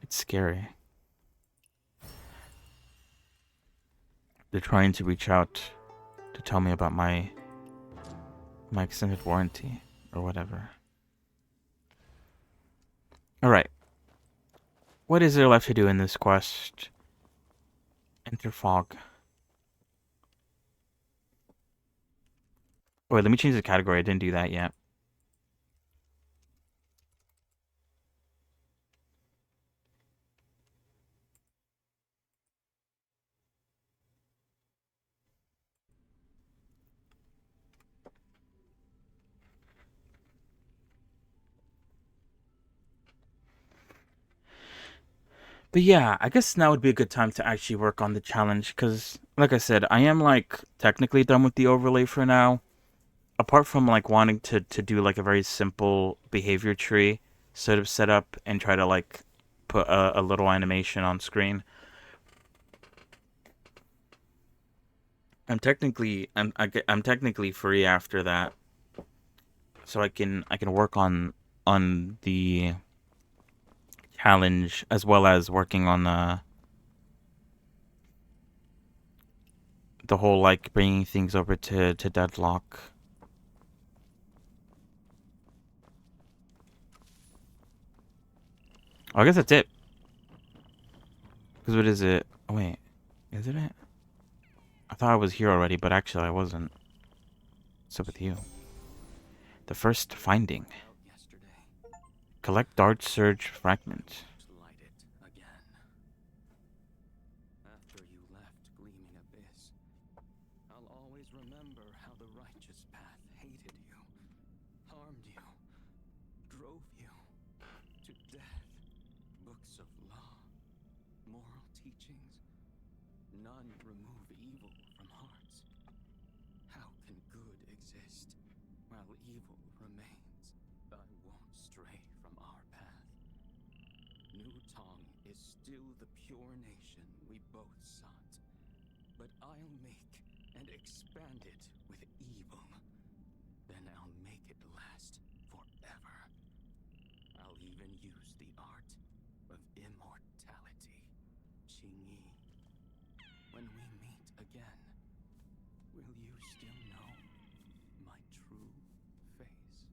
It's scary. They're trying to reach out to tell me about my extended warranty or whatever. Alright. What is there left to do in this quest? Enter fog. Wait, let me change the category. I didn't do that yet. But yeah, I guess now would be a good time to actually work on the challenge because, like I said, I am like technically done with the overlay for now. Apart from like wanting to do like a very simple behavior tree sort of setup and try to like put a little animation on screen. I'm technically free after that, so I can work on the challenge as well as working on the whole like bringing things over to Deadlock. Oh, I guess that's it. Because what is it? Oh, wait, is it it? I thought I was here already, but actually I wasn't. What's up with you? The first finding. Collect Dart Surge fragment. After you left Gleaming Abyss, I'll always remember how the righteous path hated you, harmed you, drove you to death. Books of none remove evil from hearts. How can good exist while evil remains? I won't stray from our path. New Tong is still the pure nation we both sought, but I'll make and expand it with evil. Then I'll make it last forever. I'll even use the art of immortality, Qingyi. When we meet again, will you still know my true face?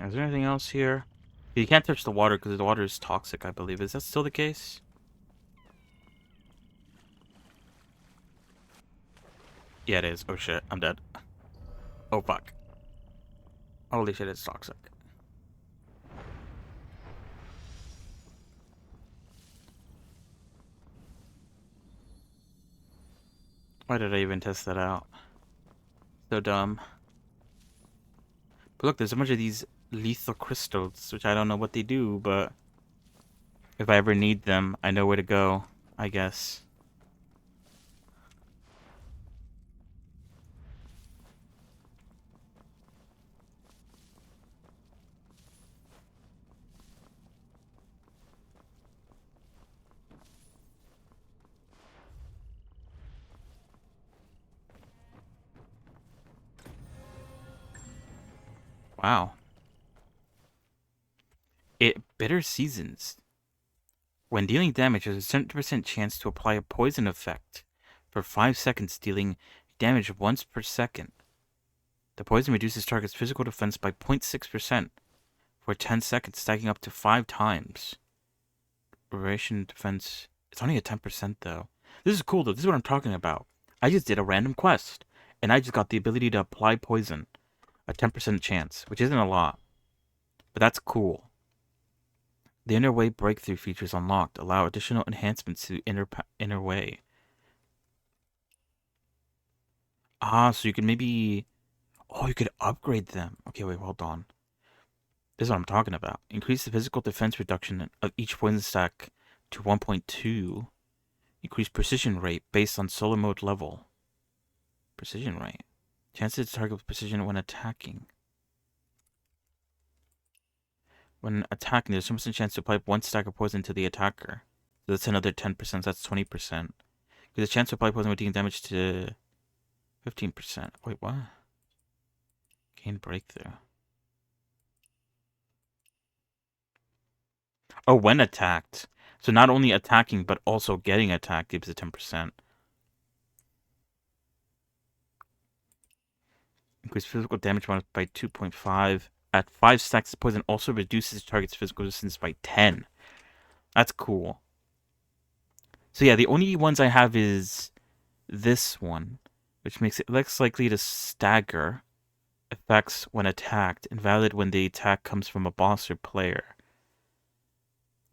Is there anything else here? You can't touch the water because the water is toxic, I believe. Is that still the case? Yeah, it is. Oh shit, I'm dead. Oh fuck. Holy shit, it's toxic. Why did I even test that out? So dumb. But look, there's a bunch of these lethal crystals, which I don't know what they do, but if I ever need them, I know where to go, I guess. Wow. Bitter seasons. When dealing damage, there's a 70% chance to apply a poison effect for 5 seconds, dealing damage once per second. The poison reduces target's physical defense by 0.6% for 10 seconds, stacking up to 5 times. Duration defense. It's only a 10% though. This is cool though. This is what I'm talking about. I just did a random quest, and I just got the ability to apply poison. A 10% chance, which isn't a lot. But that's cool. The Inner Way breakthrough features unlocked allow additional enhancements to Inner Way. Ah, so you can maybe... Oh, you could upgrade them. Okay, wait, hold on. This is what I'm talking about. Increase the physical defense reduction of each poison stack to 1.2. Increase precision rate based on solo mode level. Precision rate. Chances to target with precision when attacking. When attacking, there's a 10% chance to apply 1 stack of poison to the attacker. So that's another 10%, that's 20%. There's a chance to apply poison with dealing damage to 15%. Wait, what? Gain breakthrough. Oh, when attacked. So not only attacking, but also getting attacked gives it 10%. Increase physical damage bonus by 2.5. At 5 stacks of poison also reduces the target's physical resistance by 10. That's cool. So yeah, the only ones I have is this one, which makes it less likely to stagger effects when attacked, invalid when the attack comes from a boss or player.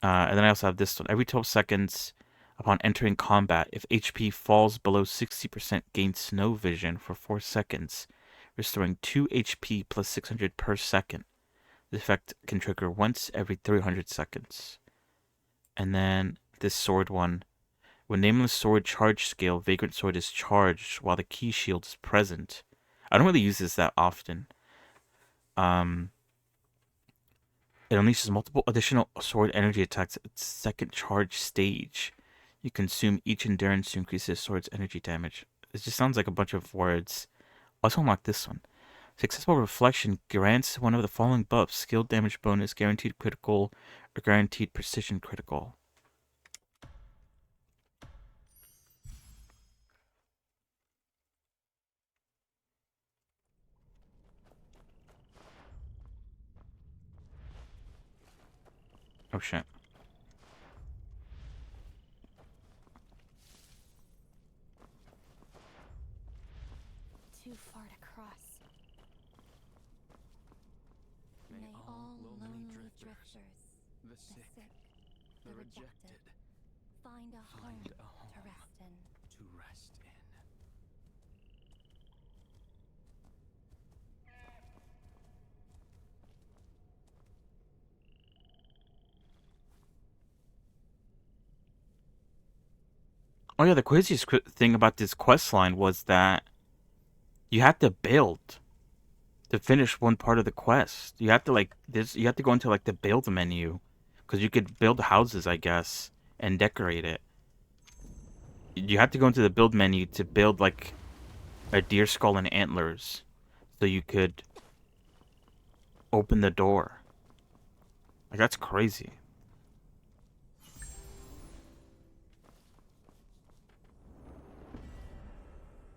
And then I also have this one. Every 12 seconds upon entering combat, if HP falls below 60%, gain snow vision for 4 seconds, restoring 2 HP plus 600 per second. The effect can trigger once every 300 seconds. And then this sword one. When Nameless Sword charge scale, Vagrant Sword is charged while the key shield is present. I don't really use this that often. It unleashes multiple additional sword energy attacks at its second charge stage. You consume each endurance to increase the sword's energy damage. It just sounds like a bunch of words. Also unlock this one. Successful Reflection grants one of the following buffs: skill damage bonus, guaranteed critical, or guaranteed precision critical. Oh shit. Too far to cross. May all lonely drifters, the sick, the rejected. Find a home Find a home to rest in. to rest in. Oh yeah, the craziest thing about this quest line was that you had to build to finish one part of the quest. You have to like this. You have to go into like the build menu, because you could build houses, I guess, and decorate it. You have to go into the build menu to build like a deer skull and antlers, so you could open the door. Like that's crazy.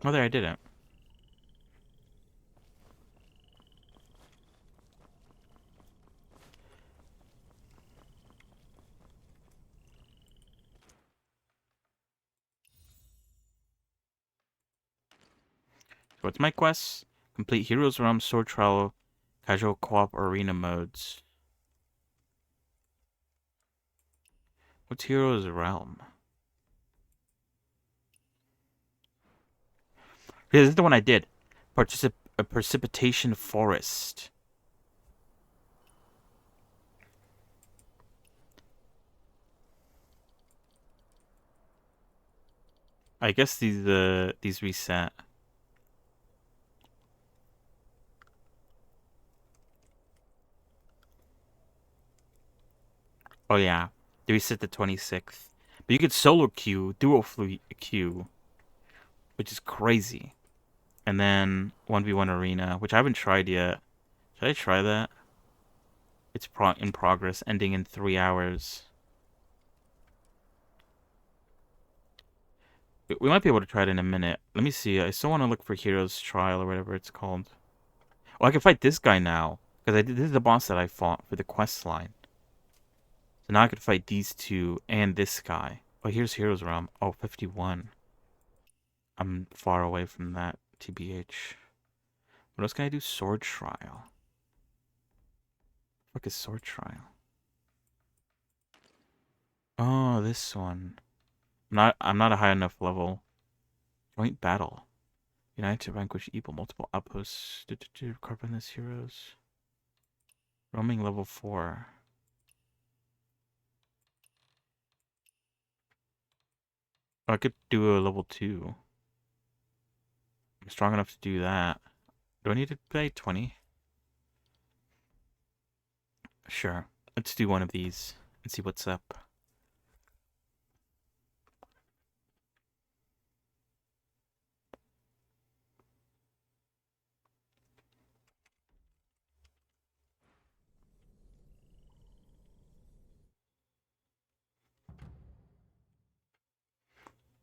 Oh, there I didn't. What's my quest? Complete Heroes Realm, Sword Trial, Casual Co-op, Arena modes. What's Heroes Realm? Yeah, this is the one I did. A Precipitation Forest. I guess these reset. Oh yeah, they reset the 26th. But you could solo queue, duo fleet queue, which is crazy. And then 1v1 arena, which I haven't tried yet. Should I try that? It's in progress, ending in 3 hours. We might be able to try it in a minute. Let me see. I still want to look for Heroes Trial or whatever it's called. Oh, I can fight this guy now. Because this is the boss that I fought for the quest line. So now I could fight these two and this guy. Oh, here's Heroes Realm. Oh, 51. I'm far away from that, TBH. What else can I do? Sword Trial. What is Sword Trial? Oh, this one. I'm not a high enough level. Joint battle. United to vanquish evil. Multiple outposts. Carbonless heroes. Roaming level 4. Oh, I could do a level 2. I'm strong enough to do that. Do I need to pay 20? Sure. Let's do one of these and see what's up.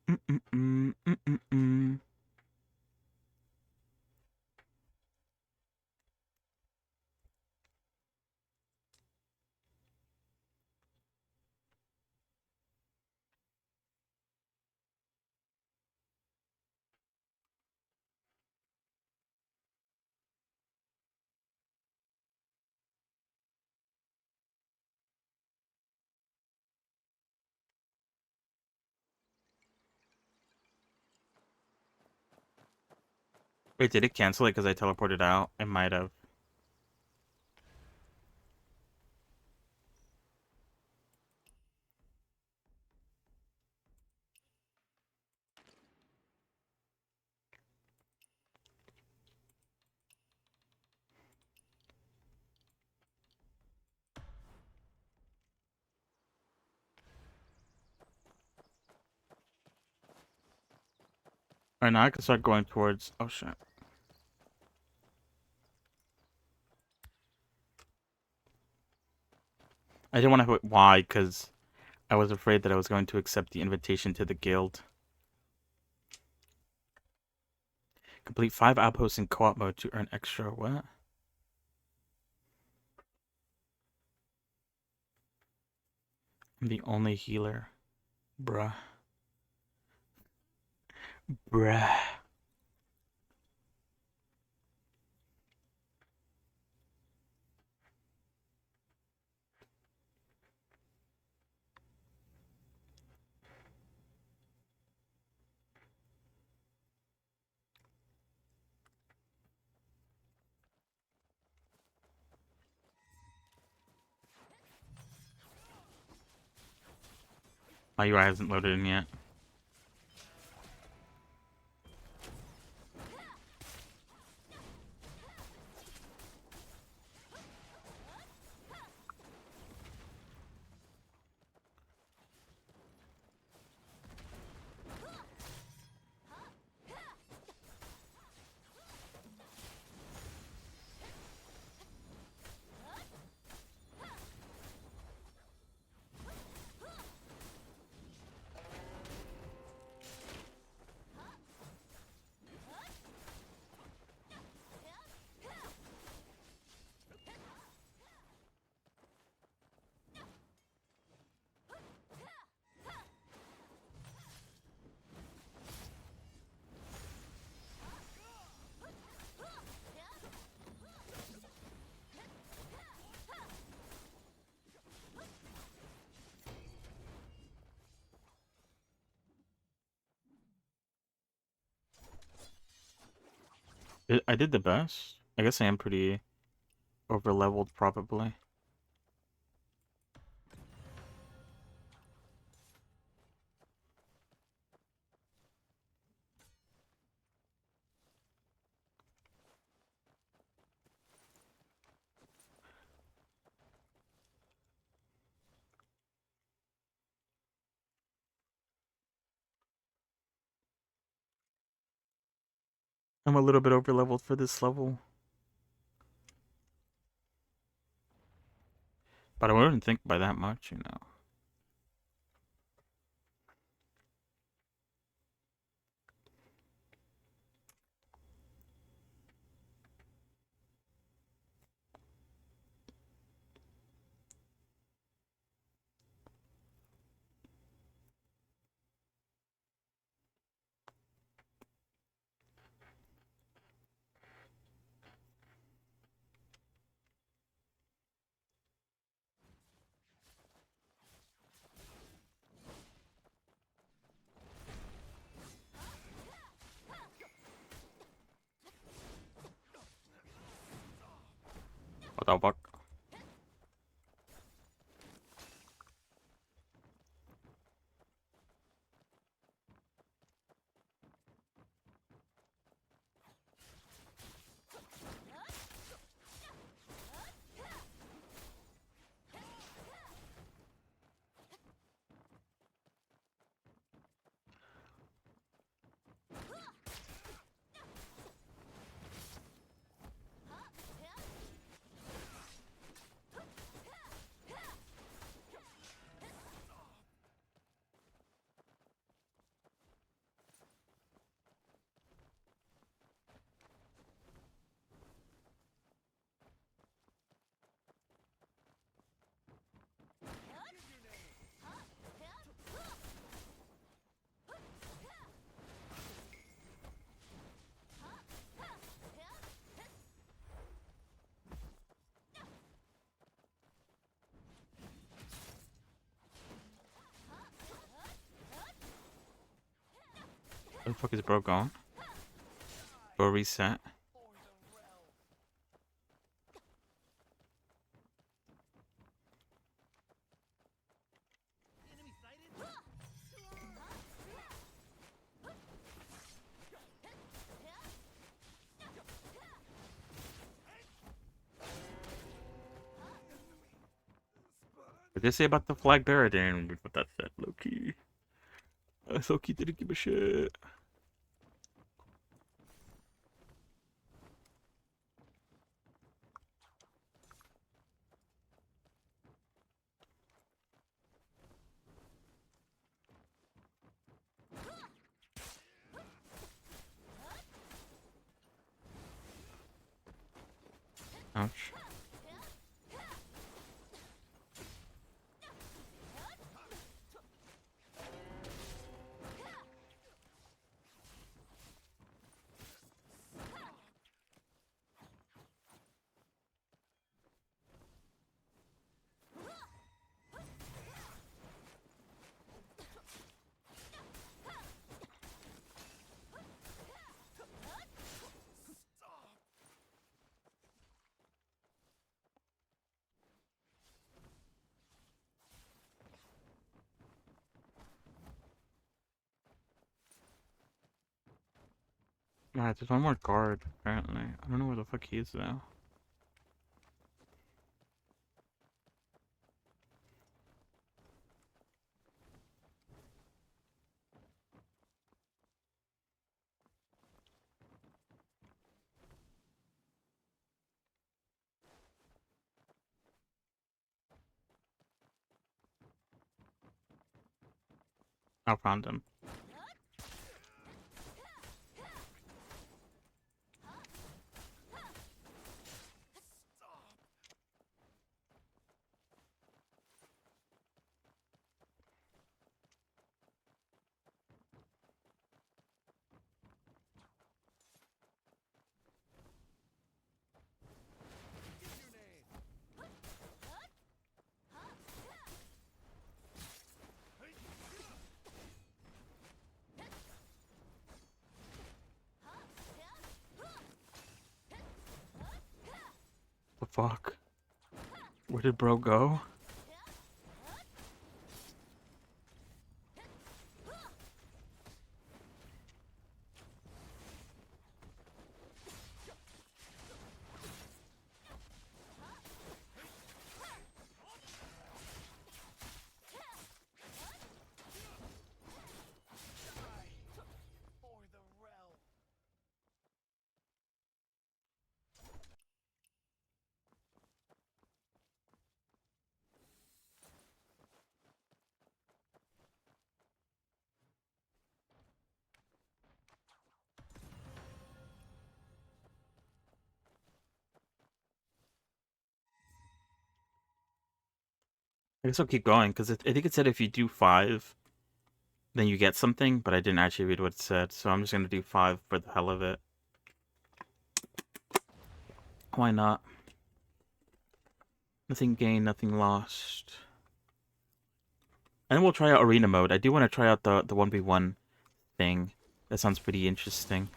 Mm-mm-mm. Wait, did it cancel it because I teleported out? It might have. Alright, now I can start going towards... Oh, shit. I didn't want to hit Y because I was afraid that I was going to accept the invitation to the guild. Complete 5 outposts in co-op mode to earn extra... What? I'm the only healer. Bruh. Bruh. My UI hasn't loaded in yet. I did the best. I guess I am pretty over leveled, probably. I'm a little bit over leveled for this level. But I wouldn't think by that much, you know. What the fuck? Where the fuck is bro gone? Bro reset. What did they say about the flag there? I didn't read what that said, low-key. Low-key didn't give a shit. Ouch. Alright, there's one more guard, apparently. I don't know where the fuck he is, though. I found him. The fuck? Where did bro go? For the realm. I guess I'll keep going, because I think it said if you do 5, then you get something, but I didn't actually read what it said, so I'm just gonna do 5 for the hell of it. Why not? Nothing gained, nothing lost. And then we'll try out arena mode. I do want to try out the 1v1 thing. That sounds pretty interesting.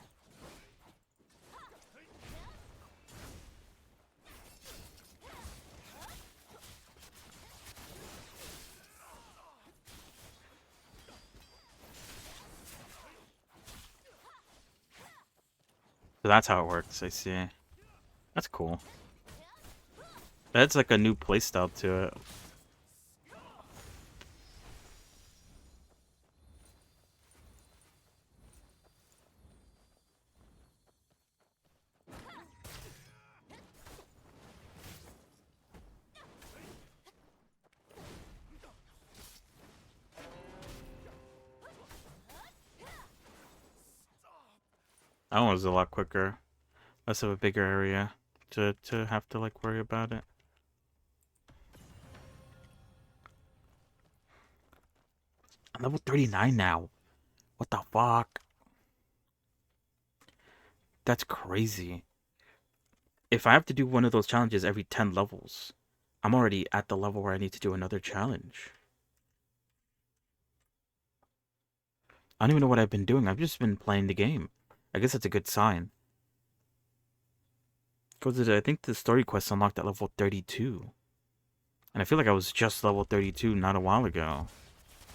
So that's how it works, I see. That's cool. That's like a new playstyle to it. That one was a lot quicker. Less of a bigger area to have to like worry about it. I'm level 39 now. What the fuck? That's crazy. If I have to do one of those challenges every 10 levels, I'm already at the level where I need to do another challenge. I don't even know what I've been doing. I've just been playing the game. I guess that's a good sign. Because I think the story quest unlocked at level 32. And I feel like I was just level 32 not a while ago.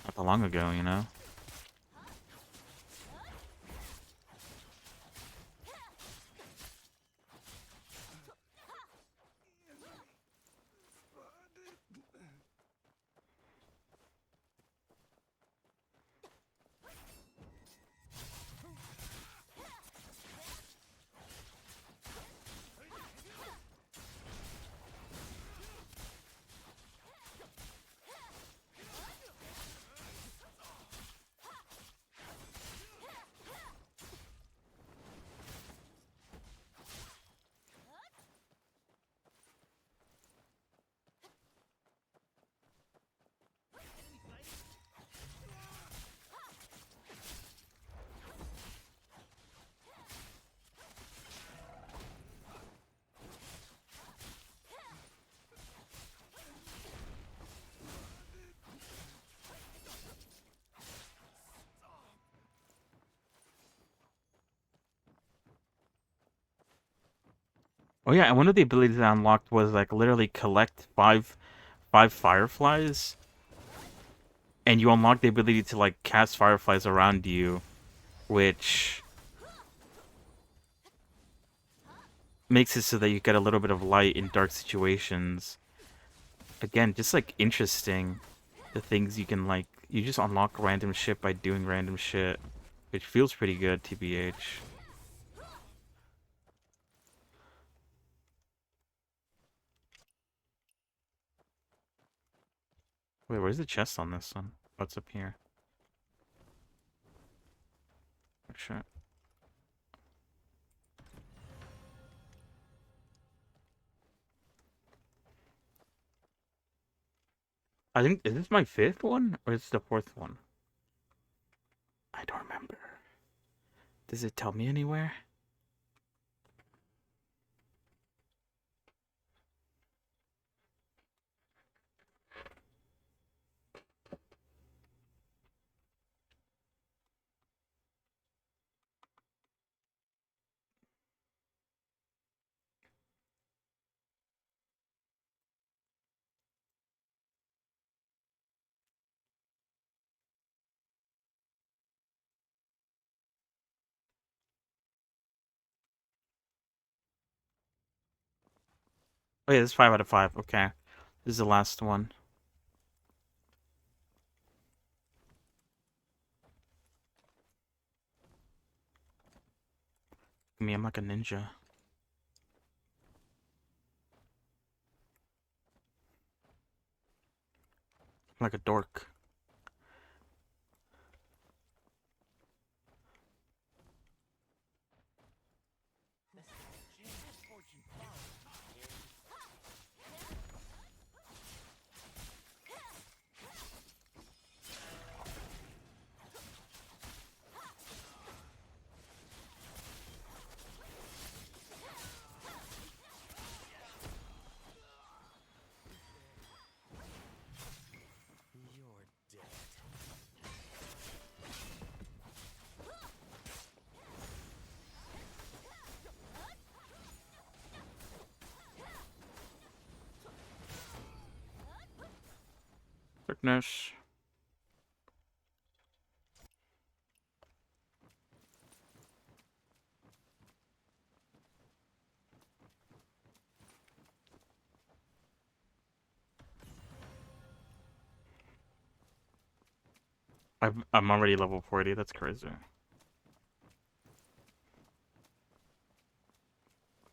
Not that long ago, you know? Oh yeah, and one of the abilities I unlocked was like literally collect five fireflies, and you unlock the ability to like cast fireflies around you, which makes it so that you get a little bit of light in dark situations. Again, just like interesting, the things you can like. You just unlock random shit by doing random shit, which feels pretty good, TBH. Wait, where's the chest on this one? What's up here? Oh, shit. I think, is this my 5th one? Or is this the 4th one? I don't remember. Does it tell me anywhere? Oh yeah, this is 5 out of 5. Okay. This is the last one. Me, I'm like a ninja. I'm like a dork. You're dead. Darkness. I'm already level 40. That's crazy.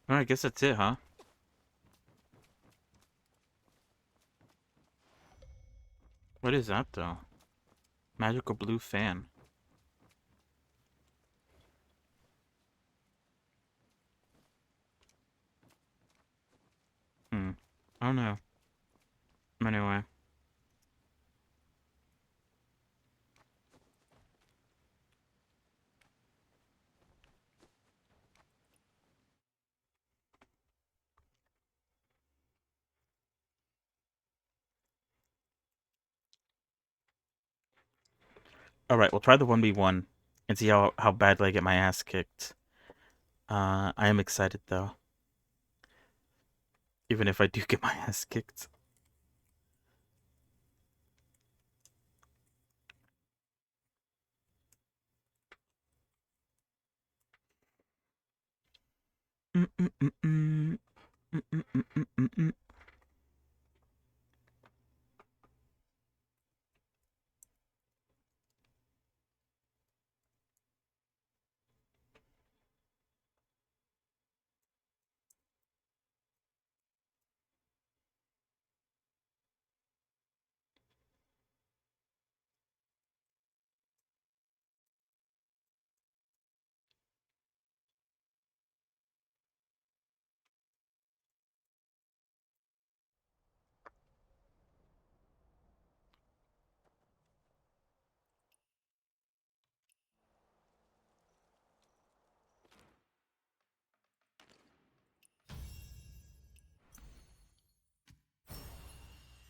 Alright, I guess that's it, huh? What is that, though? Magical blue fan. I don't know. Anyway. Alright, we'll try the 1v1 and see how badly I get my ass kicked. I am excited, though. Even if I do get my ass kicked. Mm-mm-mm-mm. Mm-mm-mm-mm-mm.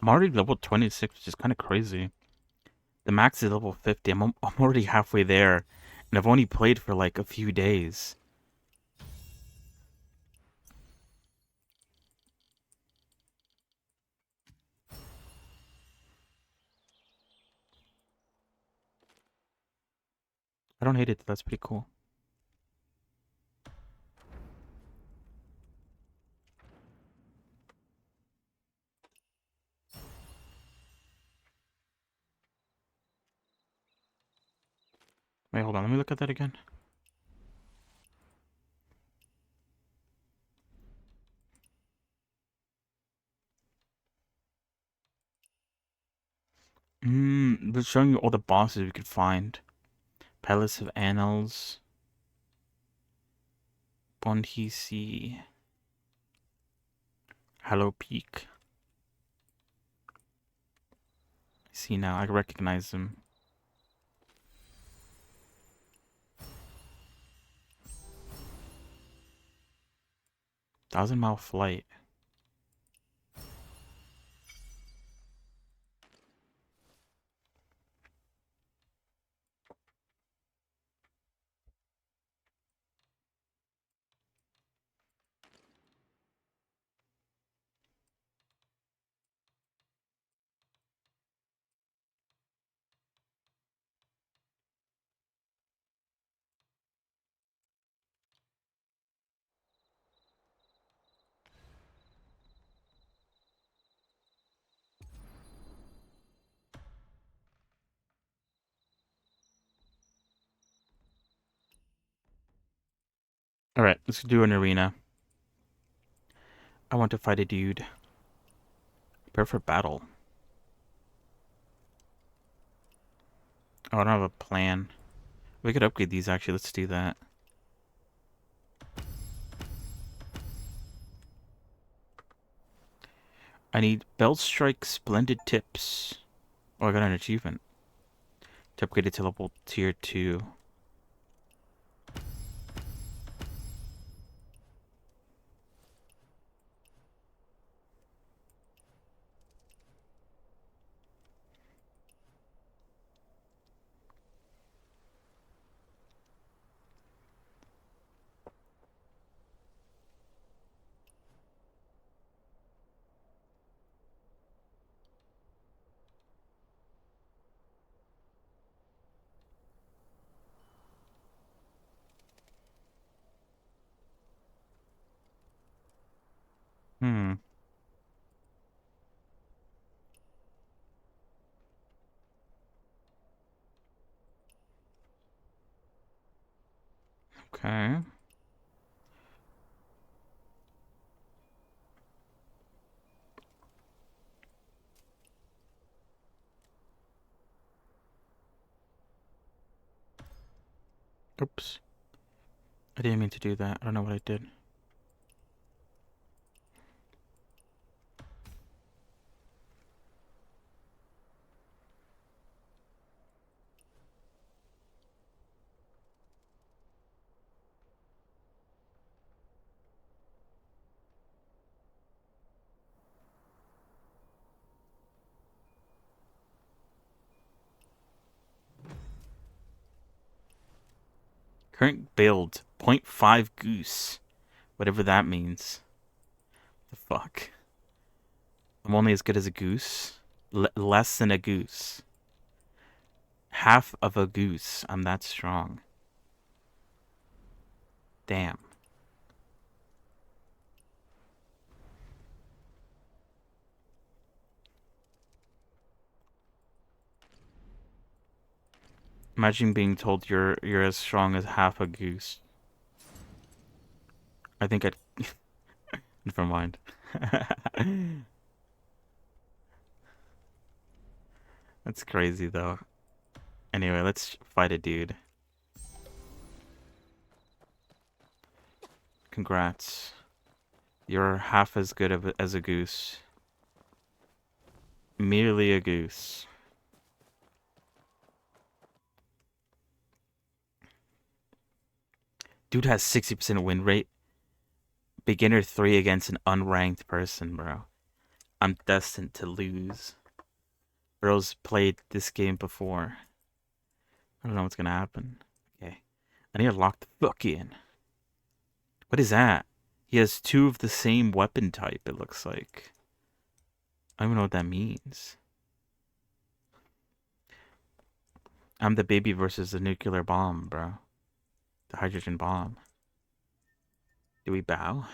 I'm already level 26, which is kind of crazy. The max is level 50. I'm already halfway there, and I've only played for like a few days. I don't hate it. That's pretty cool. Wait, hold on. Let me look at that again. It's showing you all the bosses we could find. Palace of Annals. Bondhisi. Hollow Peak. I see now. I recognize them. Thousand-Mile Flight. Alright, let's do an arena. I want to fight a dude. Prepare for battle. Oh, I don't have a plan. We could upgrade these, actually. Let's do that. I need Belt Strike Splendid Tips. Oh, I got an achievement. To upgrade it to level tier 2. Hmm. Okay. Oops. I didn't mean to do that. I don't know what I did. Current build. 0.5 goose. Whatever that means. The fuck? I'm only as good as a goose. Less than a goose. Half of a goose. I'm that strong. Damn. Imagine being told you're as strong as half a goose. I think I'd... Never mind. That's crazy, though. Anyway, let's fight a dude. Congrats. You're half as good as a goose. Merely a goose. Dude has 60% win rate. Beginner 3 against an unranked person, bro. I'm destined to lose. Girls played this game before. I don't know what's gonna happen. Okay. I need to lock the fuck in. What is that? He has 2 of the same weapon type, it looks like. I don't even know what that means. I'm the baby versus the nuclear bomb, bro. The hydrogen bomb. Do we bow?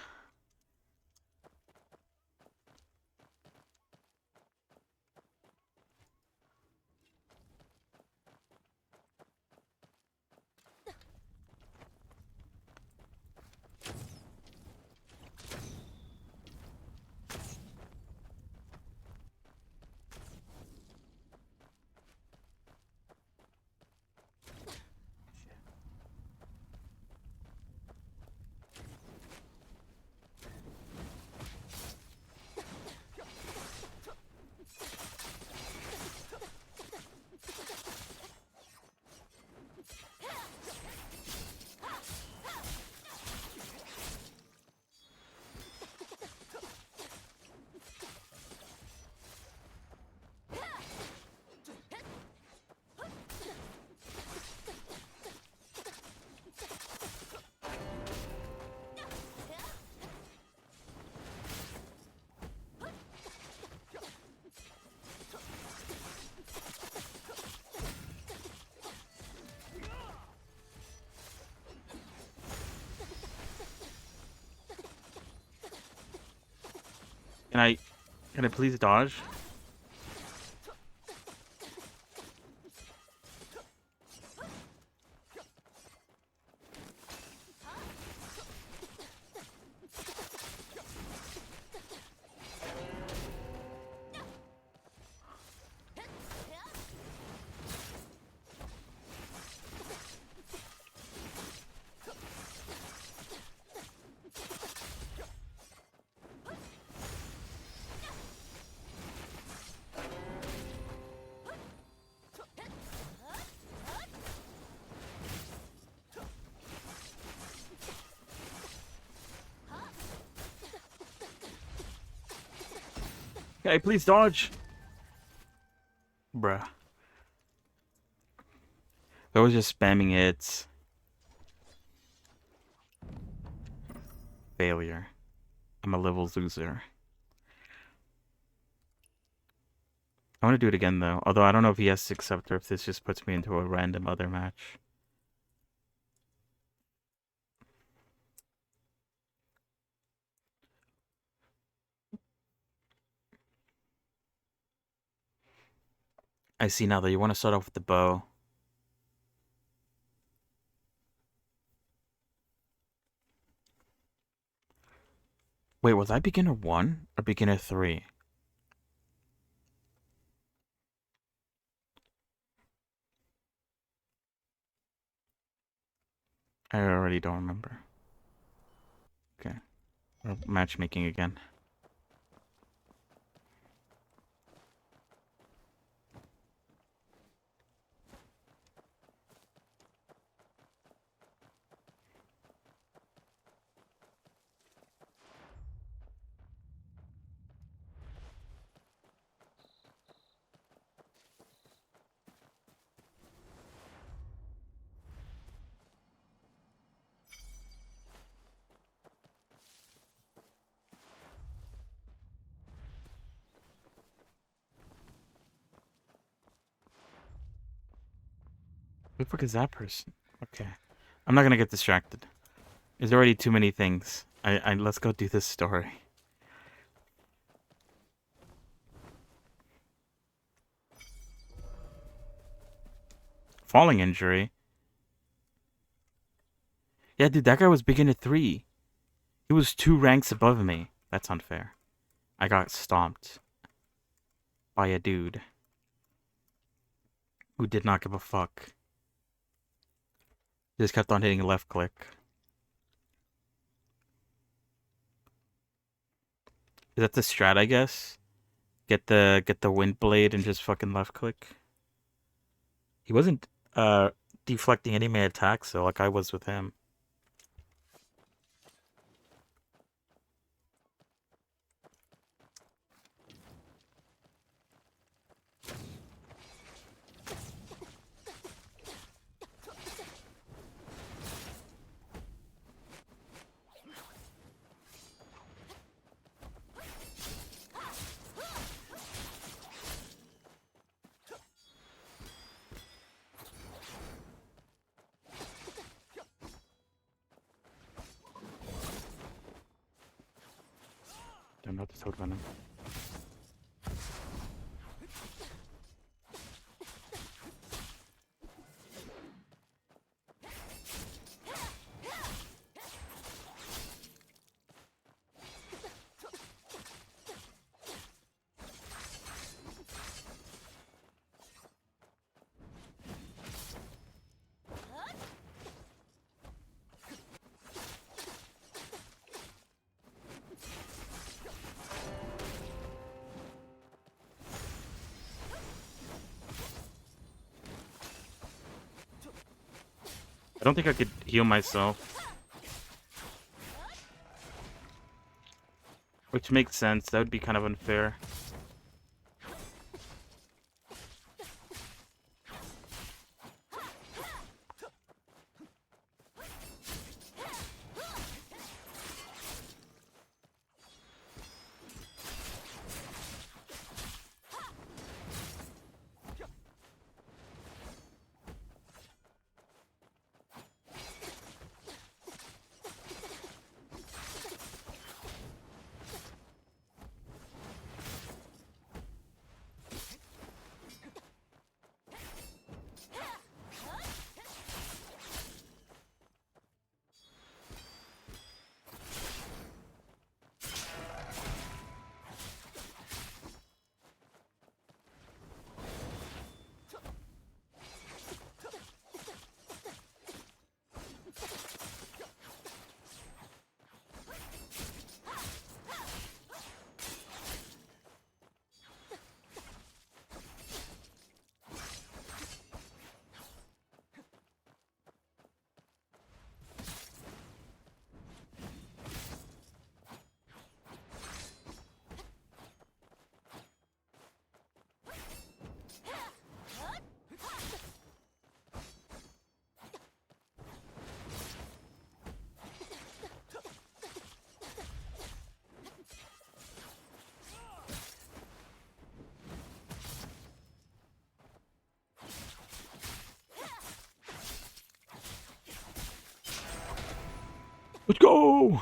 Can I please dodge? Can I please dodge? Bruh. I was just spamming hits. Failure. I'm a level loser. I want to do it again though. Although I don't know if he has 6 scepter, if this just puts me into a random other match. I see now that you want to start off with the bow. Wait, was I beginner 1 or beginner 3? I already don't remember. Okay. We're matchmaking again. Who the fuck is that person? Okay. I'm not gonna get distracted. There's already too many things. Let's go do this story. Falling injury? Yeah, dude, that guy was beginner 3. He was 2 ranks above me. That's unfair. I got stomped by a dude who did not give a fuck. Just kept on hitting left click. Is that the strat, I guess? Get the wind blade and just fucking left click. He wasn't deflecting any of my attacks though, like I was with him. Don't know what to talk about him. I don't think I could heal myself. Which makes sense. That would be kind of unfair. Let's go!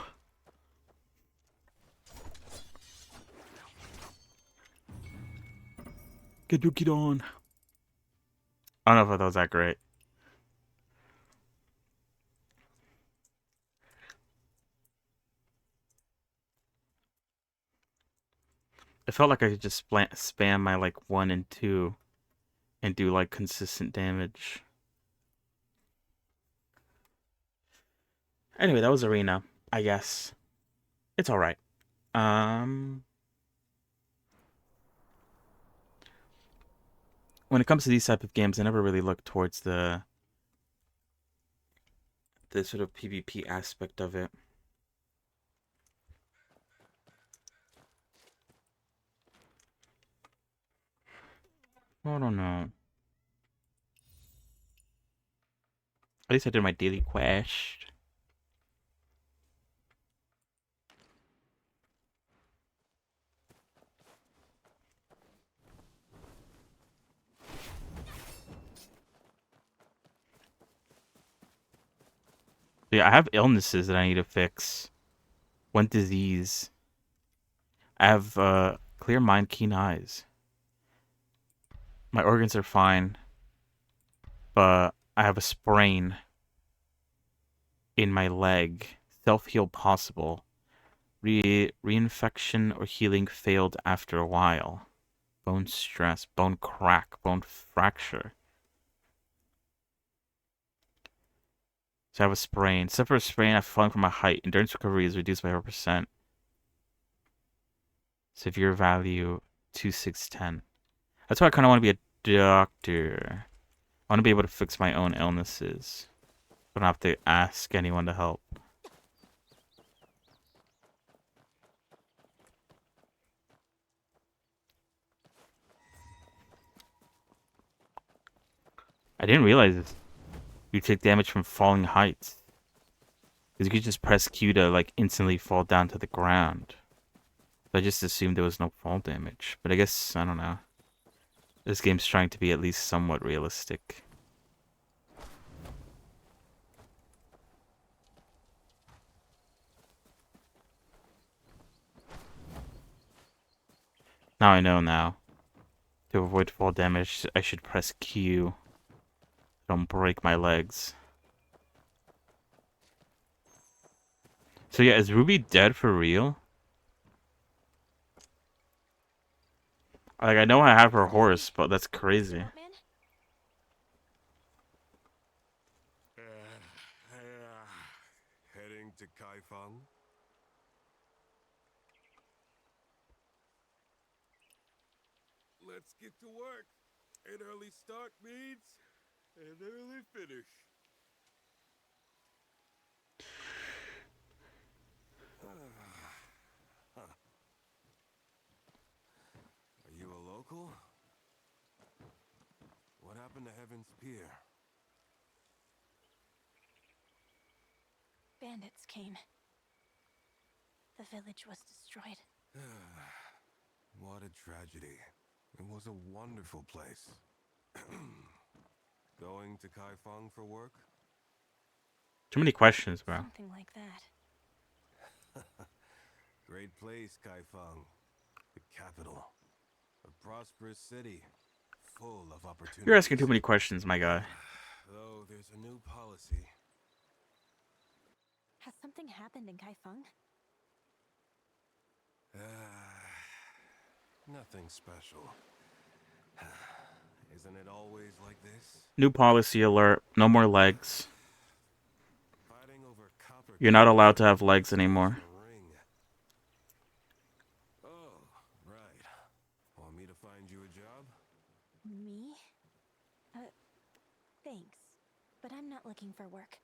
Get your kid on. I don't know if that was that great. It felt like I could just spam my like 1 and 2 and do like consistent damage. Anyway, that was Arena, I guess. It's alright. When it comes to these type of games, I never really look towards the sort of PvP aspect of it. I don't know. At least I did my daily quest. Yeah, I have illnesses that I need to fix. One disease. I have clear mind, keen eyes. My organs are fine, but I have a sprain in my leg. Self-heal possible. Reinfection or healing failed after a while. Bone stress, bone crack, bone fracture. So I have a sprain. Except for a sprain, I've fallen from my height. Endurance recovery is reduced by 4%. Severe value 2610. That's why I kind of want to be a doctor. I want to be able to fix my own illnesses. I don't have to ask anyone to help. I didn't realize you take damage from falling heights. Because you could just press Q to like instantly fall down to the ground. I just assumed there was no fall damage. But I guess, I don't know. This game's trying to be at least somewhat realistic. Now I know now. To avoid fall damage, I should press Q. Don't break my legs. So yeah, is Ruby dead for real? Like, I know I have her horse, but that's crazy. Batman? Heading to Kaifeng? Let's get to work. An early start means an early finish. Huh. Are you a local? What happened to Heaven's Pier? Bandits came. The village was destroyed. What a tragedy. It was a wonderful place. Going to Kaifeng for work? Too many questions, bro. Something like that. Great place, Kaifeng. The capital. A prosperous city. Full of opportunities. You're asking too many questions, my guy. Though there's a new policy. Has something happened in Kaifeng? Nothing special. Isn't it always like this? New policy alert. No more legs. Fighting over copper. You're not allowed to have legs anymore. Oh, right. Want me to find you a job? Me? Thanks. But I'm not looking for work.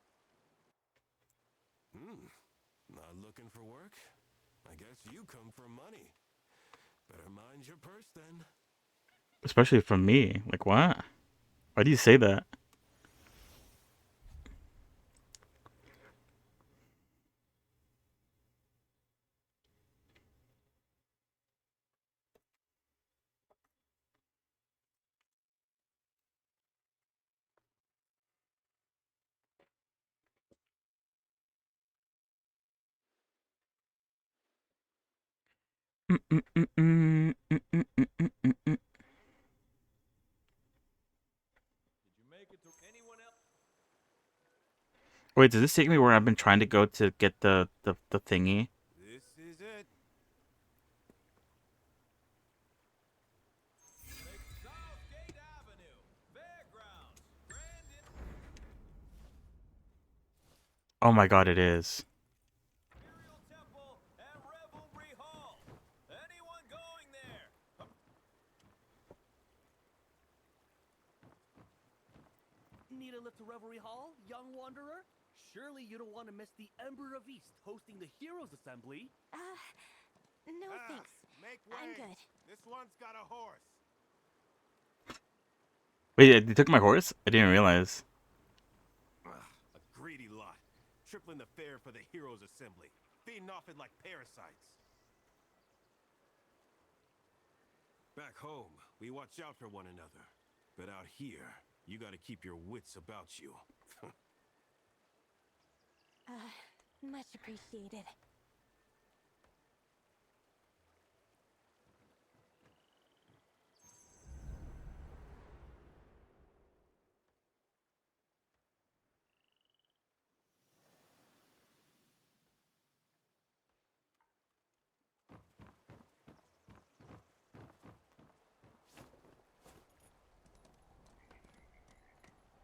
Not looking for work? I guess you come for money. Better mind your purse then. Especially from me. Like, what? Why do you say that? Wait, does this take me where I've been trying to go to get the thingy? This is it. Southgate Avenue, Fairgrounds, Brandon. Oh my god, it is. Imperial Temple and Revelry Hall. Anyone going there? Need a lift to Revelry Hall, young wanderer? Surely you don't want to miss the Emperor of East hosting the Heroes Assembly. No Ah, thanks. make I'm way. good. This one's got a horse. Wait, they took my horse? I didn't realize. A greedy lot. Tripling the fare for the Heroes Assembly. Feeding off it like parasites. Back home, we watch out for one another. But out here, you gotta keep your wits about you. Much appreciated.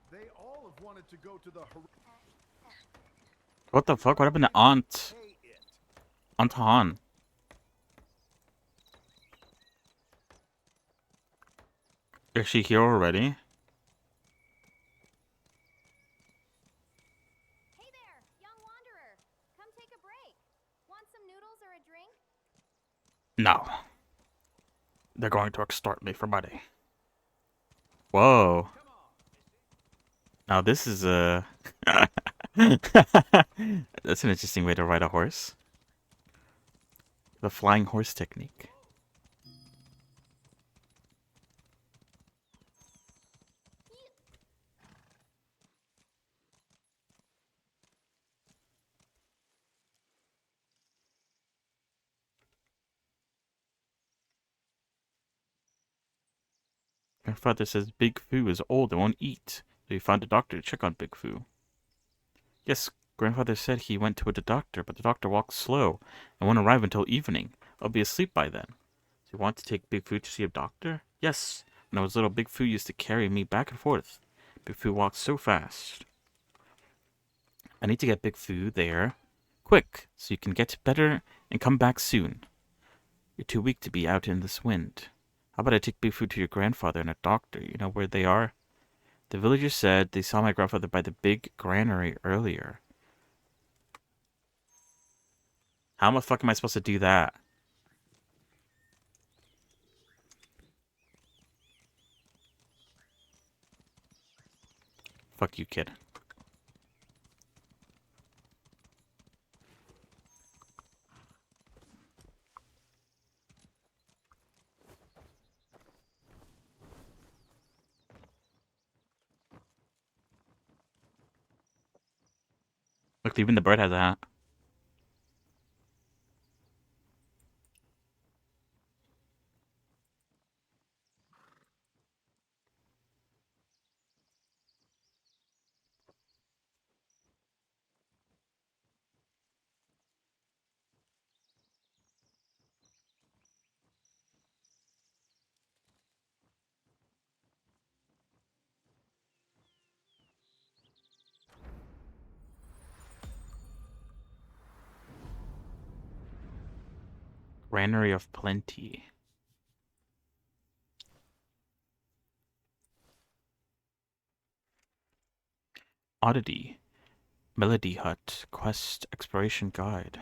They all have wanted to go to the What the fuck? What happened to Aunt? Aunt Han? Is she here already? Hey there, young wanderer. Come take a break. Want some noodles or a drink? No. They're going to extort me for money. Whoa. Now this is a... That's an interesting way to ride a horse. The flying horse technique. Grandfather says Big Foo is old and won't eat, so he found a doctor to check on Big Foo. Yes, Grandfather said he went to the doctor, but the doctor walks slow and won't arrive until evening. I'll be asleep by then. Do you want to take Big Foo to see a doctor? Yes. When I was little, Big Foo used to carry me back and forth. Big Foo walks so fast. I need to get Big Foo there quick, so you can get better and come back soon. You're too weak to be out in this wind. How about I take Big Foo to your grandfather and a doctor? You know where they are? The villagers said they saw my grandfather by the big granary earlier. How the fuck am I supposed to do that? Fuck you, kid. Look, even the bird has a hat. Granary of Plenty. Oddity. Melody Hut. Quest Exploration Guide.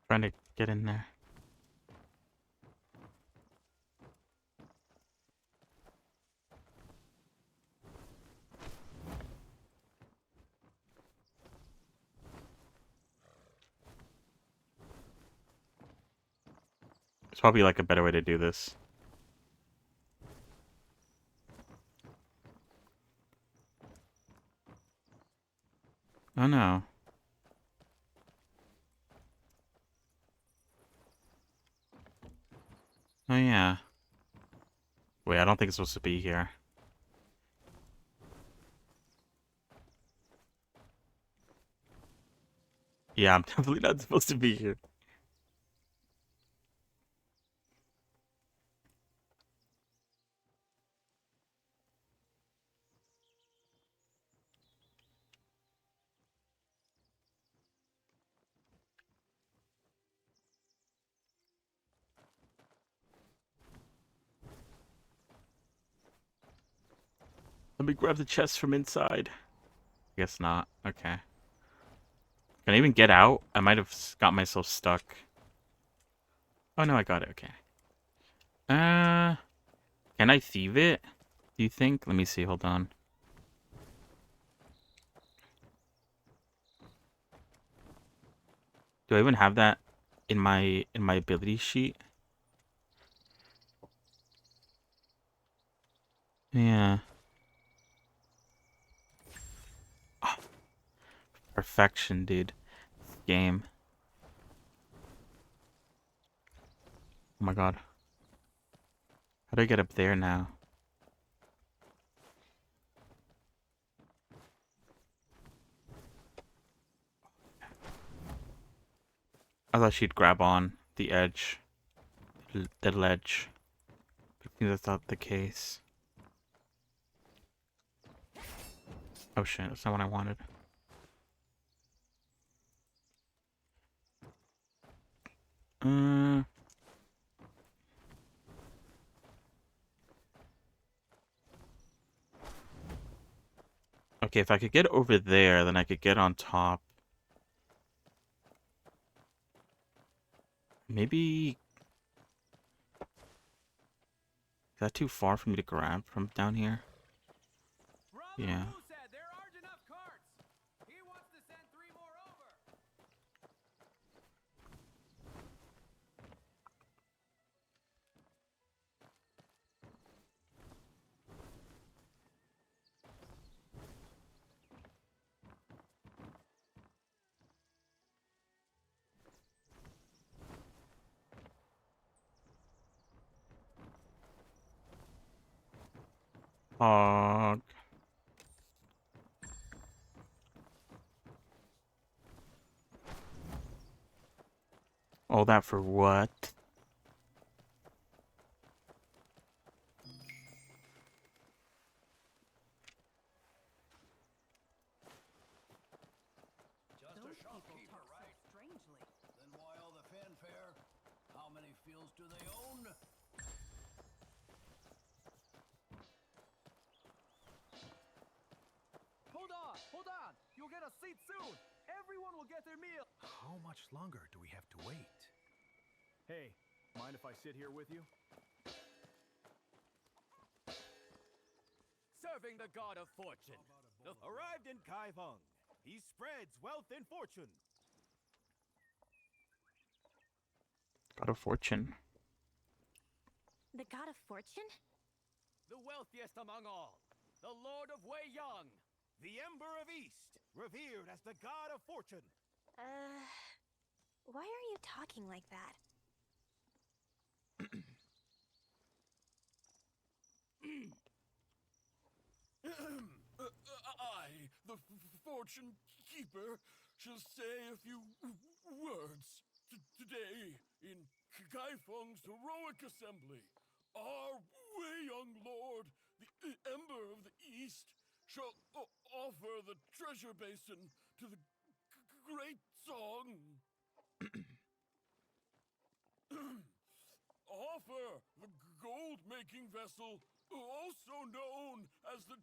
Trying to get in there. There's probably like a better way to do this. Oh no. Oh yeah. Wait, I don't think it's supposed to be here. Yeah, I'm definitely not supposed to be here. Let me grab the chest from inside. Guess not. Okay. Can I even get out? I might have got myself stuck. Oh no, I got it. Okay. Can I thieve it? Do you think? Let me see. Hold on. Do I even have that in my ability sheet? Yeah. Oh, perfection, dude. This game. Oh my god. How do I get up there now? I thought she'd grab on the edge. The ledge. But that's not the case. Oh shit, that's not what I wanted. Okay, if I could get over there, then I could get on top. Maybe... Is that too far for me to grab from down here? Yeah. There aren't enough carts. He wants to send 3 more over. Hog. All that for what? Just a shopkeeper, right? Strangely. Then why all the fanfare? How many fields do they own? Hold on. You'll get a seat soon. Everyone will get their meal. How much longer do we have to wait? Hey, mind if I sit here with you? Serving the god of fortune. Arrived in Kaifeng. He spreads wealth and fortune. God of Fortune. The god of fortune? The wealthiest among all. The Lord of Wei Yang. The Ember of East, revered as the god of fortune. Why are you talking like that? I, the fortune keeper, shall say a few words. Today, in Kaifeng's heroic assembly, our Wei Young Lord, the Ember of the East, shall offer the treasure basin to the great song. Offer the gold-making vessel, also known as the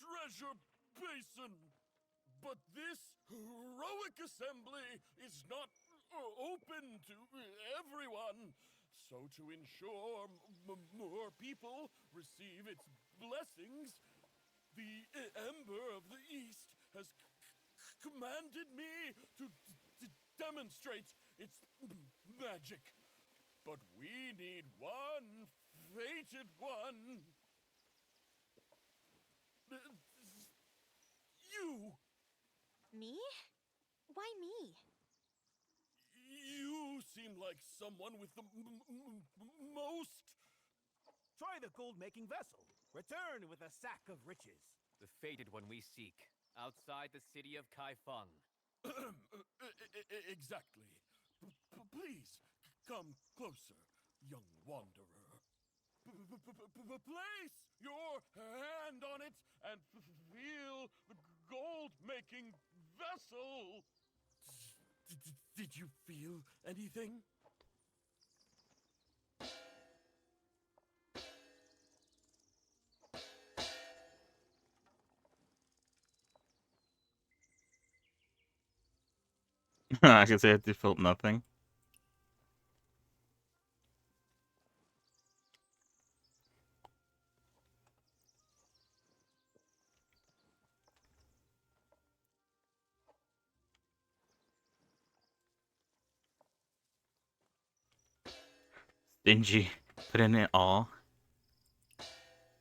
treasure basin. But this heroic assembly is not open to everyone. So to ensure more people receive its blessings, the Ember of the East has commanded me to demonstrate its magic. But we need one fated one. You! Me? Why me? You seem like someone with the most. Try the gold-making vessel. Return with a sack of riches. The fated one we seek, outside the city of Kaifeng. Exactly. Please, come closer, young wanderer. Place your hand on it and feel the gold-making vessel. Did you feel anything? I can say I felt nothing. Stingy. Put in it all.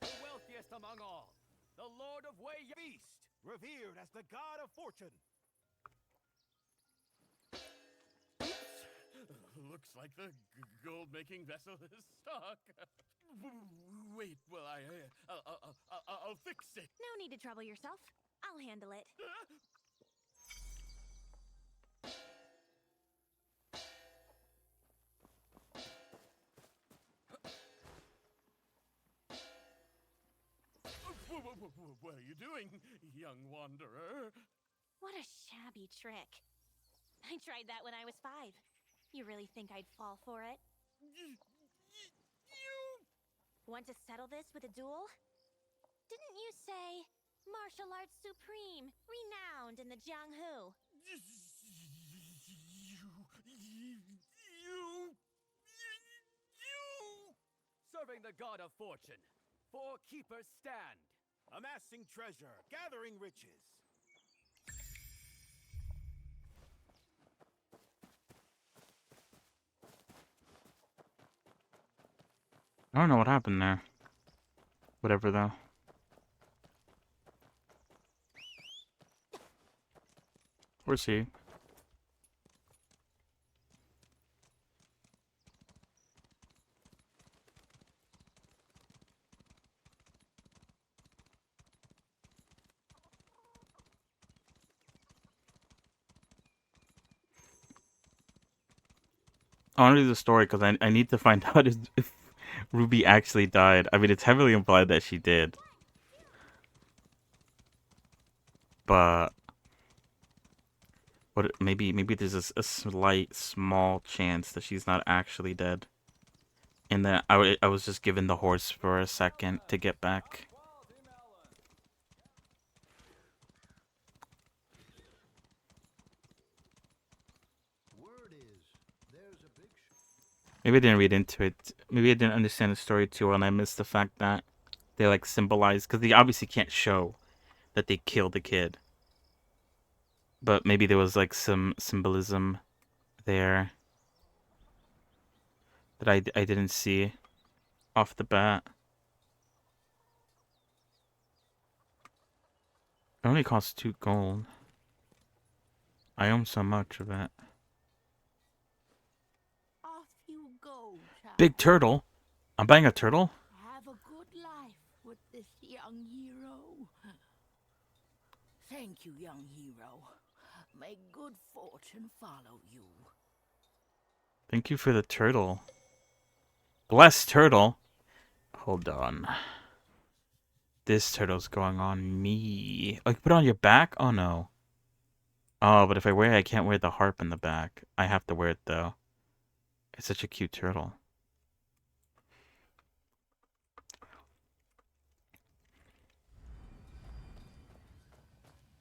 The wealthiest among all, the Lord of Wei Beast, Revered as the god of fortune. Looks like the gold-making vessel is stuck. Wait, well, I'll fix it. No need to trouble yourself. I'll handle it. What are you doing, young wanderer? What a shabby trick. I tried that when I was 5. You really think I'd fall for it? You... Want to settle this with a duel? Didn't you say martial arts supreme, renowned in the Jianghu? serving the god of fortune. 4 keepers stand. Amassing treasure, gathering riches. I don't know what happened there. Whatever, though. Where's he? I want to do the story because I need to find out if Ruby actually died. I mean, it's heavily implied that she did. But maybe there's a slight, small chance that she's not actually dead. And that I was just given the horse for a second to get back. Maybe I didn't read into it. Maybe I didn't understand the story too well, and I missed the fact that they like symbolize, because they obviously can't show that they killed the kid. But maybe there was like some symbolism there that I didn't see off the bat. It only costs 2 gold. I own so much of it. Off you go, child. Big turtle? I'm buying a turtle? Have a good life with this young hero. Thank you, young hero. May good fortune follow you. Thank you for the turtle. Bless turtle. Hold on. This turtle's going on me. Oh, you put it on your back? Oh, no. Oh, but if I wear it, I can't wear the harp in the back. I have to wear it, though. It's such a cute turtle.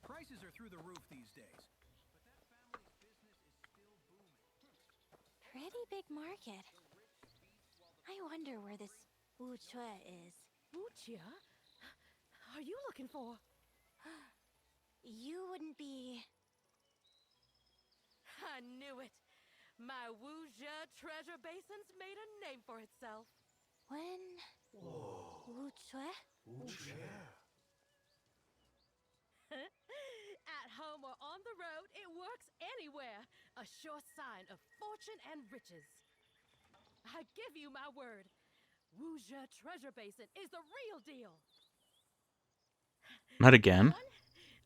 Prices are through the roof these days. But that family's business is still booming. Pretty big market. I wonder where this Wu Chue is. Wuchia? Are you looking for? You wouldn't be... I knew it. My Wuxia treasure basin's made a name for itself. When... Wu Chue? At home or on the road, it works anywhere. A sure sign of fortune and riches. I give you my word. Wuxia treasure basin is the real deal. Not again.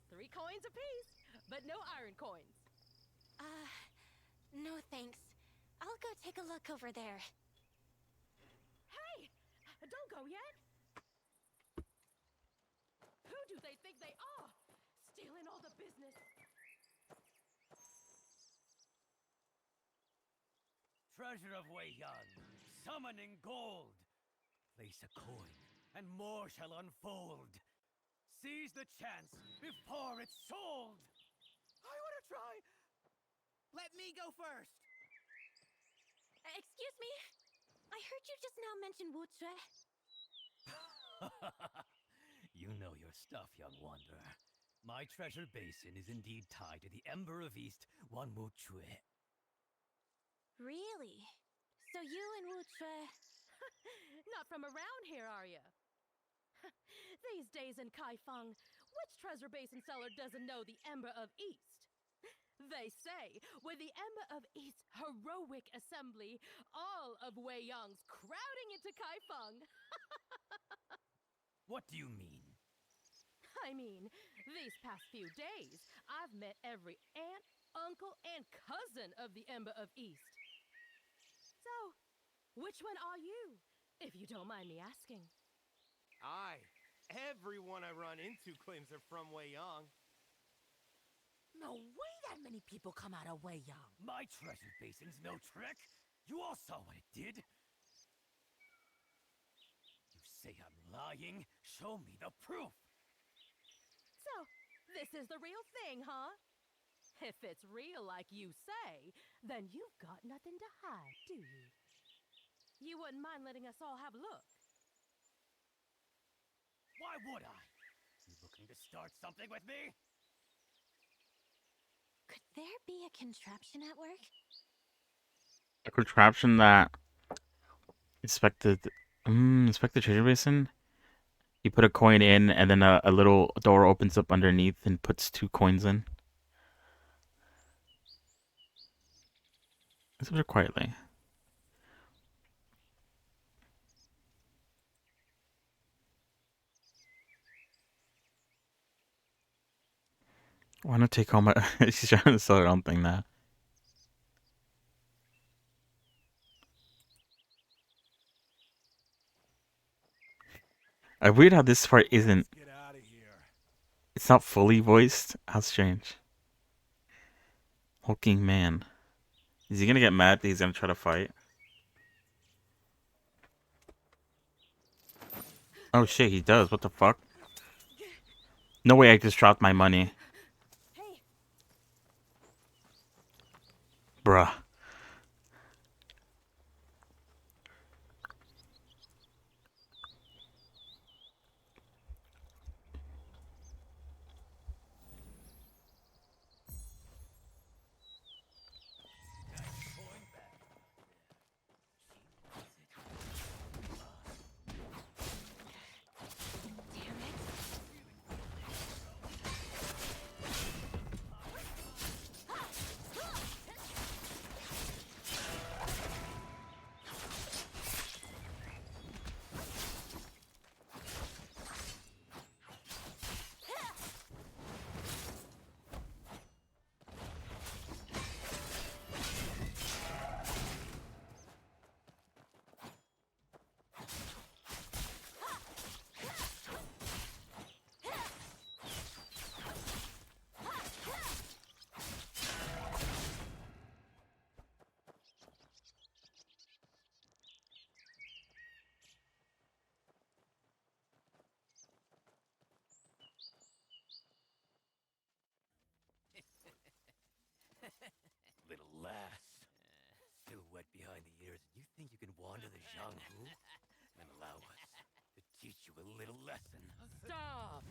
3 coins apiece, but no iron coins. No thanks. I'll go take a look over there. Hey! Don't go yet! Who do they think they are? Stealing all the business. Treasure of Wei Yang, summoning gold. Place a coin, and more shall unfold. Seize the chance before it's sold. I want to try. Let me go first. Excuse me? I heard you just now mention Wu Chue. You know your stuff, young wanderer. My treasure basin is indeed tied to the Ember of East, one Wu Chue. Really? So you and Wu Chue... Not from around here, are you? These days in Kaifeng, which treasure basin seller doesn't know the Ember of East? They say, with the Ember of East's heroic assembly, all of Wei Yang's crowding into Kaifeng. What do you mean? I mean, these past few days, I've met every aunt, uncle, and cousin of the Ember of East. So, which one are you, if you don't mind me asking? Everyone I run into claims they're from Wei Yang. No way that many people come out of Wei Yang. My treasure basin's no trick. You all saw what it did. You say I'm lying? Show me the proof. So, this is the real thing, huh? If it's real like you say, then you've got nothing to hide, do you? You wouldn't mind letting us all have a look? Why would I? You looking to start something with me? Could there be a contraption at work? A contraption that inspected the treasure basin. You put a coin in, and then a little door opens up underneath and puts 2 coins in. Let's put it quietly. Why not take home a... She's trying to sell her own thing now. I weird how this part isn't... Get out of here. It's not fully voiced. How strange. Hulking man. Is he gonna get mad that he's gonna try to fight? Oh shit, he does. What the fuck? No way I just dropped my money. Bruh. Little lass. Still wet behind the ears. You think you can wander the Jianghu? And allow us to teach you a little lesson. Stop!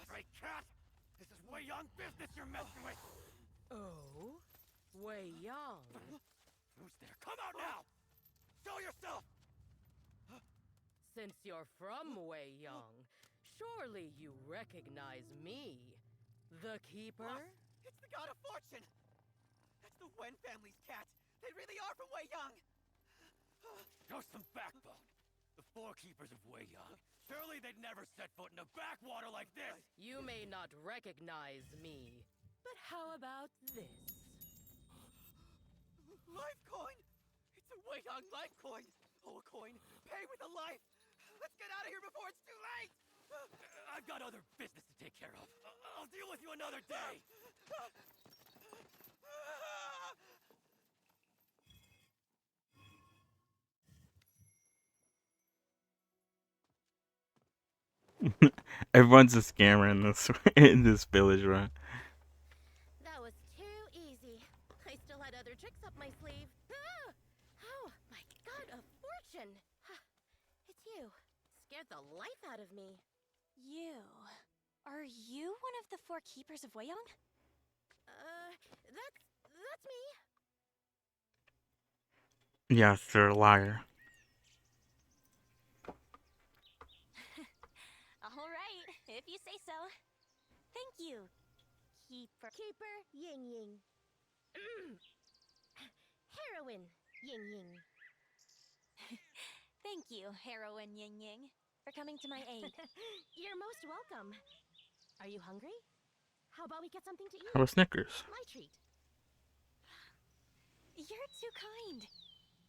Stray cat! Is Since you're from Wei Young, surely you recognize me, the Keeper? It's the God of Fortune! That's the Wen family's cat! They really are from Wei Young! Show some backbone. The four keepers of Wei Young. Surely they'd never set foot in a backwater like this! You may not recognize me, but how about this? Life coin! It's a Wei Young life coin! Oh, a coin! Pay with a life! Let's get out of here before it's too late! I've got other business to take care of. I'll deal with you another day! Everyone's a scammer in this in this village, right? That was too easy. I still had other tricks up my sleeve. Ah! Oh, my God of Fortune! It's you. Scared the life out of me. You. Are you one of the four keepers of Wei Young? That's me. Yes, they're a liar. All right, if you say so. Thank you, Keeper. Keeper Ying Ying. Heroine Ying Ying. Thank you, Heroine Ying Ying, for coming to my aid. You're most welcome. Are you hungry? How about we get something to eat? How about Snickers? My treat. You're too kind.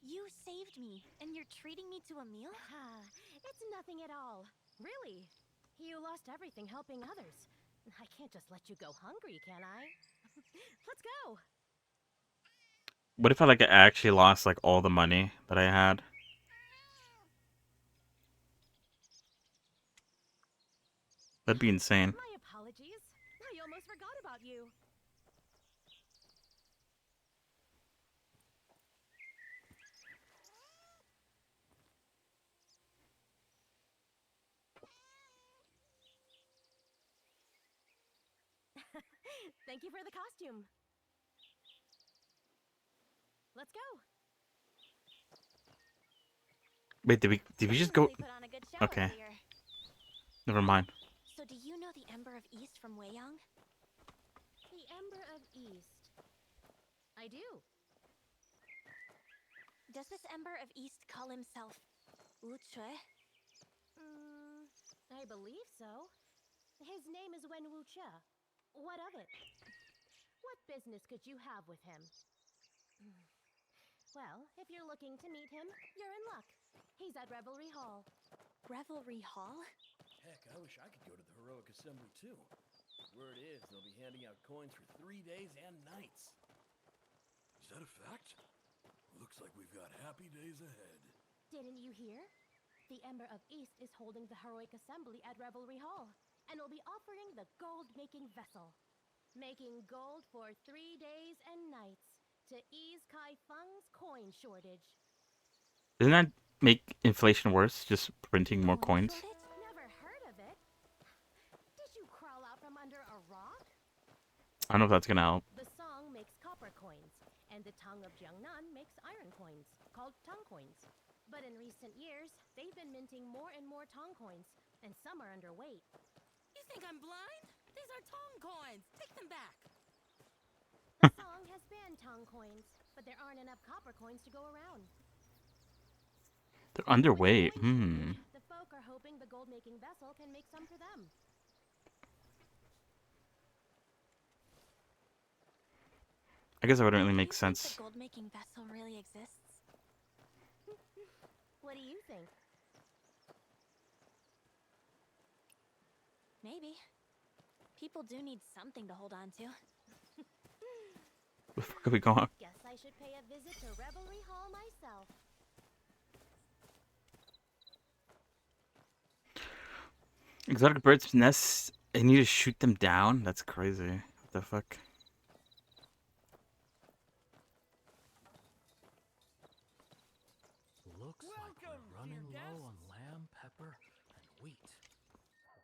You saved me, and you're treating me to a meal? It's nothing at all. Really. You lost everything helping others. I can't just let you go hungry, can I? Let's go. What if I actually lost like all the money that I had? That'd be insane. My apologies. I almost forgot about you. Thank you for the costume. Let's go. Wait, did we just go? Definitely put on a good show Okay, earlier. never mind. So do you know the Ember of East from Wei Young? The Ember of East. I do. Does this Ember of East call himself Wu Chui? I believe so. His name is Wen Wuche. What of it? What business could you have with him? Well, if you're looking to meet him, you're in luck. He's at Revelry Hall. Revelry Hall? Heck, I wish I could go to the Heroic Assembly too. Word is they'll be handing out coins for 3 days and nights. Is that a fact? Looks like we've got happy days ahead. Didn't you hear? The Ember of East is holding the Heroic Assembly at Revelry Hall, and will be offering the gold-making vessel. Making gold for 3 days and nights to ease Kai Feng's coin shortage. Doesn't that make inflation worse? Just printing more coins? Never heard of it. Did you crawl out from under a rock? I don't know if that's gonna help. The song makes copper coins, and the tongue of Jiangnan makes iron coins, called tongue coins. But in recent years, they've been minting more and more tongue coins, and some are underweight. You think I'm blind? These are Tong coins. Take them back. The song has banned tongue coins, but there aren't enough copper coins to go around. They're underweight. The folk are hoping the gold-making vessel can make some for them. I guess that wouldn't really make Do you think sense. the gold-making vessel really exists? What do you think? Maybe. People do need something to hold on to. Where the fuck are we going? Guess I should pay a visit to Revelry Hall myself. Exotic birds' nests. I need to shoot them down? That's crazy. What the fuck? Looks like we're running low on lamb, pepper, and wheat.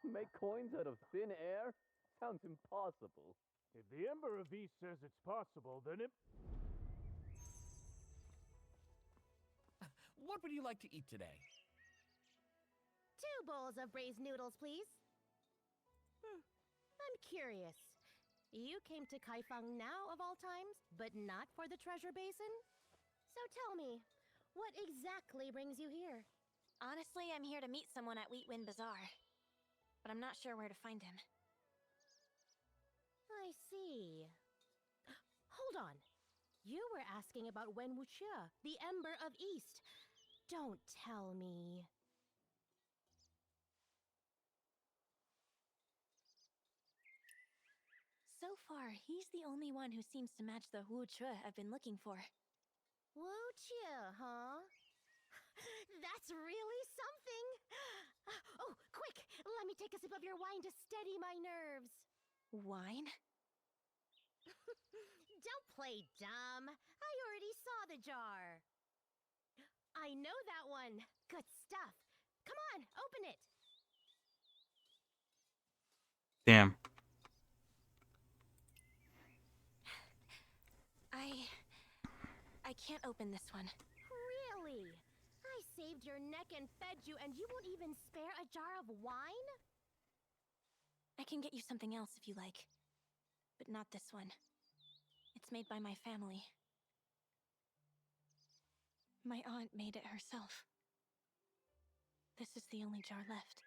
Make coins out of thin air? Sounds impossible. If the Ember of East says it's possible, then it... What would you like to eat today? 2 bowls of braised noodles, please. I'm curious. You came to Kaifeng now of all times, but not for the treasure basin? So tell me, what exactly brings you here? Honestly, I'm here to meet someone at Wheatwind Bazaar. But I'm not sure where to find him. I see. Hold on. You were asking about Wen Wuxia, the Ember of East. Don't tell me. So far, he's the only one who seems to match the Wu Chue I've been looking for. Wuxia, huh? That's really something! Oh, quick! Let me take a sip of your wine to steady my nerves. Wine? Don't play dumb. I already saw the jar. I know that one. Good stuff. Come on, open it. Damn. I can't open this one. Really? I saved your neck and fed you, and you won't even spare a jar of wine? I can get you something else if you like. But not this one. It's made by my family. My aunt made it herself. This is the only jar left.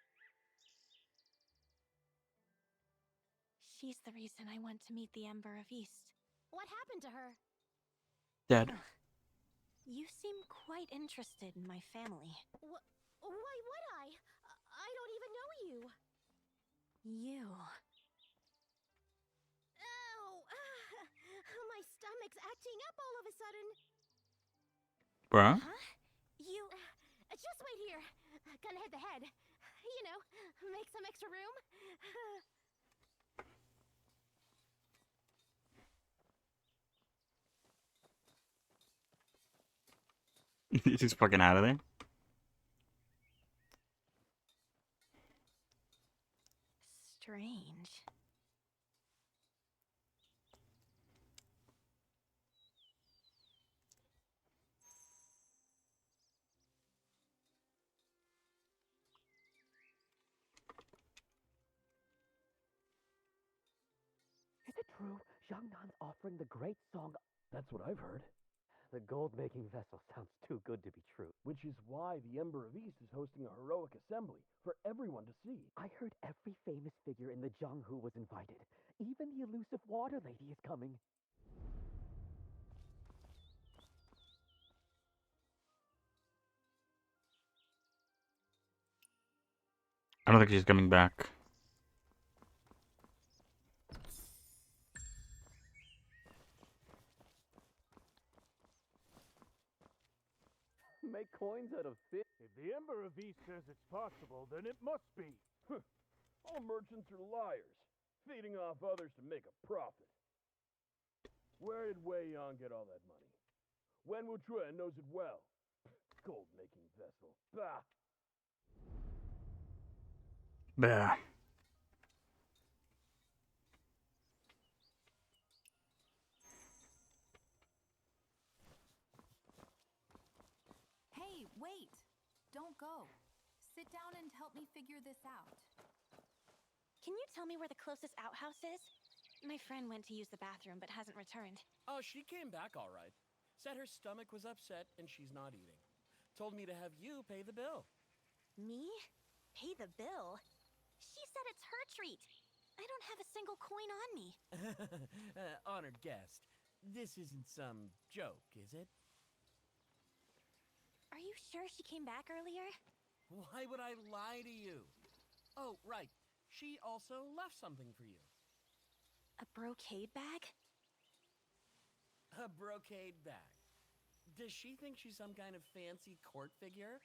She's the reason I went to meet the Ember of East. What happened to her? Dead. You seem quite interested in my family. Why would I? I don't even know you. You. Ow! My stomach's acting up all of a sudden. Bruh? Huh? You... Just wait here. Gonna hit the head. You know, make some extra room. He's just fucking out of there. Strange. Is it true? Zhang Nan's offering the great song. That's what I've heard. The gold-making vessel sounds too good to be true. Which is why the Ember of East is hosting a heroic assembly for everyone to see. I heard every famous figure in the Jianghu was invited. Even the elusive water lady is coming. I don't think she's coming back. Make coins out of fish. If the Ember of East says it's possible, then it must be. All merchants are liars, feeding off others to make a profit. Where did Wei Yan get all that money? Wen Wuchue knows it well. Gold-making vessel. Bah! Bah. Hey, wait! Don't go. Sit down and help me figure this out. Can you tell me where the closest outhouse is? My friend went to use the bathroom but hasn't returned. Oh, she came back all right. Said her stomach was upset and she's not eating. Told me to have you pay the bill. Me? Pay the bill? She said it's her treat. I don't have a single coin on me. Honored guest, this isn't some joke, is it? Are you sure she came back earlier? Why would I lie to you? Oh, right. She also left something for you. A brocade bag? A brocade bag. Does she think she's some kind of fancy court figure?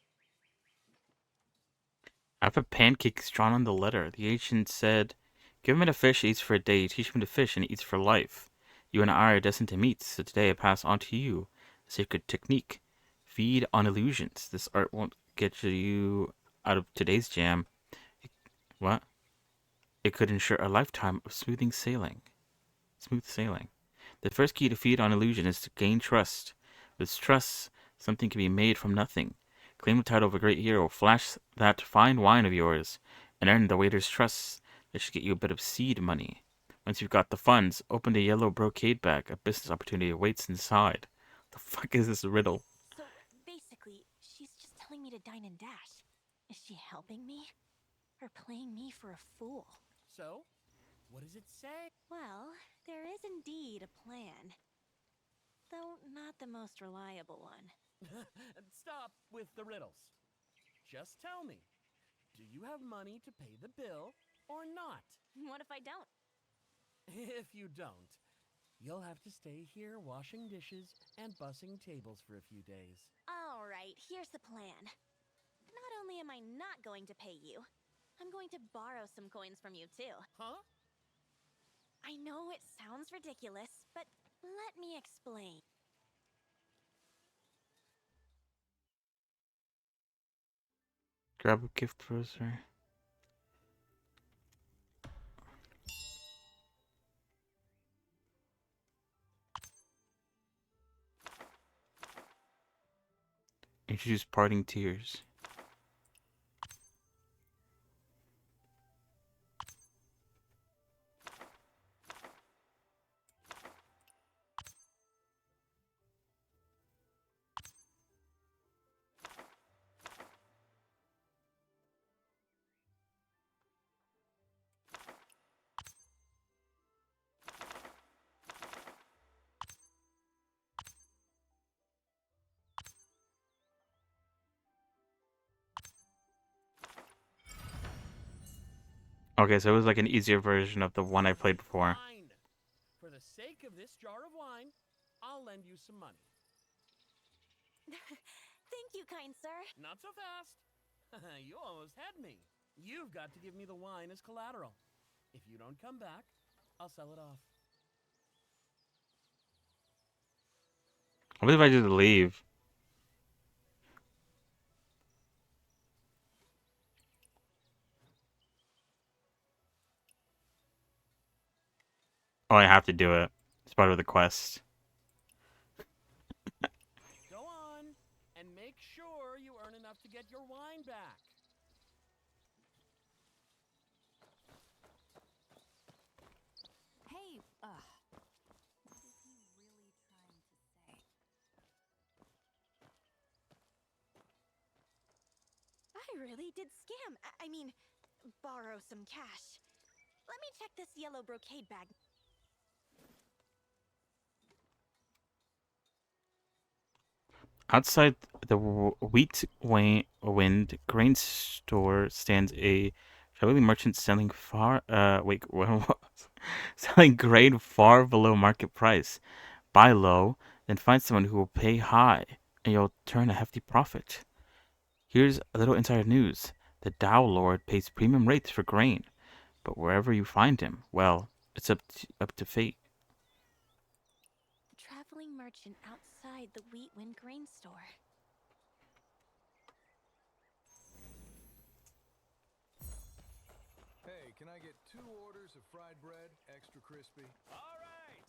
After pancakes drawn on the letter, the ancient said, "Give him a fish, he eats for a day. Teach him to fish, and he eats for life. You and I are destined to meet, so today I pass on to you a sacred technique. Feed on illusions. This art won't get you out of today's jam. What? It could ensure a lifetime of smooth sailing. The first key to feed on illusion is to gain trust. With trust, something can be made from nothing. Claim the title of a great hero, flash that fine wine of yours, and earn the waiter's trust. That should get you a bit of seed money. Once you've got the funds, open the yellow brocade bag. A business opportunity awaits inside. The fuck is this riddle? So, basically, she's just telling me to dine and dash. Is she helping me? Or playing me for a fool? So, what does it say? Well, there is indeed a plan. Though not the most reliable one. Stop with the riddles. Just tell me, do you have money to pay the bill or not? What if I don't? If you don't, you'll have to stay here washing dishes and bussing tables for a few days. Alright, here's the plan. Not only am I not going to pay you, I'm going to borrow some coins from you too. Huh? I know it sounds ridiculous, but let me explain. Grab a gift rosary. Introduce parting tears. Okay, so it was like an easier version of the one I played before. Fine. For the sake of this jar of wine, I'll lend you some money. Thank you, kind sir. Not so fast. You almost had me. You've got to give me the wine as collateral. If you don't come back, I'll sell it off. What if I just leave? Oh, I have to do it. It's part of the quest. Go on, and make sure you earn enough to get your wine back. Hey, what is he really trying to say? I really did scam. I mean, borrow some cash. Let me check this yellow brocade bag. Outside the Wheat Wind grain store stands a traveling merchant selling selling grain far below market price. Buy low, then find someone who will pay high, and you'll turn a hefty profit. Here's a little insider news. The Dow Lord pays premium rates for grain, but wherever you find him, well, it's up to fate. The traveling merchant outside the Wheat Wind grain store. Hey, can I get 2 orders of fried bread, extra crispy? All right.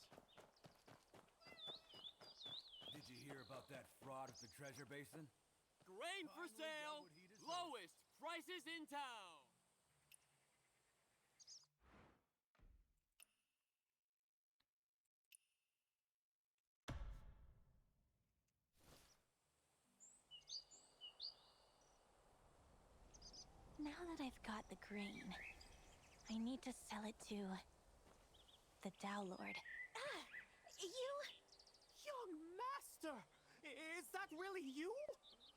Did you hear about that fraud at the treasure basin? Grain for sale! Lowest prices in town! Now that I've got the grain, I need to sell it to the Dow Lord. Ah! You? Young master! Is that really you?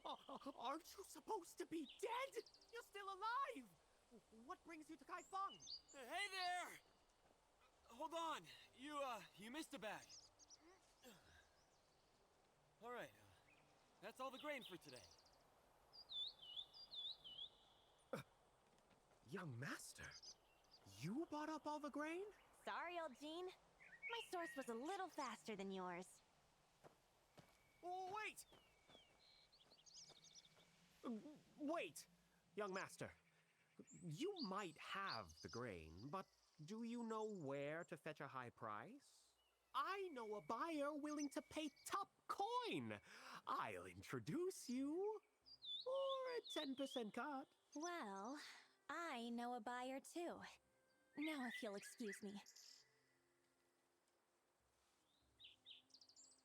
Aren't you supposed to be dead? You're still alive! What brings you to Kaifeng? Hey there! Hold on. You missed a bag. All right. That's all the grain for today. Young master, you bought up all the grain? Sorry, old Jean. My source was a little faster than yours. Wait! Wait, young master. You might have the grain, but do you know where to fetch a high price? I know a buyer willing to pay top coin. I'll introduce you. a 10% cut. Well, I know a buyer too. Now, if you'll excuse me.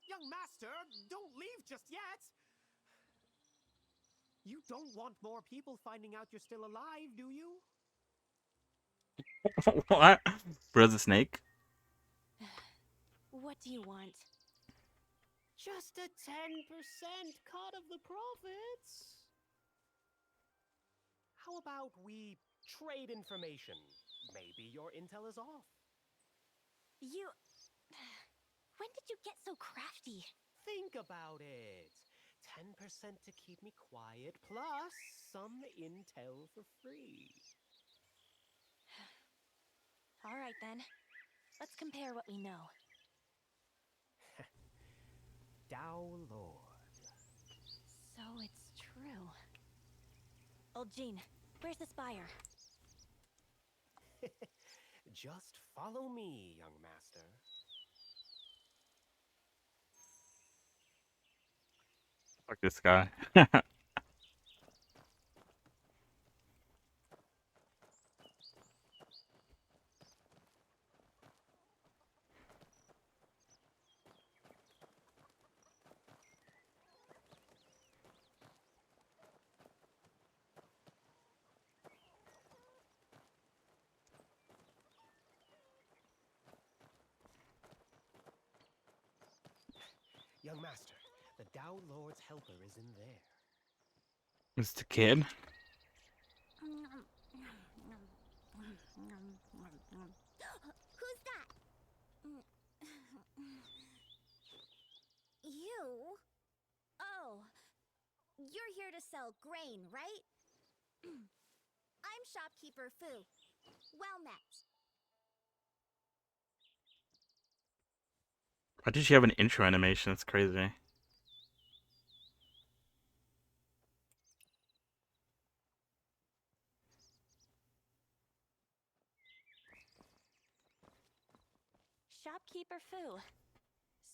Young master, don't leave just yet! You don't want more people finding out you're still alive, do you? What? Brother Snake? What do you want? Just a 10% cut of the profits. How about we trade information? Maybe your intel is off. You... When did you get so crafty? Think about it. 10% to keep me quiet, plus some intel for free. All right, then. Let's compare what we know. Dao Lord. So it's true. Old Jean, where's this buyer? Just follow me, young master. Fuck this guy. Young master, the Dao Lord's helper is in there. It's the kid. Who's that? You? Oh, you're here to sell grain, right? I'm shopkeeper Fu. Well met. Why did she have an intro animation? That's crazy. Shopkeeper Fu.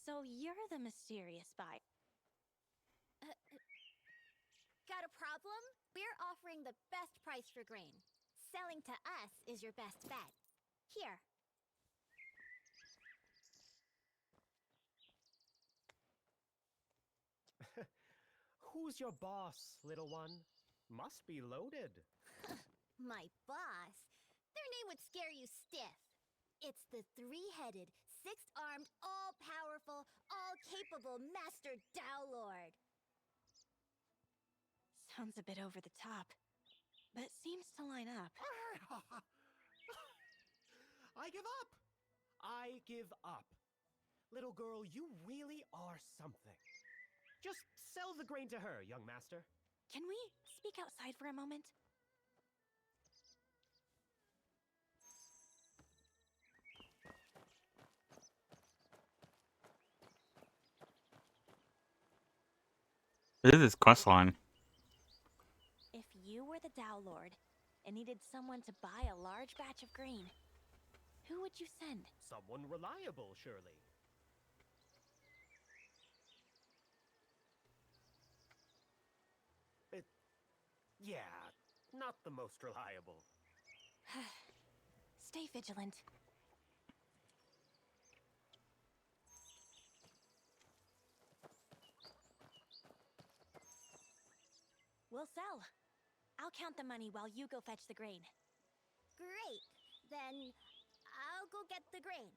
So you're the mysterious buyer. Got a problem? We're offering the best price for grain. Selling to us is your best bet. Here. Who's your boss, little one? Must be loaded. My boss? Their name would scare you stiff. It's the three-headed, six-armed, all-powerful, all-capable Master Dao Lord. Sounds a bit over the top, but seems to line up. I give up. I give up. Little girl, you really are something. Just sell the grain to her, young master. Can we speak outside for a moment? This is his quest line. If you were the Dao Lord and needed someone to buy a large batch of grain, who would you send? Someone reliable, surely. Yeah, not the most reliable. Stay vigilant. We'll sell. I'll count the money while you go fetch the grain. Great. Then I'll go get the grain.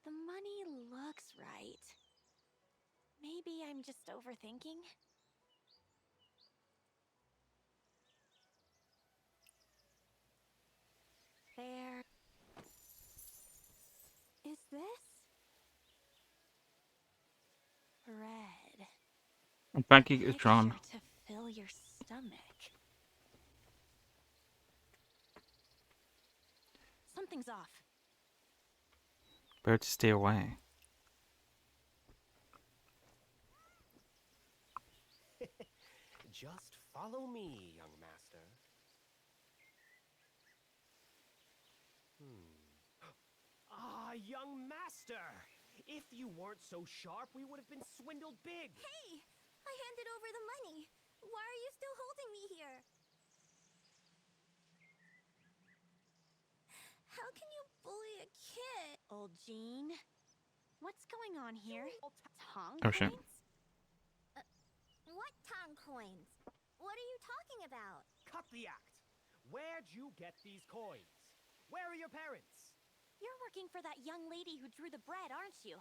The money looks right. Maybe I'm just overthinking? There. Is this? Bread. A pancake is drawn. To fill your stomach. Something's off. Better to stay away. Just follow me, young master. Ah, young master! If you weren't so sharp, we would have been swindled big. Hey! I handed over the money. Why are you still holding me here? How can you bully a kid? Old Jean? What's going on here? Tong Oh, shit. coins? What Tong coins? What are you talking about? Cut the act. Where'd you get these coins? Where are your parents? You're working for that young lady who drew the bread, aren't you?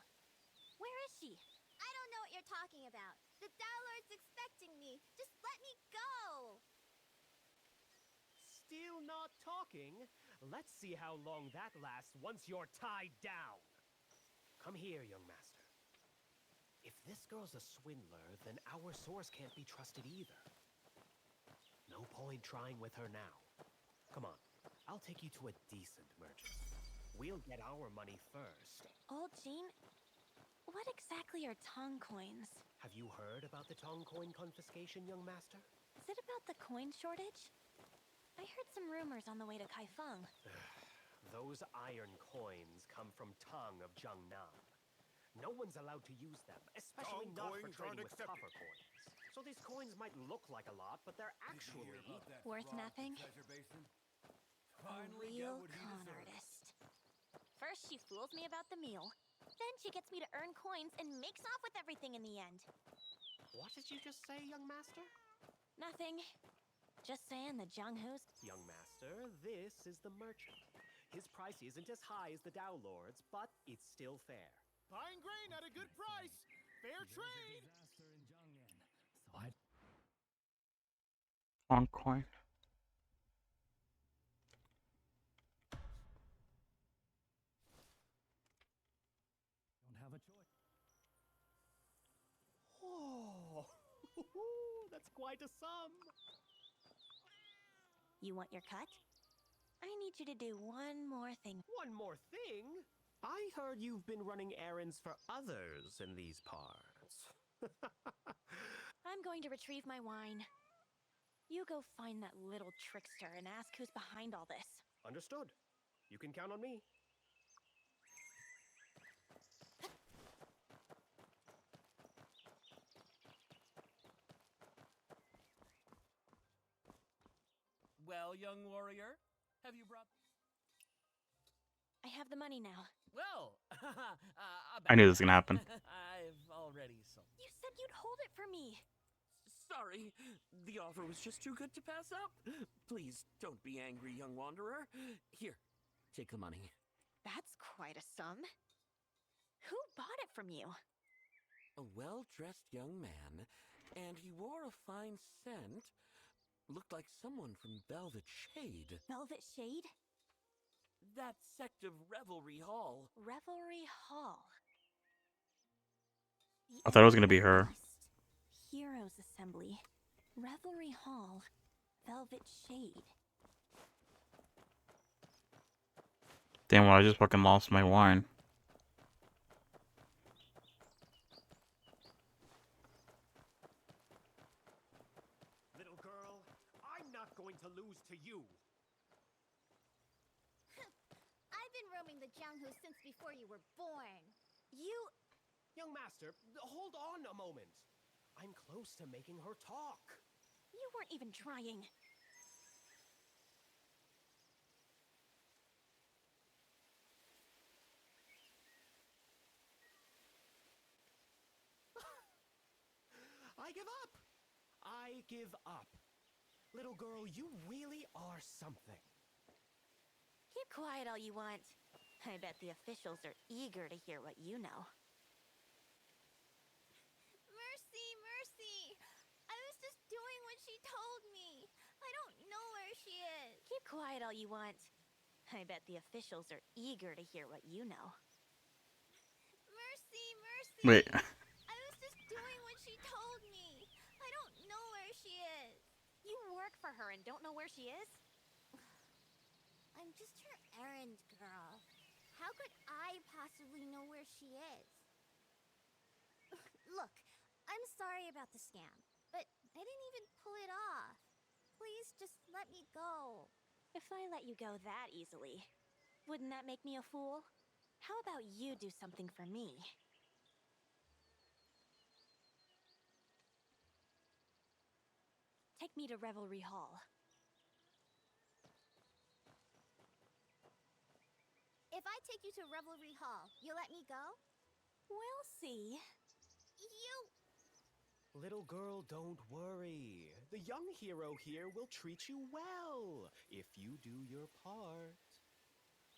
Where is she? I don't know what you're talking about. The Dow Lord's expecting me. Just let me go. Still not talking? Let's see how long that lasts once you're tied down. Come here, young master. If this girl's a swindler, then our source can't be trusted either. No point trying with her now. Come on, I'll take you to a decent merchant. We'll get our money first. Old Jean? What exactly are Tong coins? Have you heard about the Tong coin confiscation, young master? Is it about the coin shortage? I heard some rumors on the way to Kaifeng. Those iron coins come from Tong of Jiangnan. No one's allowed to use them, especially Tong not for coins trading aren't with accepted. copper coins. So these coins might look like a lot, but they're actually Worth nothing? A real what he con deserves. artist. First she fools me about the meal, then she gets me to earn coins and makes off with everything in the end. What did you just say, young master? Nothing. Just saying the Jianghu's. Young master, this is the merchant. His price isn't as high as the Dow Lord's, but it's still fair. Buying grain at a good price. Fair trade. On coin. Don't have a choice. Oh, that's quite a sum. You want your cut? I need you to do one more thing. One more thing? I heard you've been running errands for others in these parts. I'm going to retrieve my wine. You go find that little trickster and ask who's behind all this. Understood. You can count on me. Well, young warrior, have you brought... I have the money now. Well, I knew this was gonna happen. I've already sold. You said you'd hold it for me. Sorry, the offer was just too good to pass up. Please don't be angry, young wanderer. Here, take the money. That's quite a sum. Who bought it from you? A well-dressed young man, and he wore a fine scent. Looked like someone from Velvet Shade. Velvet Shade? That sect of Revelry Hall. Revelry Hall. I thought it was gonna be her. Heroes Assembly. Revelry Hall. Velvet Shade. Damn, well, I just fucking lost my wine. Little girl, I'm not going to lose to you. I've been roaming the Jianghu since before you were born. You... Young master, hold on a moment. I'm close to making her talk. You weren't even trying. I give up. I give up. Little girl, you really are something. Keep quiet all you want. I bet the officials are eager to hear what you know. Mercy, Mercy! I was just doing what she told me. I don't know where she is. Keep quiet all you want. I bet the officials are eager to hear what you know. Mercy, Mercy! Wait. I was just doing what she told me. I don't know where she is. You work for her and don't know where she is? I'm just her errand girl. How could I possibly know where she is? Look, I'm sorry about the scam, but I didn't even pull it off. Please just let me go. If I let you go that easily, wouldn't that make me a fool? How about you do something for me? Take me to Revelry Hall. If I take you to Revelry Hall, you'll let me go? We'll see. You... Little girl, don't worry. The young hero here will treat you well if you do your part.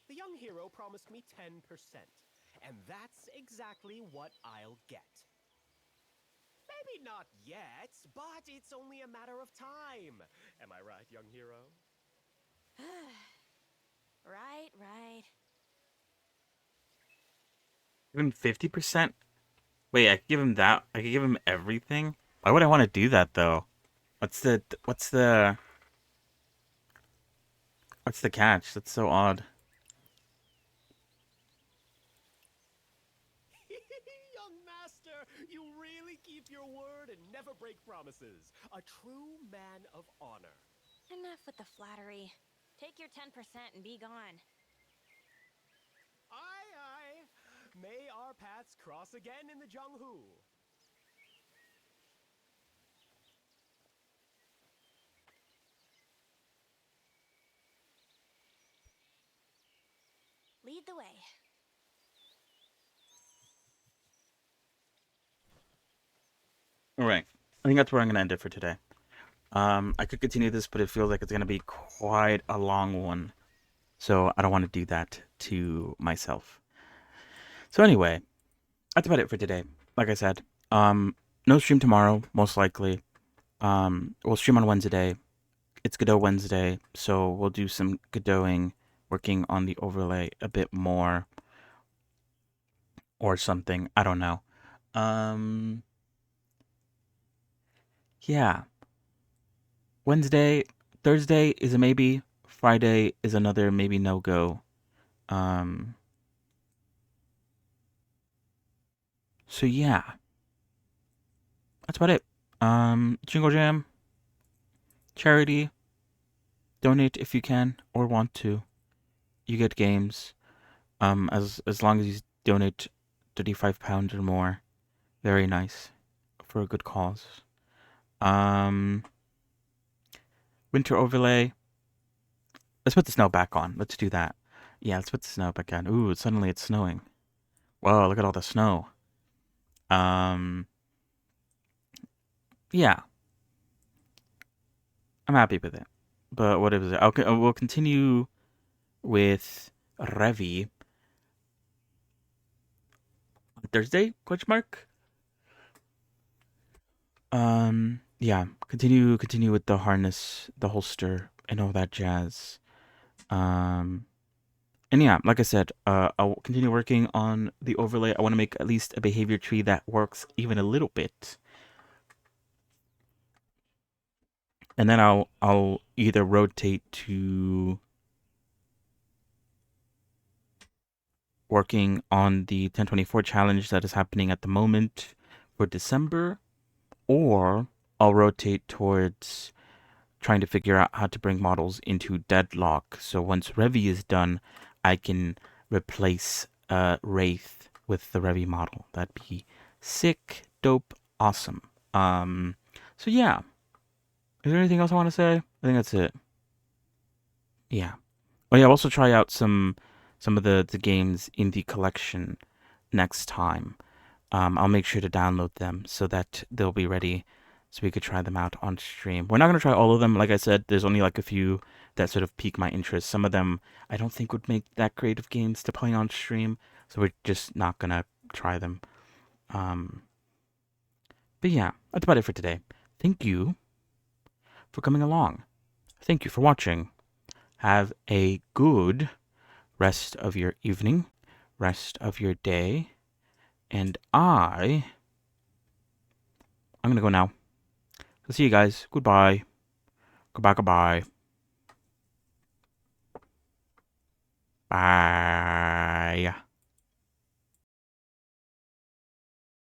The young hero promised me 10%, and that's exactly what I'll get. Maybe not yet, but it's only a matter of time. Am I right, young hero? Right. Give him 50%? Wait, I could give him that. I could give him everything? Why would I want to do that, though? What's the catch? That's so odd. Young master, you really keep your word and never break promises. A true man of honor. Enough with the flattery. Take your 10% and be gone. Aye. May our paths cross again in the Jianghu. Lead the way. All right. I think that's where I'm going to end it for today. I could continue this, but it feels like it's going to be quite a long one. So I don't want to do that to myself. So anyway, that's about it for today. Like I said, no stream tomorrow, most likely. We'll stream on Wednesday. It's Godot Wednesday, so we'll do some Godoting, working on the overlay a bit more. Or something. I don't know. Yeah. Thursday is a maybe. Friday is another maybe no-go. So yeah. That's about it. Jingle Jam. Charity. Donate if you can or want to. You get games. As long as you donate £35 or more. Very nice. For a good cause. Winter overlay. Let's put the snow back on. Let's do that. Yeah, let's put the snow back on. Ooh, suddenly it's snowing. Whoa, look at all the snow. Yeah. I'm happy with it. But what is it? We'll continue with Revi on Thursday? Question mark. Yeah. Continue with the harness, the holster, and all that jazz. And yeah, like I said, I'll continue working on the overlay. I want to make at least a behavior tree that works even a little bit. And then I'll either rotate to working on the 1024 challenge that is happening at the moment for December, or I'll rotate towards trying to figure out how to bring models into Deadlock. So once Revi is done, I can replace Wraith with the Revi model. That'd be sick, dope, awesome. So yeah. Is there anything else I want to say? I think that's it. Yeah. Oh yeah, I'll also try out some of the games in the collection next time. I'll make sure to download them so that they'll be ready so we could try them out on stream. We're not going to try all of them. Like I said, there's only like a few that sort of pique my interest. Some of them I don't think would make that great of games to play on stream, so we're just not going to try them. But yeah, that's about it for today. Thank you for coming along. Thank you for watching. Have a good rest of your evening, rest of your day, and I'm gonna go now. So see you guys. Goodbye. Goodbye. Bye.